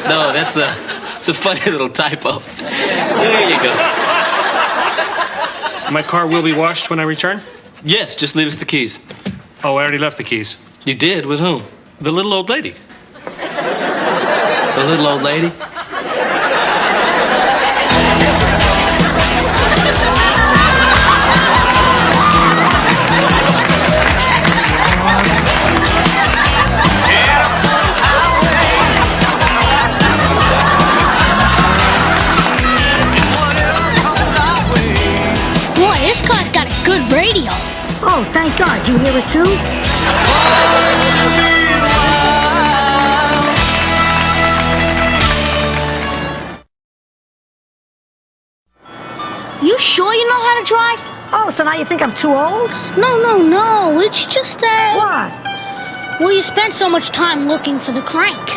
No, it's a funny little typo. There you go. My car will be washed when I return? Yes, just leave us the keys. Oh, I already left the keys. You did? With whom? The little old lady. The little old lady? Boy, this car's got a good radio. Oh, thank God. You hear it too? You sure you know how to drive? Oh, so now you think I'm too old? No. It's just that... What? Well, you spent so much time looking for the crank.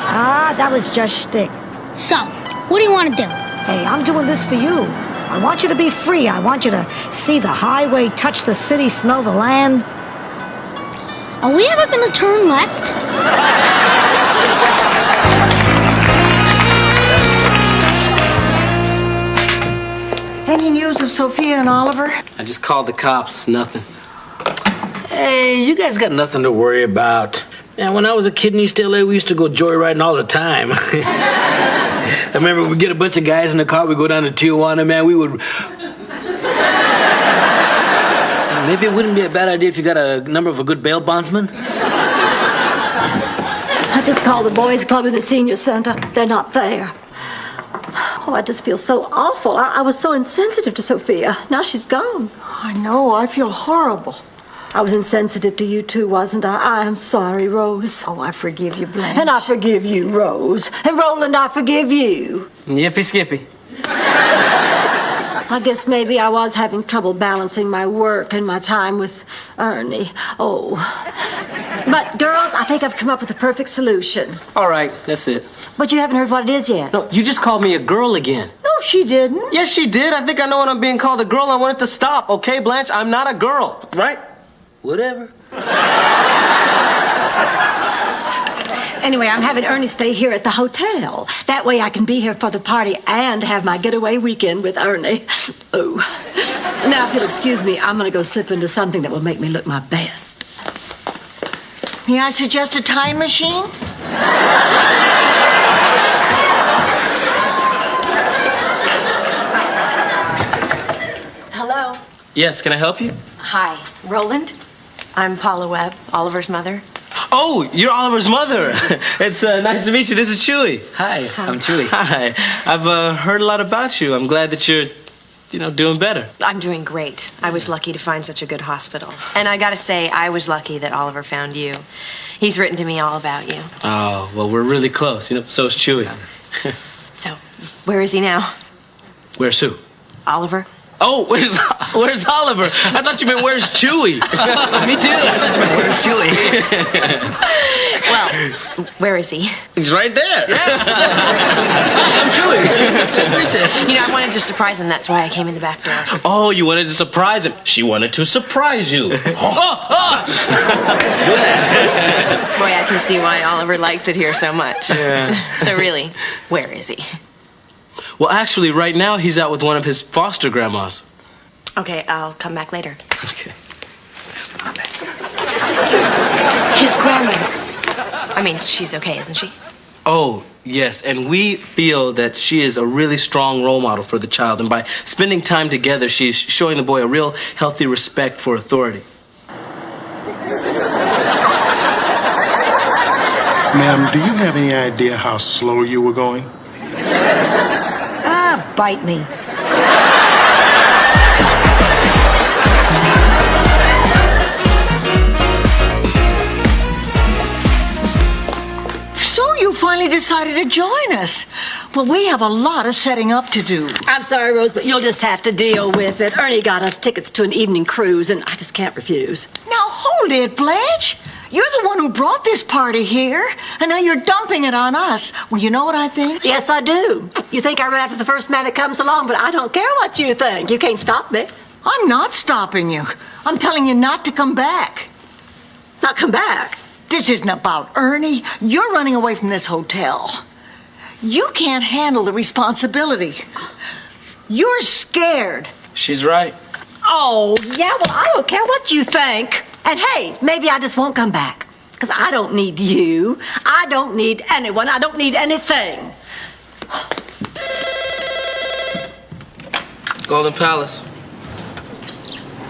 Ah, that was just shtick. So, what do you want to do? Hey, I'm doing this for you. I want you to be free. I want you to see the highway, touch the city, smell the land. Are we ever going to turn left? Any news of Sophia and Oliver? I just called the cops. Nothing. Hey, you guys got nothing to worry about. Man, when I was a kid in East LA, we used to go joyriding all the time. I remember we'd get a bunch of guys in the car, we'd go down to Tijuana, man, we would... Maybe it wouldn't be a bad idea if you got a number of a good bail bondsman. I just called the boys' club in the senior center. They're not there. Oh, I just feel so awful. I was so insensitive to Sophia. Now she's gone. I know. I feel horrible. I was insensitive to you, too, wasn't I? I am sorry, Rose. Oh, I forgive you, Blanche. And I forgive you, Rose. And Roland, I forgive you. Yippee skippy. I guess maybe I was having trouble balancing my work and my time with Ernie. Oh. But, girls, I think I've come up with the perfect solution. All right, that's it. But you haven't heard what it is yet. No, you just called me a girl again. No, she didn't. Yes, she did. I think I know when I'm being called a girl. I want it to stop, okay, Blanche? I'm not a girl, right? Whatever. Anyway, I'm having Ernie stay here at the hotel. That way I can be here for the party and have my getaway weekend with Ernie. Oh. Now, if you'll excuse me, I'm going to go slip into something that will make me look my best. May I suggest a time machine? Hello. Yes, can I help you? Hi, Roland. I'm Paula Webb, Oliver's mother. Oh, you're Oliver's mother. It's nice to meet you. This is Chewy. Hi, I'm Chewy. Hi. I've heard a lot about you. I'm glad that you're, doing better. I'm doing great. I was lucky to find such a good hospital. And I gotta say, I was lucky that Oliver found you. He's written to me all about you. Oh, well, we're really close. So is Chewy. So, where is he now? Where's who? Oliver. Oh, where's Oliver? I thought you meant where's Chewy? Me too. I thought you meant where's Chewy? Well, where is he? He's right there. I'm Chewie. You know, I wanted to surprise him. That's why I came in the back door. Oh, you wanted to surprise him. She wanted to surprise you. Boy, I can see why Oliver likes it here so much. Yeah. So really, where is he? Well, actually, right now he's out with one of his foster grandmas. Okay, I'll come back later. Okay. His grandmother. I mean, she's okay, isn't she? Oh, yes, and we feel that she is a really strong role model for the child, and by spending time together, she's showing the boy a real healthy respect for authority. Ma'am, do you have any idea how slow you were going? Ah, bite me. So you finally decided to join us. Well, we have a lot of setting up to do. I'm sorry, Rose, but you'll just have to deal with it. Ernie got us tickets to an evening cruise, and I just can't refuse. Now, hold it, Blanche. You're the one who brought this party here, and now you're dumping it on us. Well, you know what I think? Yes, I do. You think I run after the first man that comes along, but I don't care what you think. You can't stop me. I'm not stopping you. I'm telling you not to come back. Not come back? This isn't about Ernie. You're running away from this hotel. You can't handle the responsibility. You're scared. She's right. Oh, yeah, well, I don't care what you think. And hey, maybe I just won't come back. Because I don't need you. I don't need anyone. I don't need anything. Golden Palace.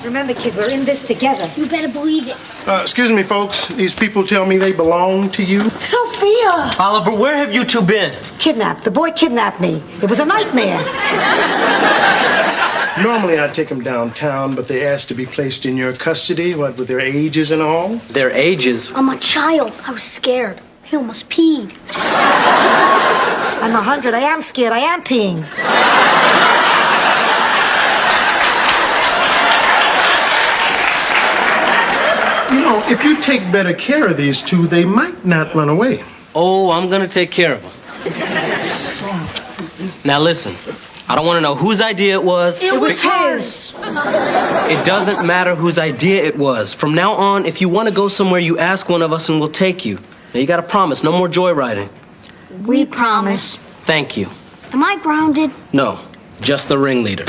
Remember, kid, we're in this together. You better believe it. Excuse me, folks. These people tell me they belong to you. Sophia! Oliver, where have you two been? Kidnapped. The boy kidnapped me. It was a nightmare. Normally I'd take them downtown, but they asked to be placed in your custody, what with their ages and all. Their ages? I'm a child. I was scared. He almost peed. I'm 100. I am scared. I am peeing. You know, if you take better care of these two, they might not run away. Oh, I'm gonna take care of them. Now listen, I don't want to know whose idea it was. It was hers. It doesn't matter whose idea it was. From now on, if you want to go somewhere, you ask one of us and we'll take you. Now you gotta promise, no more joyriding. We promise. Thank you. Am I grounded? No, just the ringleader.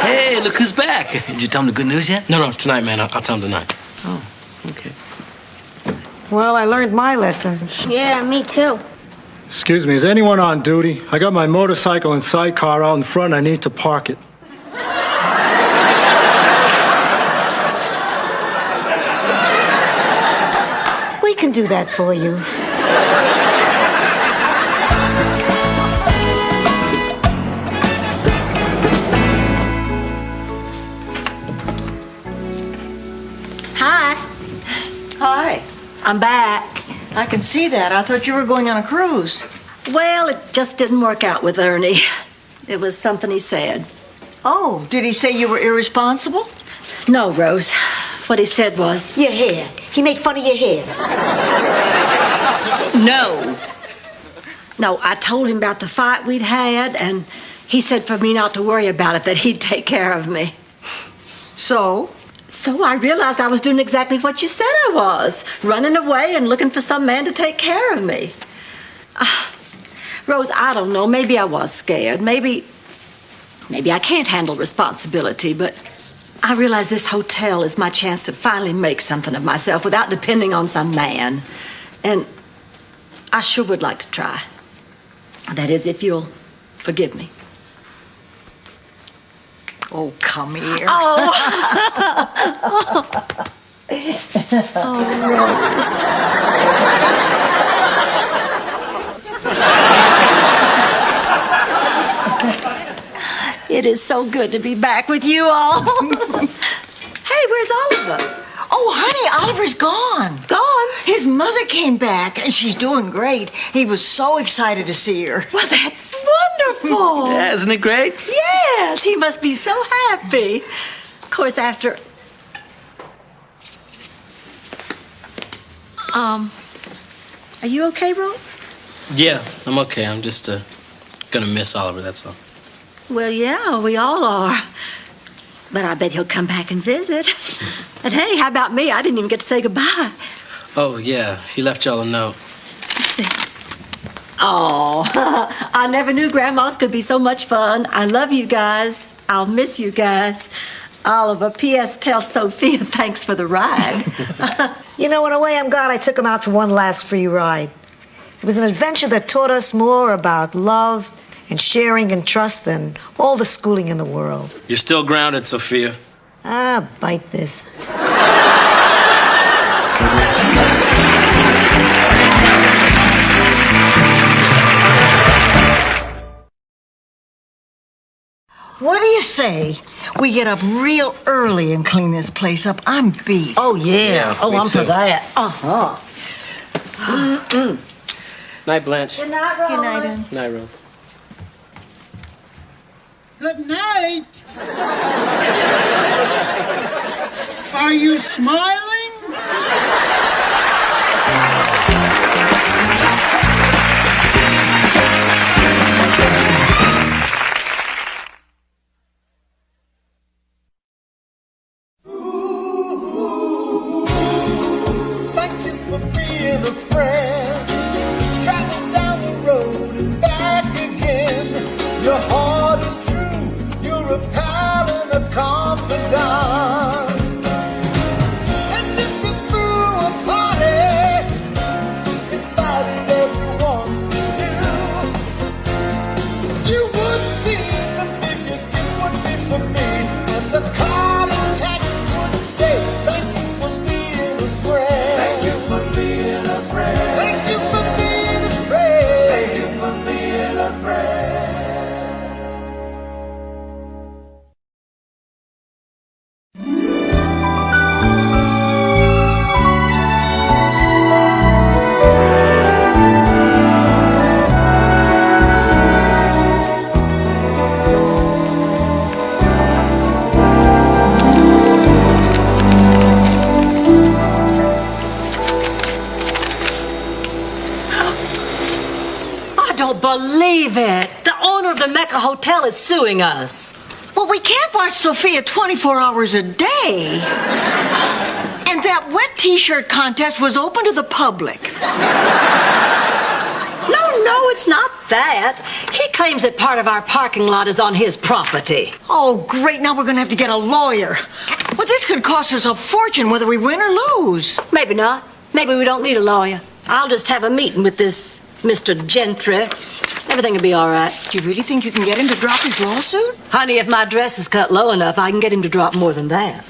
Hey, look who's back. Did you tell him the good news yet? No, tonight, man. I'll tell him tonight. Oh, okay. Well, I learned my lesson. Yeah, me too. Excuse me, is anyone on duty? I got my motorcycle and sidecar out in front. I need to park it. We can do that for you. Hi. Hi. I'm back. I can see that. I thought you were going on a cruise. Well, it just didn't work out with Ernie. It was something he said. Oh, did he say you were irresponsible? No, Rose. What he said was... Your hair. He made fun of your hair. No. No, I told him about the fight we'd had, and he said for me not to worry about it, that he'd take care of me. So? So I realized I was doing exactly what you said I was, running away and looking for some man to take care of me. Rose, I don't know, maybe I was scared. Maybe I can't handle responsibility, but I realize this hotel is my chance to finally make something of myself without depending on some man. And I sure would like to try. That is, if you'll forgive me. Oh, come here. Oh. It is so good to be back with you all. Hey, where's Oliver? Oh, honey, Oliver's gone. Gone? His mother came back, and she's doing great. He was so excited to see her. Well, that's wonderful. Yeah, isn't it great? Yes, he must be so happy. Of course, after... Are you okay, Ro? Yeah, I'm okay. I'm just gonna miss Oliver, that's all. Well, yeah, we all are. But I bet he'll come back and visit. And hey, how about me? I didn't even get to say goodbye. Oh, yeah, he left y'all a note. Let's see. Oh, I never knew grandmas could be so much fun. I love you guys. I'll miss you guys. Oliver, P.S. tell Sophia thanks for the ride. You know, in a way, I'm glad I took him out for one last free ride. It was an adventure that taught us more about love and sharing and trust than all the schooling in the world. You're still grounded, Sophia. Ah, bite this. What do you say we get up real early and clean this place up? I'm beat. Oh, yeah. Oh, I'm for that. Uh-huh. Night, Blanche. Good night, Rose. Good night, Ann. Night, Rose. Good night. Are you smiling? Thank you for being a friend. Travel down the road and back again. Your heart is true. You're a pal and a confidant. And if you threw a party, invited everyone you knew, you would see the biggest gift would be for me. And the card and text would say, thank you for being a friend. Thank you for being a friend. Thank you for being a friend. Thank you for being a friend. I don't believe it. The owner of the Mecca Hotel is suing us. Well, we can't watch Sophia 24 hours a day. And that wet t-shirt contest was open to the public. No, it's not that. He claims that part of our parking lot is on his property. Oh, great. Now we're going to have to get a lawyer. Well, this could cost us a fortune whether we win or lose. Maybe not. Maybe we don't need a lawyer. I'll just have a meeting with this Mr. Gentry. Everything will be all right. Do you really think you can get him to drop his lawsuit? Honey, if my dress is cut low enough, I can get him to drop more than that.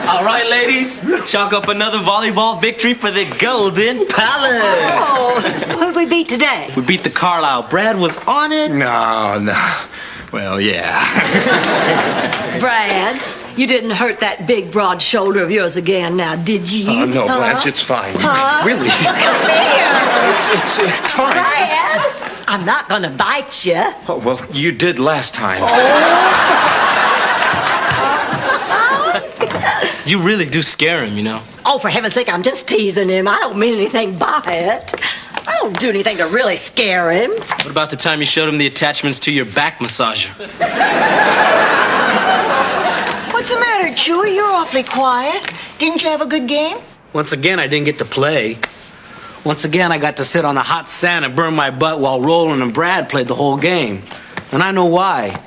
All right, ladies, chalk up another volleyball victory for the Golden Palace. Oh, who'd we beat today? We beat the Carlisle. Brad was on it. No. Well, yeah. Brad, you didn't hurt that big, broad shoulder of yours again now, did you? Oh, no, Blanche, it's fine. Huh? Really? Come here. It's fine. Brad, I'm not going to bite you. Oh, well, you did last time. You really do scare him, you know. Oh, for heaven's sake, I'm just teasing him. I don't mean anything by it. I don't do anything to really scare him. What about the time you showed him the attachments to your back massager? What's the matter, Chewie? You're awfully quiet. Didn't you have a good game? Once again, I didn't get to play. Once again, I got to sit on a hot sand and burn my butt while Roland and Brad played the whole game. And I know why.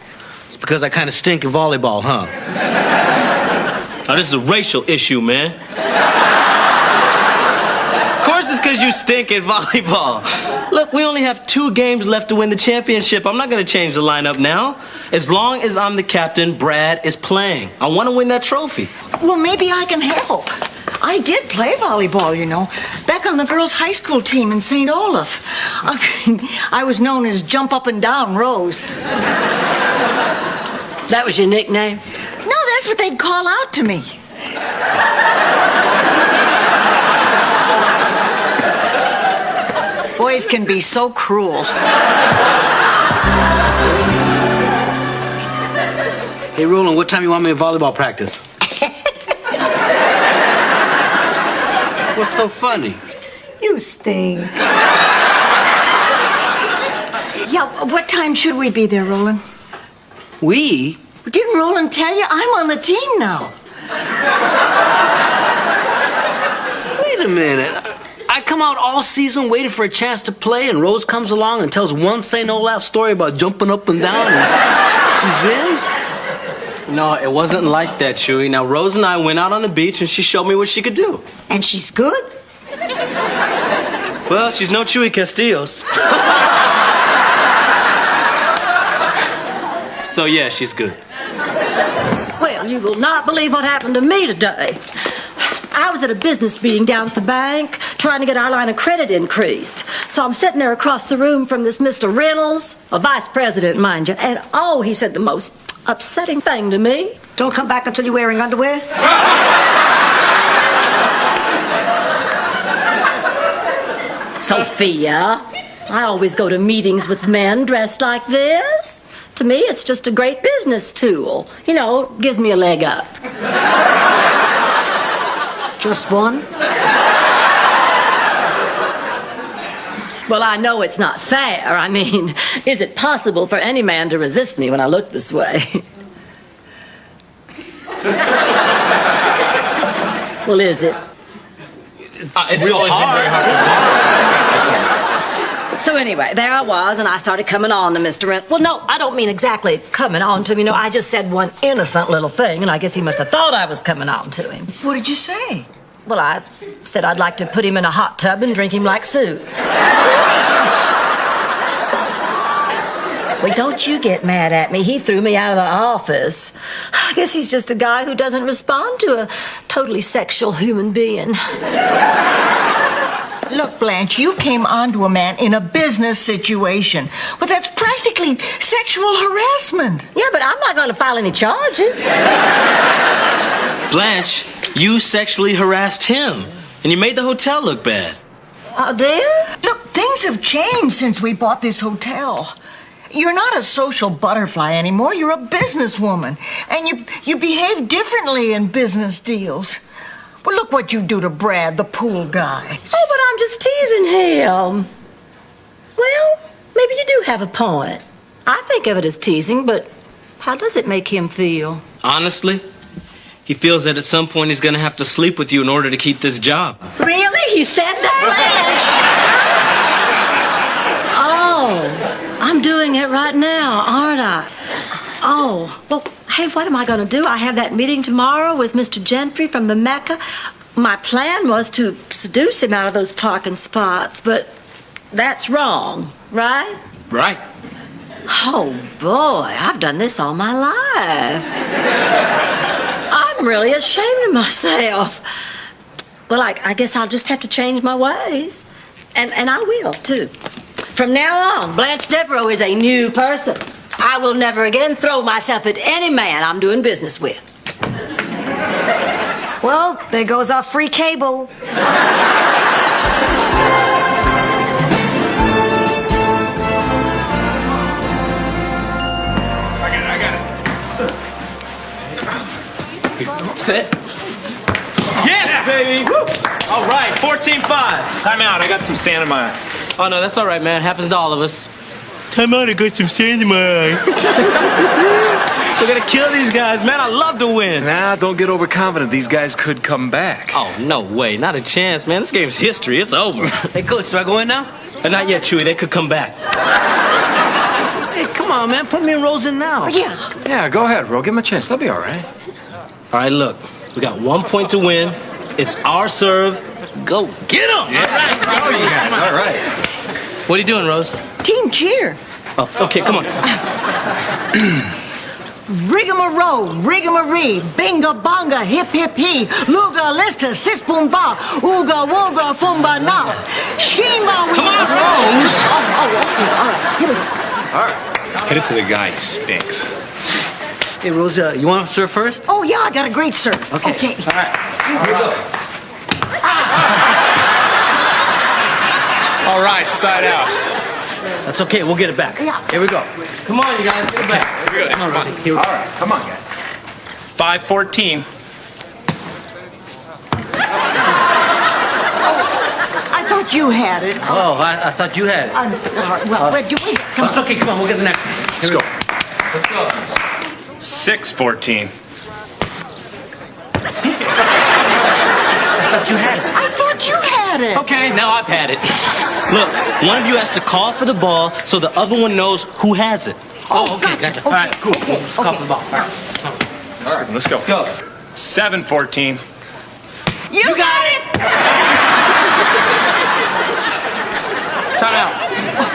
It's because I kind of stink at volleyball, huh? Oh, this is a racial issue, man. Of course it's because you stink at volleyball. Look, we only have 2 games left to win the championship. I'm not going to change the lineup now. As long as I'm the captain, Brad is playing. I want to win that trophy. Well, maybe I can help. I did play volleyball, you know, back on the girls' high school team in St. Olaf. I was known as Jump Up and Down Rose. That was your nickname? No, that's what they'd call out to me. Boys can be so cruel. Hey, Roland, what time you want me at volleyball practice? What's so funny? You sting. Yeah, what time should we be there, Roland? We? Didn't Roland tell you? I'm on the team now. Wait a minute. I come out all season waiting for a chance to play, and Rose comes along and tells one say no laugh story about jumping up and down, and she's in? No, it wasn't like that, Chewy. Now, Rose and I went out on the beach, and she showed me what she could do. And she's good? Well, she's no Chewy Castillo's. So, yeah, she's good. Well, you will not believe what happened to me today. I was at a business meeting down at the bank trying to get our line of credit increased. So I'm sitting there across the room from this Mr. Reynolds, a vice president, mind you, and oh, he said the most upsetting thing to me. Don't come back until you're wearing underwear? Sophia, I always go to meetings with men dressed like this. To me, it's just a great business tool. You know, gives me a leg up. Just one? Well, I know it's not fair. I mean, is it possible for any man to resist me when I look this way? Well, is it? It's real hard. So anyway, there I was, and I started coming on to Mr. Rent. Well, no, I don't mean exactly coming on to him. You know, I just said one innocent little thing, and I guess he must have thought I was coming on to him. What did you say? Well, I said I'd like to put him in a hot tub and drink him like soup. Well, don't you get mad at me. He threw me out of the office. I guess he's just a guy who doesn't respond to a totally sexual human being. Look, Blanche, you came onto a man in a business situation. Well, that's practically sexual harassment. Yeah, but I'm not going to file any charges. Blanche, you sexually harassed him, and you made the hotel look bad. Oh, dear? Look, things have changed since we bought this hotel. You're not a social butterfly anymore. You're a businesswoman. And you behave differently in business deals. Well, look what you do to Brad, the pool guy. Oh, but I'm just teasing him. Well, maybe you do have a point. I think of it as teasing, but how does it make him feel? Honestly, he feels that at some point he's going to have to sleep with you in order to keep this job. Really? He said that? Oh, I'm doing it right now, aren't I? Oh, well, hey, what am I going to do? I have that meeting tomorrow with Mr. Gentry from the Mecca. My plan was to seduce him out of those parking spots, but that's wrong, right? Right. Oh, boy, I've done this all my life. I'm really ashamed of myself. Well, I guess I'll just have to change my ways. And I will, too. From now on, Blanche Devereaux is a new person. I will never again throw myself at any man I'm doing business with. Well, there goes our free cable. I got it. Set. Yes, baby! Woo. All right, 14-5. Time out. I got some sand in my eye. Oh, no, that's all right, man. Happens to all of us. Time out, I got some sand in my eye. We're gonna kill these guys, man. I love to win. Nah, don't get overconfident. These guys could come back. Oh, no way. Not a chance, man. This game's history. It's over. Hey, Coach, do I go in now? Not yet, Chewy. They could come back. Hey, come on, man. Put me and Rose in now. Yeah, go ahead, Ro. Give him a chance. They'll be all right. All right, look. We got 1 point to win. It's our serve. Go get them. Yeah. All right. What are you doing, Rose? Team cheer. Oh, okay, come on. Rigmarole, rigamaree, binga bonga, hip hip hee, luga lista, sis boom ba, ooga wooga fumba na, shima we. Come on, Rose. All right. Hit it to the guy. He stinks. Hey, Rose, you want to serve first? Oh, yeah, I got a great serve. Okay. All right. Here we go. All right, side out. That's okay. We'll get it back. Yeah. Here we go. Come on, you guys. Get it back. Good. Come on, Rosie. Here we go. All right. Come on, guys. 5-14. thought you had it. Oh, I thought you had it. I'm sorry. Well, wait, come It's okay, come on, we'll get the next one. Here we go. Let's go. 6:14. I thought you had it. I thought you had it. Okay, now I've had it. Look, one of you has to call for the ball so the other one knows who has it. Oh, okay, gotcha. All right, cool. Let's call for the ball. All right, let's go. Go. 7:14. You got it. Time out.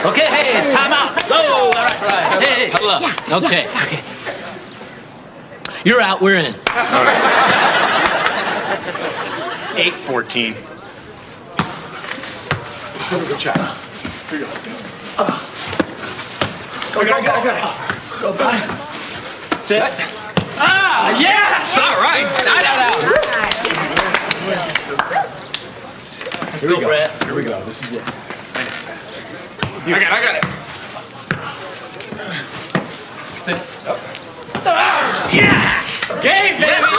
Okay, hey, time out. Go. All right. Hey, huddle up. Okay. You're out, we're in. 8:14. Good job. Here you go. Go. Go, buddy. That's it. Ah, yes! All right, start it out. Let's go, Brad. Here we go. This is it. I got it. Sit. Yes! Game, baby!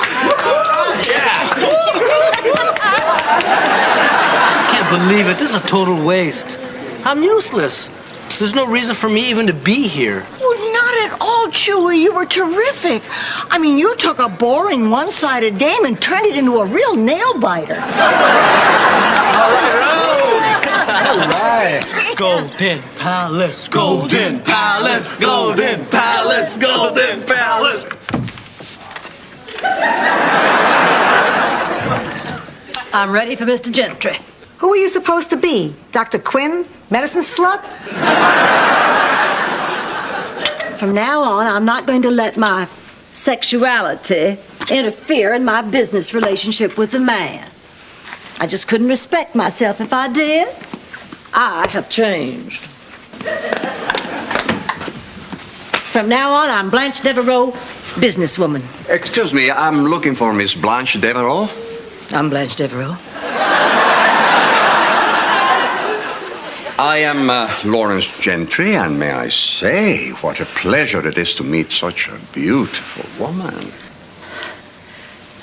I can't believe it. This is a total waste. I'm useless. There's no reason for me even to be here. Well, not at all, Chewy. You were terrific. I mean, you took a boring, one-sided game and turned it into a real nail-biter. All right. Golden Palace, Golden Palace, Golden Palace, Golden Palace. I'm ready for Mr. Gentry. Who are you supposed to be? Dr. Quinn? Medicine slut? From now on, I'm not going to let my sexuality interfere in my business relationship with the man. I just couldn't respect myself if I did. I have changed. From now on, I'm Blanche Devereaux, businesswoman. Excuse me, I'm looking for Miss Blanche Devereaux. I'm Blanche Devereaux. I am Lawrence Gentry, and may I say, what a pleasure it is to meet such a beautiful woman.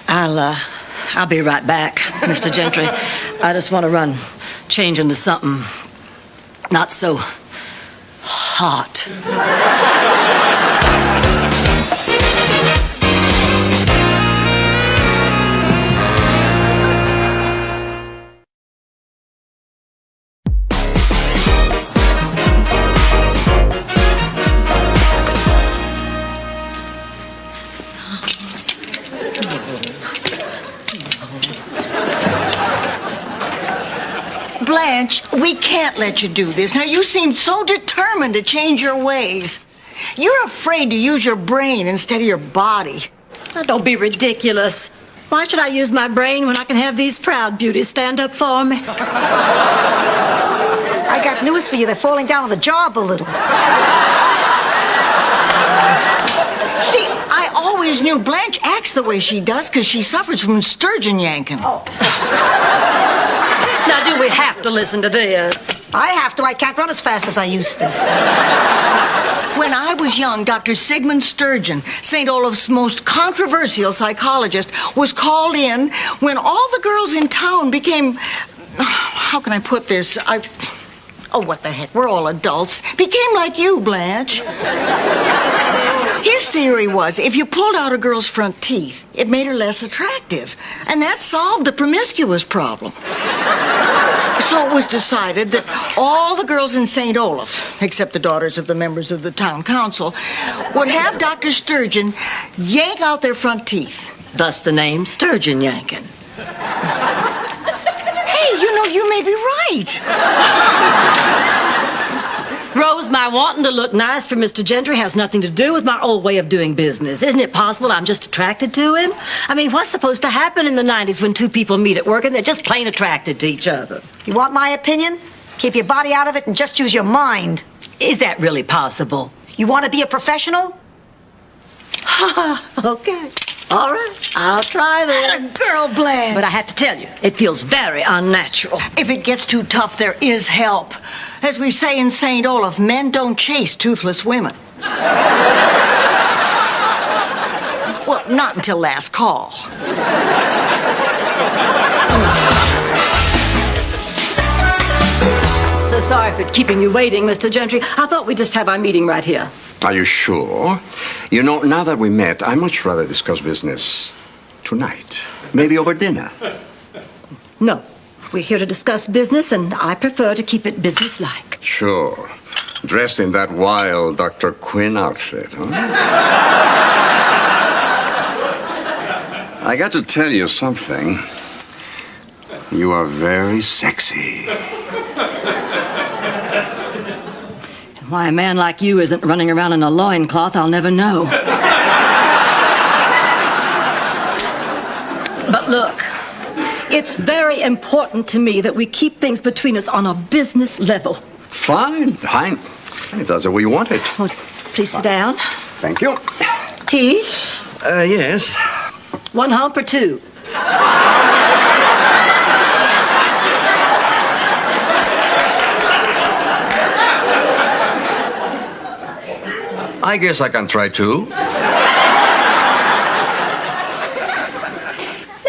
I'll be right back, Mr. Gentry. I just want to change into something not so hot. Blanche, we can't let you do this. Now, you seemed so determined to change your ways. You're afraid to use your brain instead of your body. Now, don't be ridiculous. Why should I use my brain when I can have these proud beauties stand up for me? I got news for you. They're falling down on the job a little. See, I always knew Blanche acts the way she does because she suffers from sturgeon yanking. Now, do we have to listen to this? I have to. I can't run as fast as I used to. When I was young, Dr. Sigmund Sturgeon, St. Olaf's most controversial psychologist, was called in when all the girls in town became... How can I put this? Oh, what the heck, we're all adults. Became like you, Blanche. His theory was if you pulled out a girl's front teeth, it made her less attractive. And that solved the promiscuous problem. So it was decided that all the girls in St. Olaf, except the daughters of the members of the town council, would have Dr. Sturgeon yank out their front teeth. Thus the name Sturgeon Yanking. Hey, you may be right. Rose, my wanting to look nice for Mr. Gentry has nothing to do with my old way of doing business. Isn't it possible I'm just attracted to him? I mean, what's supposed to happen in the 90s when two people meet at work and they're just plain attracted to each other? You want my opinion? Keep your body out of it and just use your mind. Is that really possible? You want to be a professional? Okay. All right. I'll try this. Atta girl, Blanche. But I have to tell you, it feels very unnatural. If it gets too tough, there is help. As we say in St. Olaf, men don't chase toothless women. Well, not until last call. sorry for keeping you waiting, Mr. Gentry. I thought we'd just have our meeting right here. Are you sure? You know, now that we met, I'd much rather discuss business tonight. Maybe over dinner. No. We're here to discuss business, and I prefer to keep it businesslike. Sure. Dressed in that wild Dr. Quinn outfit, huh? I got to tell you something. You are very sexy. Why a man like you isn't running around in a loincloth, I'll never know. But look, it's very important to me that we keep things between us on a business level. Fine. If that's the way you want it. Well, please sit down. Thank you. Tea? Yes. 1 hump or 2? I guess I can try too.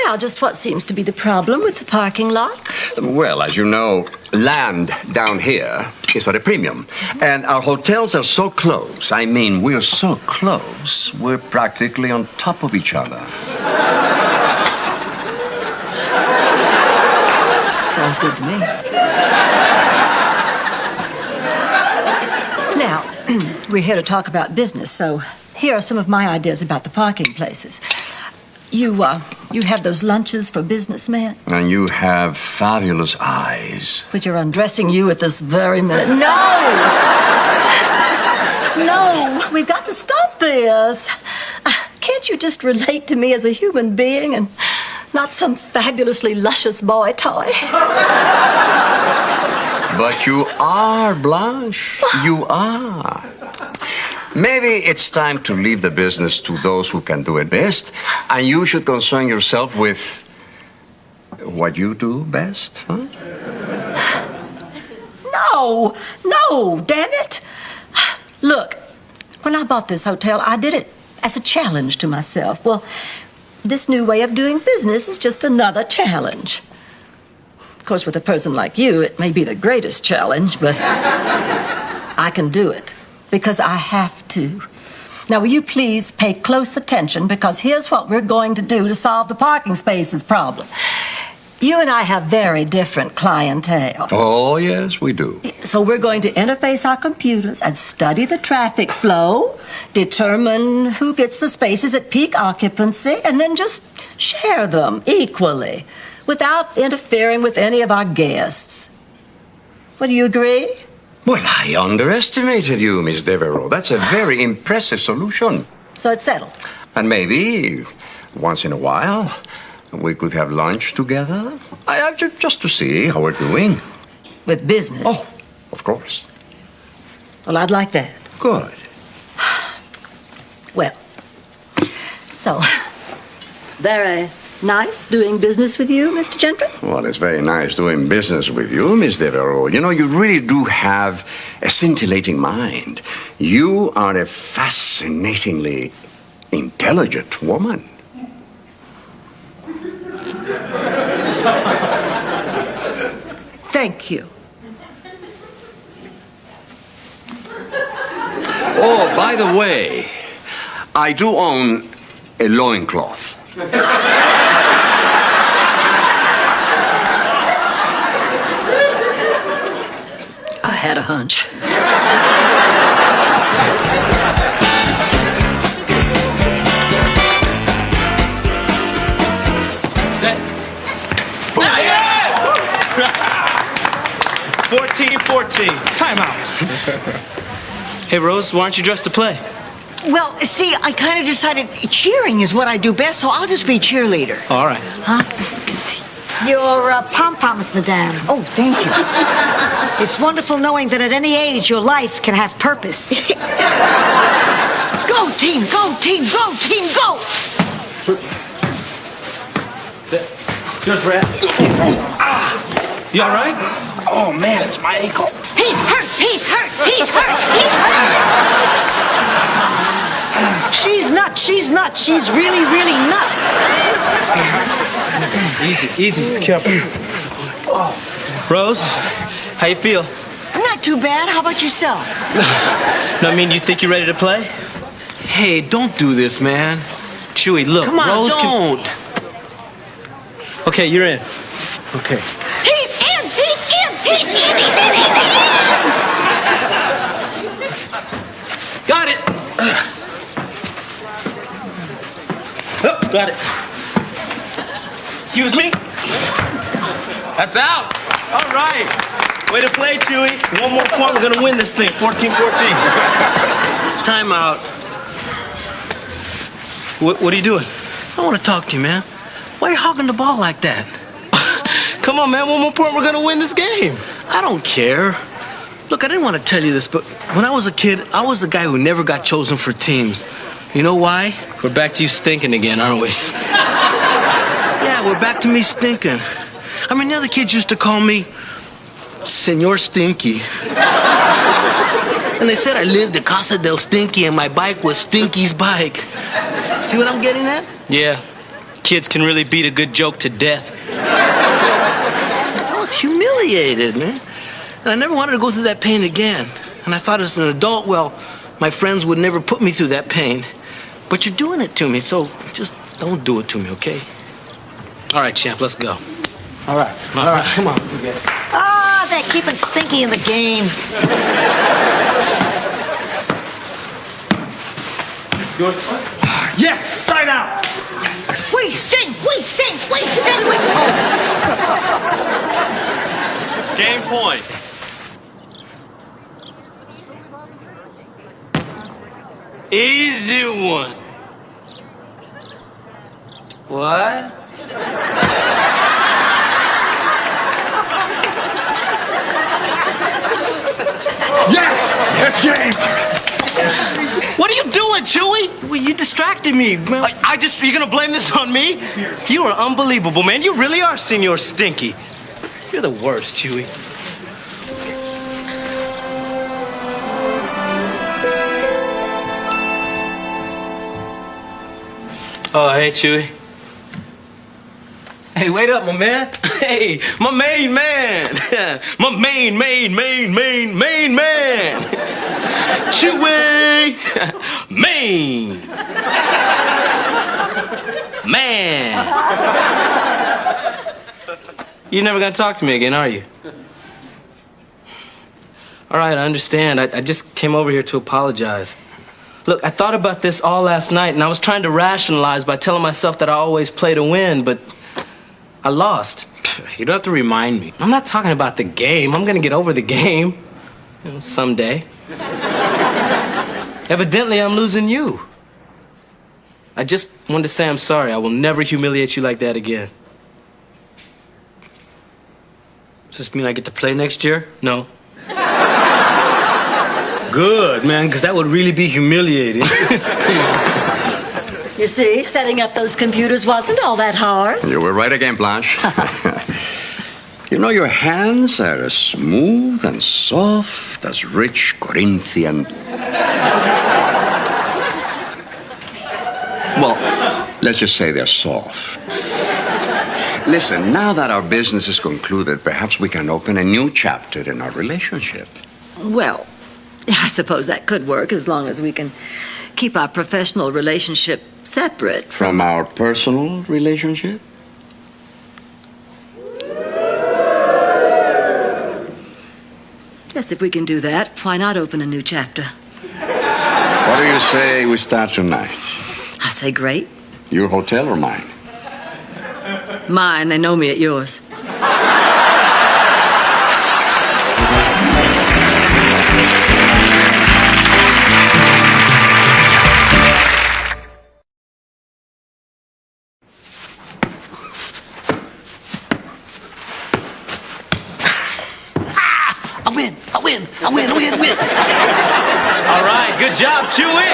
Now, just what seems to be the problem with the parking lot? Well, as you know, land down here is at a premium. And our hotels are so close. I mean, we're so close, we're practically on top of each other. Sounds good to me. Now, we're here to talk about business, so here are some of my ideas about the parking places. You have those lunches for businessmen? And you have fabulous eyes. Which are undressing you at this very minute. No! No, we've got to stop this. Can't you just relate to me as a human being and not some fabulously luscious boy toy? But you are, Blanche. You are. Maybe it's time to leave the business to those who can do it best, and you should concern yourself with what you do best, huh? No, damn it. Look, when I bought this hotel, I did it as a challenge to myself. Well, this new way of doing business is just another challenge. Of course, with a person like you, it may be the greatest challenge, but I can do it because I have to. Now, will you please pay close attention, because here's what we're going to do to solve the parking spaces problem. You and I have very different clientele. Oh, yes, we do. So we're going to interface our computers and study the traffic flow, determine who gets the spaces at peak occupancy, and then just share them equally without interfering with any of our guests. Well, do you agree? Well, I underestimated you, Miss Devereaux. That's a very impressive solution. So it's settled. And maybe, once in a while, we could have lunch together. Just to see how we're doing. With business? Oh, of course. Well, I'd like that. Good. Well, so, very nice doing business with you, Mr. Gentry? Well, it's very nice doing business with you, Miss Devereaux. You know, you really do have a scintillating mind. You are a fascinatingly intelligent woman. Thank you. Oh, by the way, I do own a loincloth. I had a hunch. Set. 14-14. Timeout. Hey, Rose, why aren't you dressed to play? Well, see, I kind of decided cheering is what I do best, so I'll just be cheerleader. All right. Huh? Your pom-poms, madame. Oh, thank you. It's wonderful knowing that at any age your life can have purpose. Go, team, go, team, go, team, go! Sit. Good, Brad. You all right? Oh, man, it's my ankle. He's hurt, he's hurt, he's hurt, he's hurt! She's nuts, she's really, really nuts. Easy, careful. Rose, how you feel? Not too bad. How about yourself? No, I mean, you think you're ready to play? Hey, don't do this, man. Chewy, look. Come on, Rose don't. Okay, you're in. Okay. He's in! He's in! He's in! He's in! He's in! Got it. Oh, got it. Excuse me? That's out. All right. Way to play, Chewy. One more point, we're going to win this thing. 14-14. Time out. What are you doing? I want to talk to you, man. Why are you hogging the ball like that? Come on, man. One more point, we're going to win this game. I don't care. Look, I didn't want to tell you this, but when I was a kid, I was the guy who never got chosen for teams. You know why? We're back to you stinking again, aren't we? Yeah, we're back to me stinking. I mean, the other kids used to call me Senor Stinky. And they said I lived at Casa del Stinky and my bike was Stinky's bike. See what I'm getting at? Yeah. Kids can really beat a good joke to death. I was humiliated, man. And I never wanted to go through that pain again. And I thought as an adult, well, my friends would never put me through that pain. But you're doing it to me, so just don't do it to me, okay? All right, champ, let's go. All right, come on. Ah, they're keeping Stinky in the game. Yes, side out. We stink! We stink! We stink! We... Game point. Easy one. What? Yes! It's game! What are you doing, Chewy? Well, you distracted me, man. You're gonna blame this on me? You are unbelievable, man. You really are Senor Stinky. You're the worst, Chewy. Oh, hey, Chewy. Hey, wait up, my man. Hey, my main man. My main man. Chewy. Main. Man. You're never gonna talk to me again, are you? All right, I understand. I just came over here to apologize. Look, I thought about this all last night, and I was trying to rationalize by telling myself that I always play to win, but I lost. You don't have to remind me. I'm not talking about the game. I'm gonna get over the game. Someday. Evidently, I'm losing you. I just wanted to say I'm sorry. I will never humiliate you like that again. Does this mean I get to play next year? No. Good, man, because that would really be humiliating. You see, setting up those computers wasn't all that hard. You were right again, Blanche. You know, your hands are as smooth and soft as rich Corinthian. Well, let's just say they're soft. Listen, now that our business is concluded, perhaps we can open a new chapter in our relationship. Well, I suppose that could work as long as we can keep our professional relationship separate From our personal relationship? Yes, if we can do that, why not open a new chapter? What do you say we start tonight? I say great. Your hotel or mine? Mine, they know me at yours. I win. All right, good job, Chewy.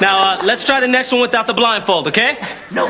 Now, let's try the next one without the blindfold, okay? No.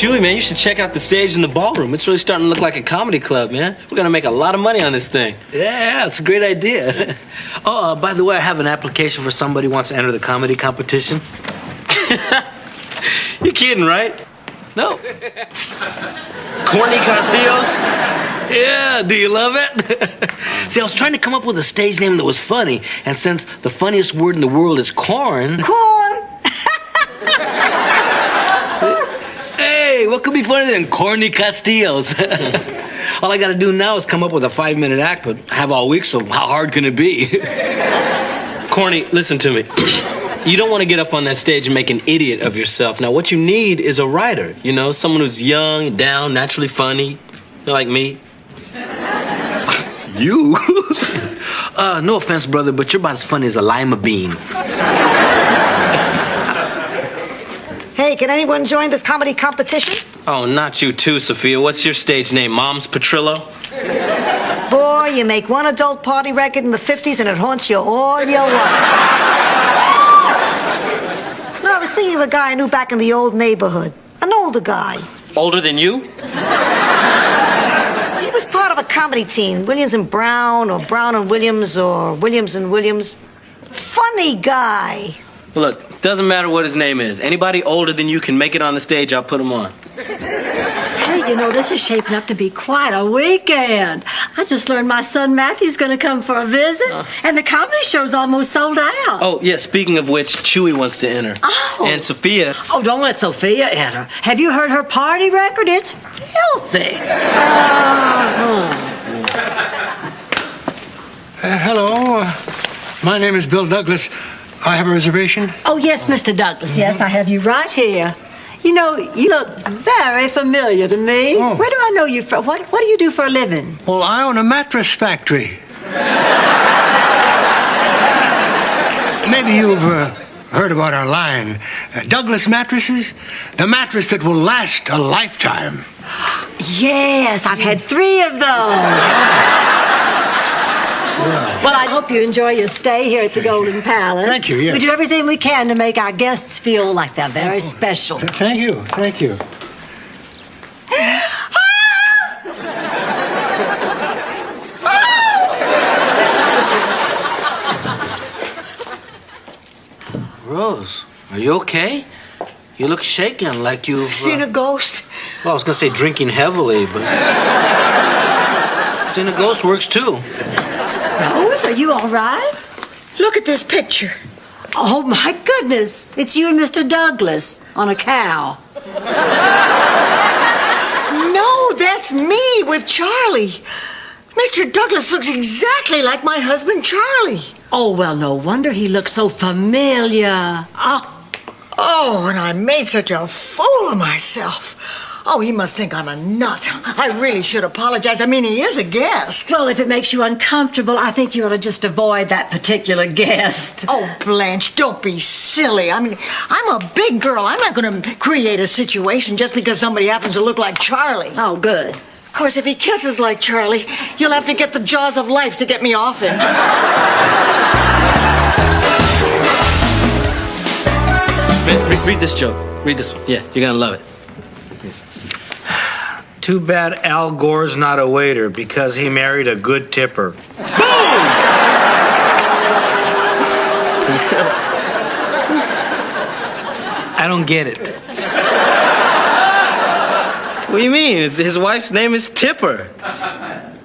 Chewy, man, you should check out the stage in the ballroom. It's really starting to look like a comedy club, man. We're gonna make a lot of money on this thing. Yeah, it's a great idea. Oh, by the way, I have an application for somebody who wants to enter the comedy competition. You're kidding, right? No. Corny Castillos? Yeah, do you love it? See, I was trying to come up with a stage name that was funny, and since the funniest word in the world is corn... Corn! Hey, what could be funnier than corny Castillos? All I gotta do now is come up with a 5-minute act, but I have all week, so how hard can it be? Corny, listen to me. You don't want to get up on that stage and make an idiot of yourself. Now, what you need is a writer, you know, someone who's young, down, naturally funny, like me. You? No offense, brother, but you're about as funny as a lima bean. Hey, can anyone join this comedy competition? Oh, not you too, Sophia. What's your stage name, Mom's Petrillo? Boy, you make one adult party record in the 50s and it haunts you all your life. No, I was thinking of a guy I knew back in the old neighborhood. An older guy. Older than you? He was part of a comedy team, Williams and Brown, or Brown and Williams, or Williams and Williams. Funny guy. Look, doesn't matter what his name is. Anybody older than you can make it on the stage, I'll put him on. Hey, you know, this is shaping up to be quite a weekend. I just learned my son Matthew's going to come for a visit, and the comedy show's almost sold out. Oh, yeah, speaking of which, Chewy wants to enter. Oh. And Sophia... Oh, don't let Sophia enter. Have you heard her party record? It's filthy. Hello. My name is Bill Douglas. I have a reservation. Oh, yes, Mr. Douglas. Yes, I have you right here. You know, you look very familiar to me. Oh. Where do I know you from? What do you do for a living? Well, I own a mattress factory. Maybe you've heard about our line, Douglas Mattresses, the mattress that will last a lifetime. Yes, I've had 3 of those. Well, I hope you enjoy your stay here at the Golden Palace. Thank you, yes. We do everything we can to make our guests feel like they're very special. Thank you, thank you. Rose, are you okay? You look shaken, like you've... Seen a ghost? Well, I was gonna say drinking heavily, but... Seeing a ghost works too. Rose, are you all right? Look at this picture. Oh, my goodness. It's you and Mr. Douglas on a cow. No, that's me with Charlie. Mr. Douglas looks exactly like my husband, Charlie. Oh, well, no wonder he looks so familiar. Oh, and I made such a fool of myself. Oh, he must think I'm a nut. I really should apologize. I mean, he is a guest. Well, if it makes you uncomfortable, I think you ought to just avoid that particular guest. Oh, Blanche, don't be silly. I mean, I'm a big girl. I'm not going to create a situation just because somebody happens to look like Charlie. Oh, good. Of course, if he kisses like Charlie, you'll have to get the jaws of life to get me off him. Read this joke. Read this one. Yeah, you're gonna love it. Too bad Al Gore's not a waiter because he married a good tipper. I don't get it. What do you mean? His wife's name is Tipper.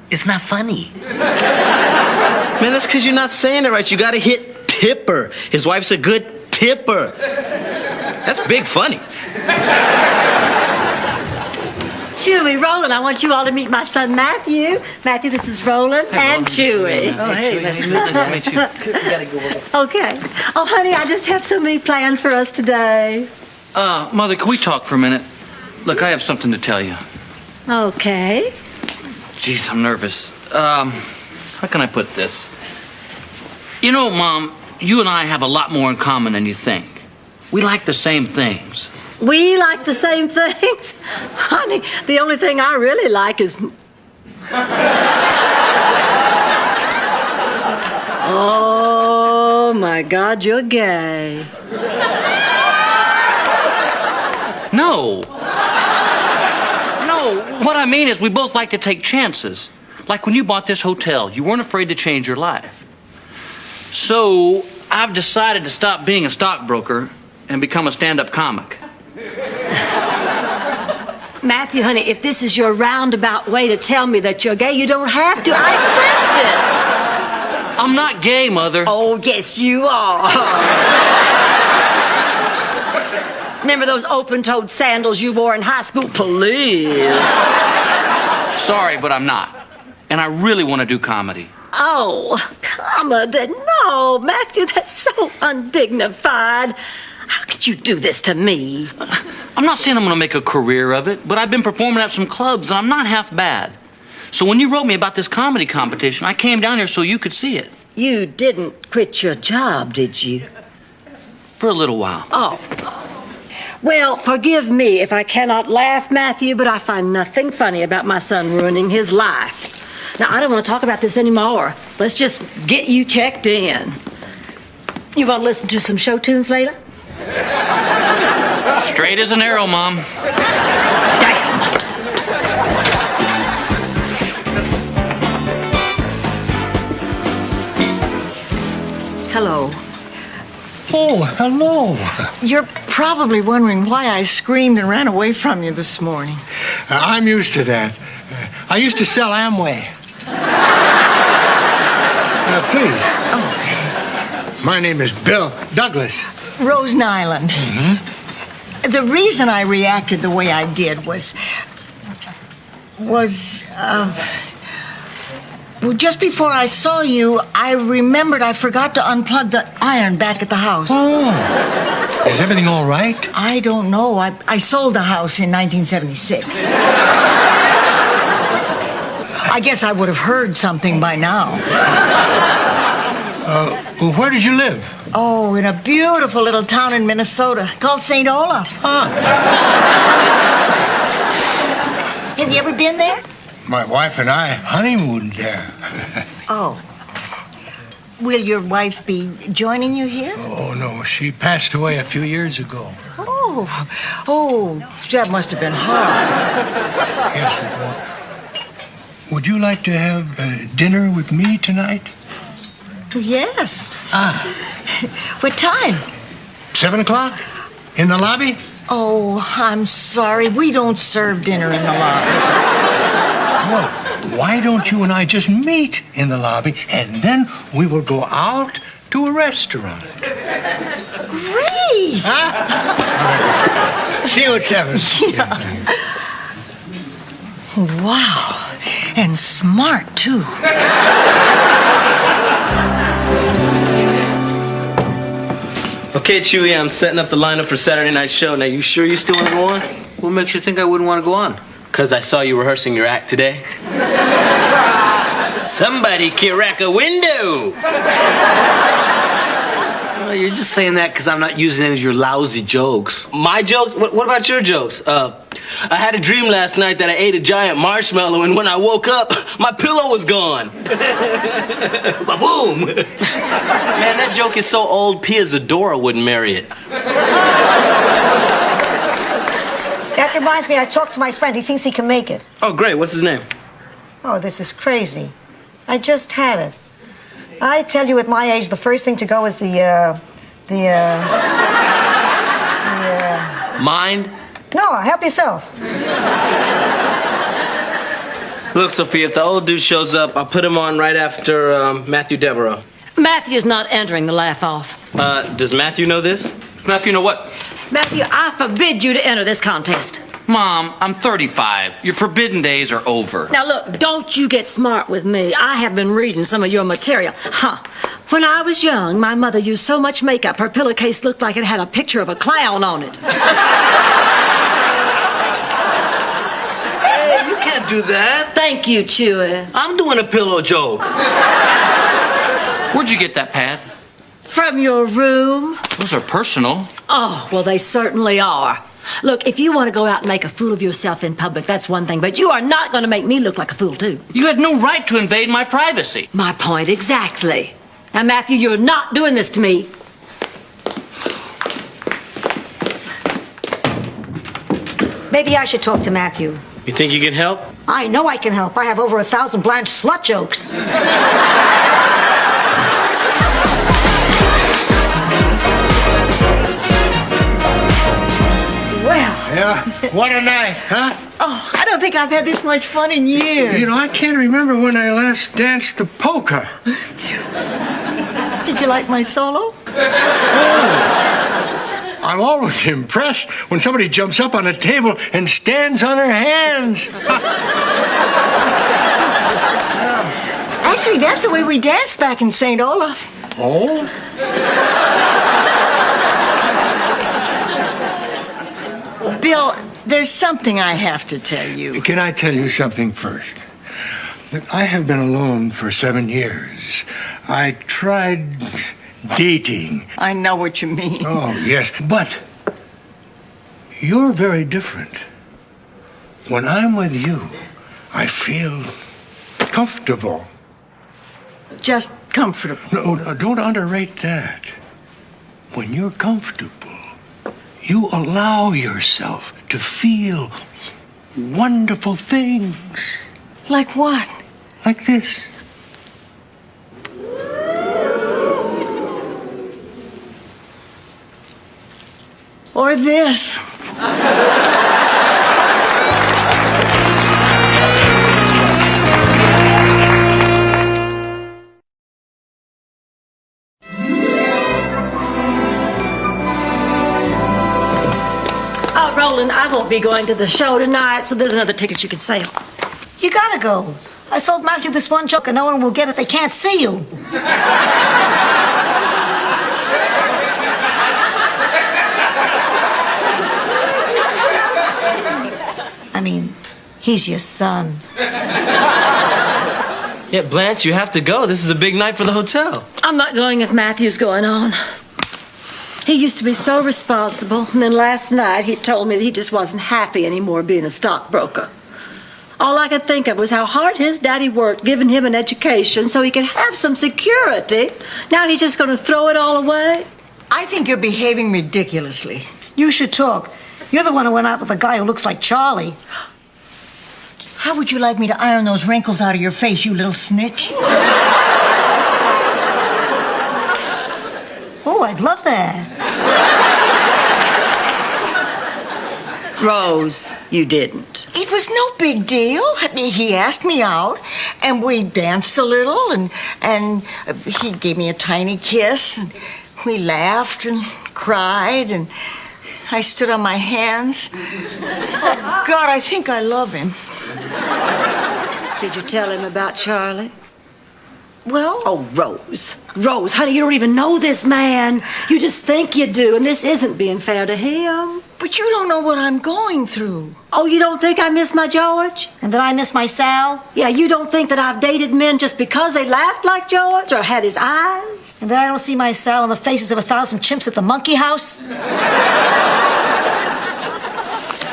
It's not funny. Man, that's because you're not saying it right. You gotta hit Tipper. His wife's a good tipper. That's big funny. Chewy, Roland, I want you all to meet my son, Matthew. Matthew, this is Roland and Chewy. Oh, hey, nice to meet you. We gotta go over. Okay. Oh, honey, I just have so many plans for us today. Mother, can we talk for a minute? Look, I have something to tell you. Okay. Jeez, I'm nervous. How can I put this? You know, Mom, you and I have a lot more in common than you think. We like the same things. We like the same things? Honey, the only thing I really like is... Oh, my God, you're gay. No. What I mean is we both like to take chances. Like when you bought this hotel, you weren't afraid to change your life. So I've decided to stop being a stockbroker and become a stand-up comic. Matthew, honey, if this is your roundabout way to tell me that you're gay, you don't have to. I accept it. I'm not gay, Mother. Oh, yes, you are. Remember those open-toed sandals you wore in high school? Please. Sorry, but I'm not. And I really want to do comedy. Oh, comedy. No, Matthew, that's so undignified. How could you do this to me? I'm not saying I'm going to make a career of it, but I've been performing at some clubs, and I'm not half bad. So when you wrote me about this comedy competition, I came down here so you could see it. You didn't quit your job, did you? For a little while. Oh. Well, forgive me if I cannot laugh, Matthew, but I find nothing funny about my son ruining his life. Now, I don't want to talk about this anymore. Let's just get you checked in. You want to listen to some show tunes later? Straight as an arrow, Mom. Hello. Oh, hello. You're probably wondering why I screamed and ran away from you this morning. I'm used to that. I used to sell Amway. Please. Oh. My name is Bill Douglas. Rose Nyland. Mm-hmm. The reason I reacted the way I did was well, just before I saw you, I remembered I forgot to unplug the iron back at the house. Oh. Is everything all right? I don't know. I sold the house in 1976. I guess I would have heard something by now. Where did you live? Oh, in a beautiful little town in Minnesota called St. Olaf. Huh. Have you ever been there? My wife and I honeymooned there. Oh. Will your wife be joining you here? Oh, no. She passed away a few years ago. Oh, that must have been hard. Yes, it was. Would you like to have dinner with me tonight? Yes. What time? 7 o'clock? In the lobby? Oh, I'm sorry. We don't serve dinner in the lobby. Well, why don't you and I just meet in the lobby, and then we will go out to a restaurant. Great! Huh? See you at 7. Yeah. Wow. And smart, too. Okay, Chewy, I'm setting up the lineup for Saturday night's show. Now, you sure you still want to go on? What makes you think I wouldn't want to go on? Because I saw you rehearsing your act today. Somebody can rack a window. Well, you're just saying that because I'm not using any of your lousy jokes. My jokes? What about your jokes? I had a dream last night that I ate a giant marshmallow, and when I woke up, my pillow was gone. Boom! Man, that joke is so old, Pia Zadora wouldn't marry it. That reminds me, I talked to my friend. He thinks he can make it. Oh, great. What's his name? Oh, this is crazy. I just had it. I tell you, at my age, the first thing to go is Mind? No, help yourself. Look, Sophia, if the old dude shows up, I'll put him on right after Matthew Devereaux. Matthew's not entering the laugh-off. Does Matthew know this? Matthew, know what? Matthew, I forbid you to enter this contest. Mom, I'm 35. Your forbidden days are over. Now, look, don't you get smart with me. I have been reading some of your material. When I was young, my mother used so much makeup, her pillowcase looked like it had a picture of a clown on it. Hey, you can't do that. Thank you, Chewy. I'm doing a pillow joke. Where'd you get that pad? From your room. Those are personal. Oh, well, they certainly are. Look, if you want to go out and make a fool of yourself in public, that's one thing, but you are not going to make me look like a fool, too. You had no right to invade my privacy. My point exactly. Now, Matthew, you're not doing this to me. Maybe I should talk to Matthew. You think you can help? I know I can help. I have over 1,000 Blanche slut jokes. Well. Yeah, what a night, huh? Oh, I don't think I've had this much fun in years. You know, I can't remember when I last danced the polka. Did you like my solo? I'm always impressed when somebody jumps up on a table and stands on her hands. Actually, that's the way we danced back in St. Olaf. Oh? Bill, there's something I have to tell you. Can I tell you something first? I have been alone for 7 years. I tried dating. I know what you mean. Oh, yes. But you're very different. When I'm with you, I feel comfortable. Just comfortable. No, don't underrate that. When you're comfortable, you allow yourself to feel wonderful things. Like what? Like this. Or this. Oh, Roland, I won't be going to the show tonight, so there's another ticket you can sell. You gotta go. I sold Matthew this one joke and no one will get it. They can't see you. I mean, he's your son. Yeah, Blanche, you have to go. This is a big night for the hotel. I'm not going if Matthew's going on. He used to be so responsible, and then last night he told me that he just wasn't happy anymore being a stockbroker. All I could think of was how hard his daddy worked giving him an education so he could have some security. Now he's just going to throw it all away? I think you're behaving ridiculously. You should talk. You're the one who went out with a guy who looks like Charlie. How would you like me to iron those wrinkles out of your face, you little snitch? Oh, I'd love that. Rose, you didn't. It was no big deal. I mean, he asked me out, and we danced a little, and he gave me a tiny kiss, and we laughed and cried, and I stood on my hands. Oh, God, I think I love him. Did you tell him about Charlie? Well... Oh, Rose. Rose, honey, you don't even know this man. You just think you do, and this isn't being fair to him. But you don't know what I'm going through. Oh, you don't think I miss my George? And that I miss my Sal? Yeah, you don't think that I've dated men just because they laughed like George or had his eyes? And that I don't see my Sal in the faces of 1,000 chimps at the monkey house?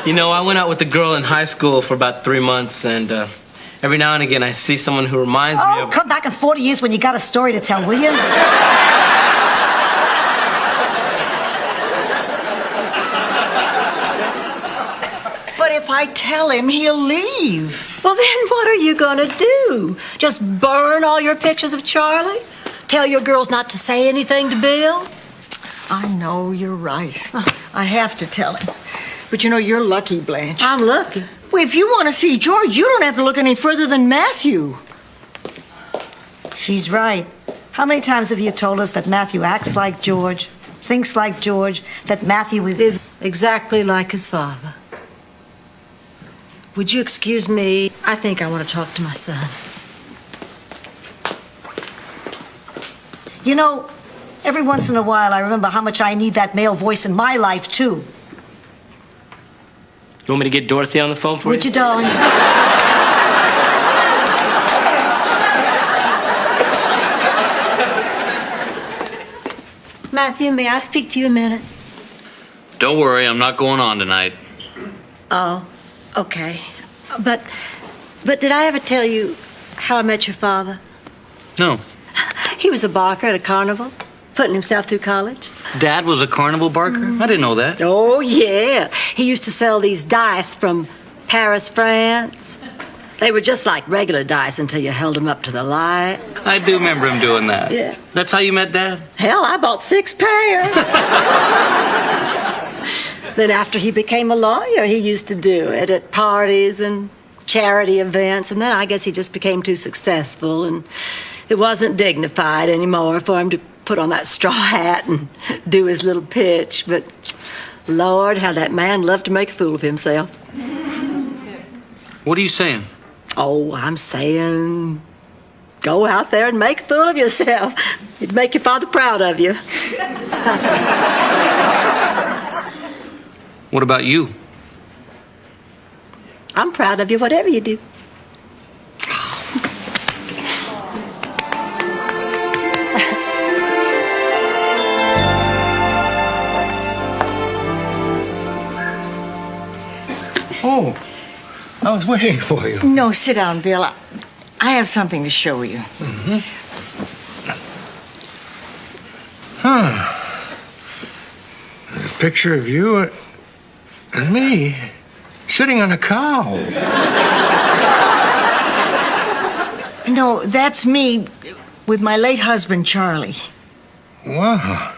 You know, I went out with a girl in high school for about 3 months, and every now and again I see someone who reminds me of... Come back in 40 years when you got a story to tell, will you? But if I tell him, he'll leave. Well, then what are you going to do? Just burn all your pictures of Charlie? Tell your girls not to say anything to Bill? I know, you're right. I have to tell him. But you know, you're lucky, Blanche. I'm lucky. Well, if you want to see George, you don't have to look any further than Matthew. She's right. How many times have you told us that Matthew acts like George, thinks like George, that Matthew is exactly like his father? Would you excuse me? I think I want to talk to my son. You know, every once in a while I remember how much I need that male voice in my life, too. You want me to get Dorothy on the phone for you? Would you, darling? Matthew, may I speak to you a minute? Don't worry, I'm not going on tonight. Oh, okay. But did I ever tell you how I met your father? No. He was a barker at a carnival, putting himself through college. Dad was a carnival barker? I didn't know that. Oh, yeah. He used to sell these dice from Paris, France. They were just like regular dice until you held them up to the light. I do remember him doing that. Yeah. That's how you met Dad? Hell, I bought 6 pairs. Then after he became a lawyer, he used to do it at parties and charity events. And then I guess he just became too successful, and it wasn't dignified anymore for him to put on that straw hat and do his little pitch. But Lord, how that man loved to make a fool of himself. What are you saying? Oh, I'm saying go out there and make a fool of yourself. It'd make your father proud of you. What about you? I'm proud of you, whatever you do. Oh, I was waiting for you. No, sit down, Bill. I have something to show you. Mm-hmm. Huh. There's a picture of you and me sitting on a cow. No, that's me with my late husband, Charlie. Wow.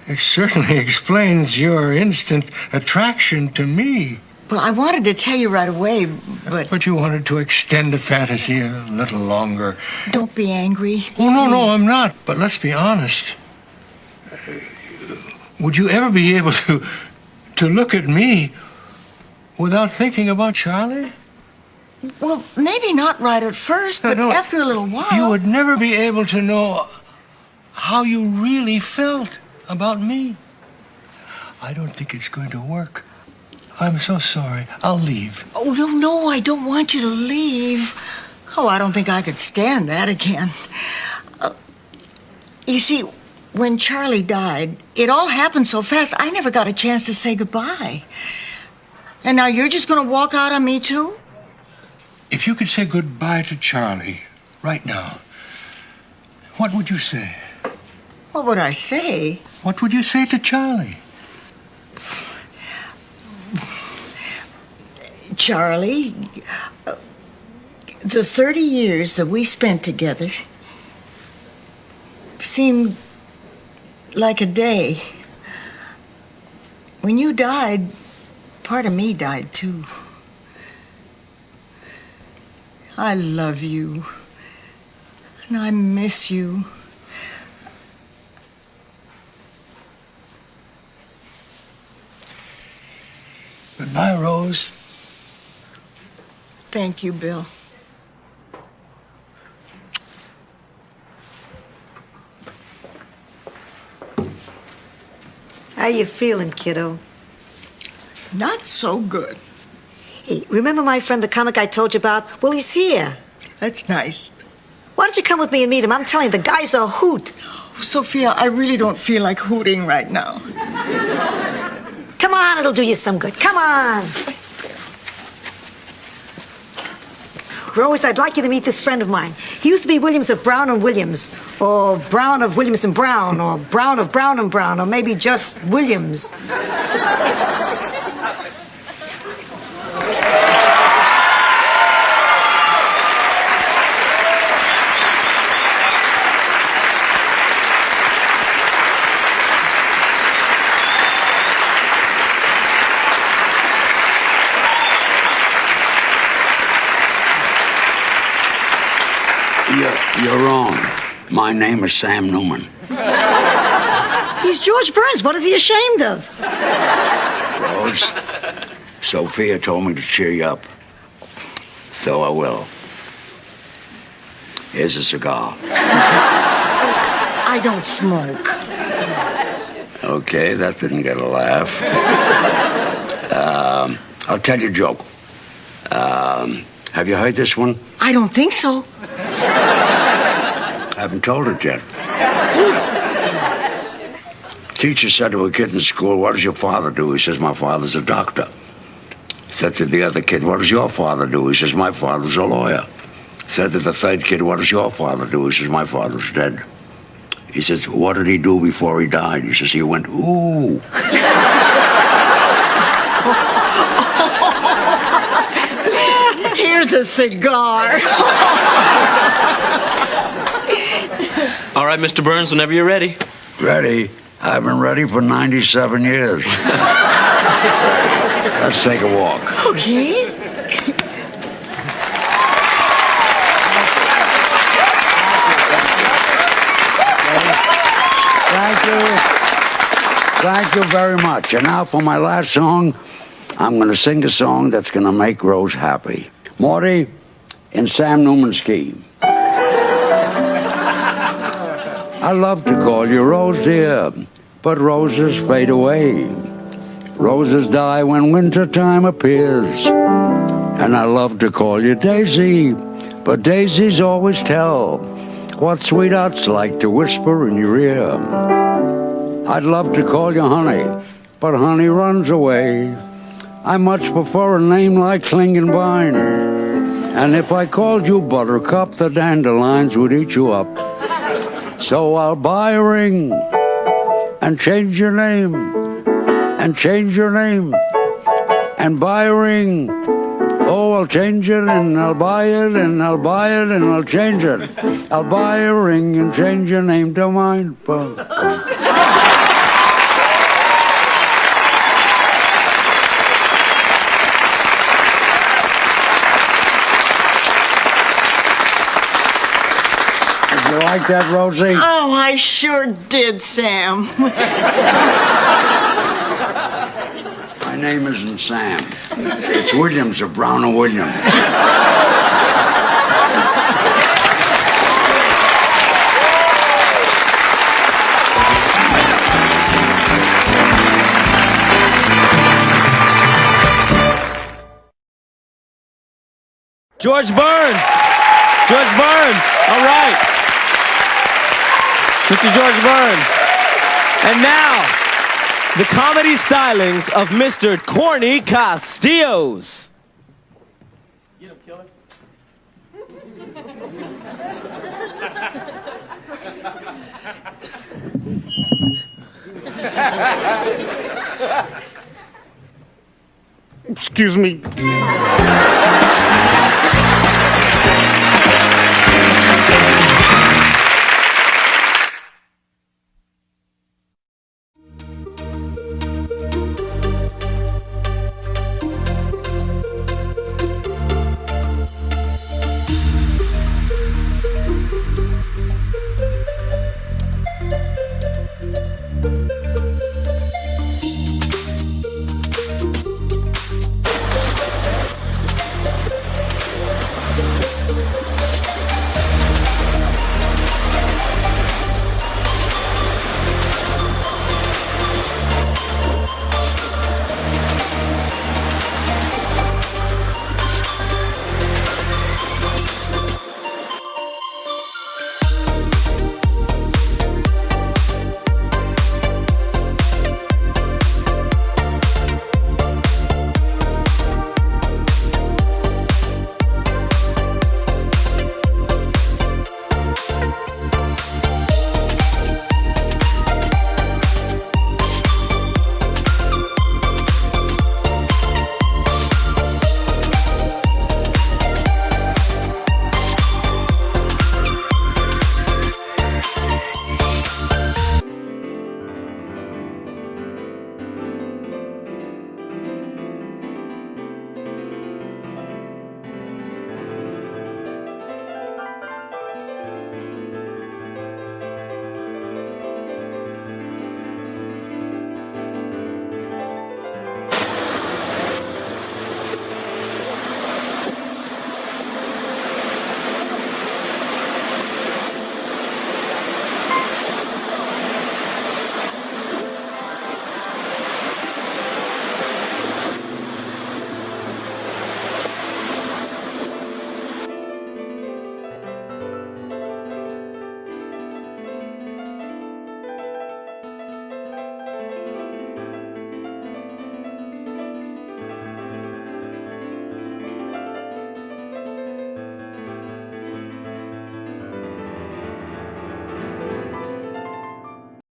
It certainly explains your instant attraction to me. Well, I wanted to tell you right away, but... But you wanted to extend the fantasy a little longer. Don't be angry. Oh, no, I'm not. But let's be honest. Would you ever be able to look at me without thinking about Charlie? Well, maybe not right at first, but after a little while... You would never be able to know how you really felt about me. I don't think it's going to work. I'm so sorry. I'll leave. Oh, no, I don't want you to leave. Oh, I don't think I could stand that again. You see, when Charlie died, it all happened so fast, I never got a chance to say goodbye. And now you're just going to walk out on me, too? If you could say goodbye to Charlie right now, what would you say? What would I say? What would you say to Charlie? Charlie, the 30 years that we spent together seemed like a day. When you died, part of me died too. I love you, and I miss you. Goodbye, Rose. Thank you, Bill. How you feeling, kiddo? Not so good. Hey, remember my friend, the comic I told you about? Well, he's here. That's nice. Why don't you come with me and meet him? I'm telling you, the guy's a hoot. Sophia, I really don't feel like hooting right now. Come on, it'll do you some good. Come on. Rose, I'd like you to meet this friend of mine. He used to be Williams of Brown and Williams, or Brown of Williams and Brown, or Brown of Brown and Brown, or maybe just Williams. You're wrong. My name is Sam Newman. He's George Burns. What is he ashamed of? Rose, Sophia told me to cheer you up. So I will. Here's a cigar. I don't smoke. Okay, that didn't get a laugh. I'll tell you a joke. Have you heard this one? I don't think so. I haven't told it yet. Teacher said to a kid in school, "What does your father do?" He says, "My father's a doctor." Said to the other kid, "What does your father do?" He says, "My father's a lawyer." Said to the third kid, "What does your father do?" He says, "My father's dead." He says, "What did he do before he died?" He says, "He went, ooh." here's a cigar. All right, Mr. Burns, whenever you're ready. Ready? I've been ready for 97 years. Let's take a walk. Okay. Thank you very much. And now for my last song, I'm going to sing a song that's going to make Rose happy. Morty, in Sam Newman's key. I love to call you Rose, dear, but roses fade away. Roses die when wintertime appears. And I love to call you Daisy, but daisies always tell what sweethearts like to whisper in your ear. I'd love to call you honey, but honey runs away. I much prefer a name like Klingenbein. And if I called you Buttercup, the dandelions would eat you up. So I'll buy a ring and change your name, and change your name, and buy a ring. Oh, I'll change it, and I'll buy it, and I'll buy it, and I'll change it. I'll buy a ring and change your name to mine. You like that, Rosie? Oh, I sure did, Sam. My name isn't Sam. It's Williams of Brown and Williams. George Burns. George Burns. All right. Mr. George Burns. And now, the comedy stylings of Mr. Corny Castillos. Get him, killer. Excuse me.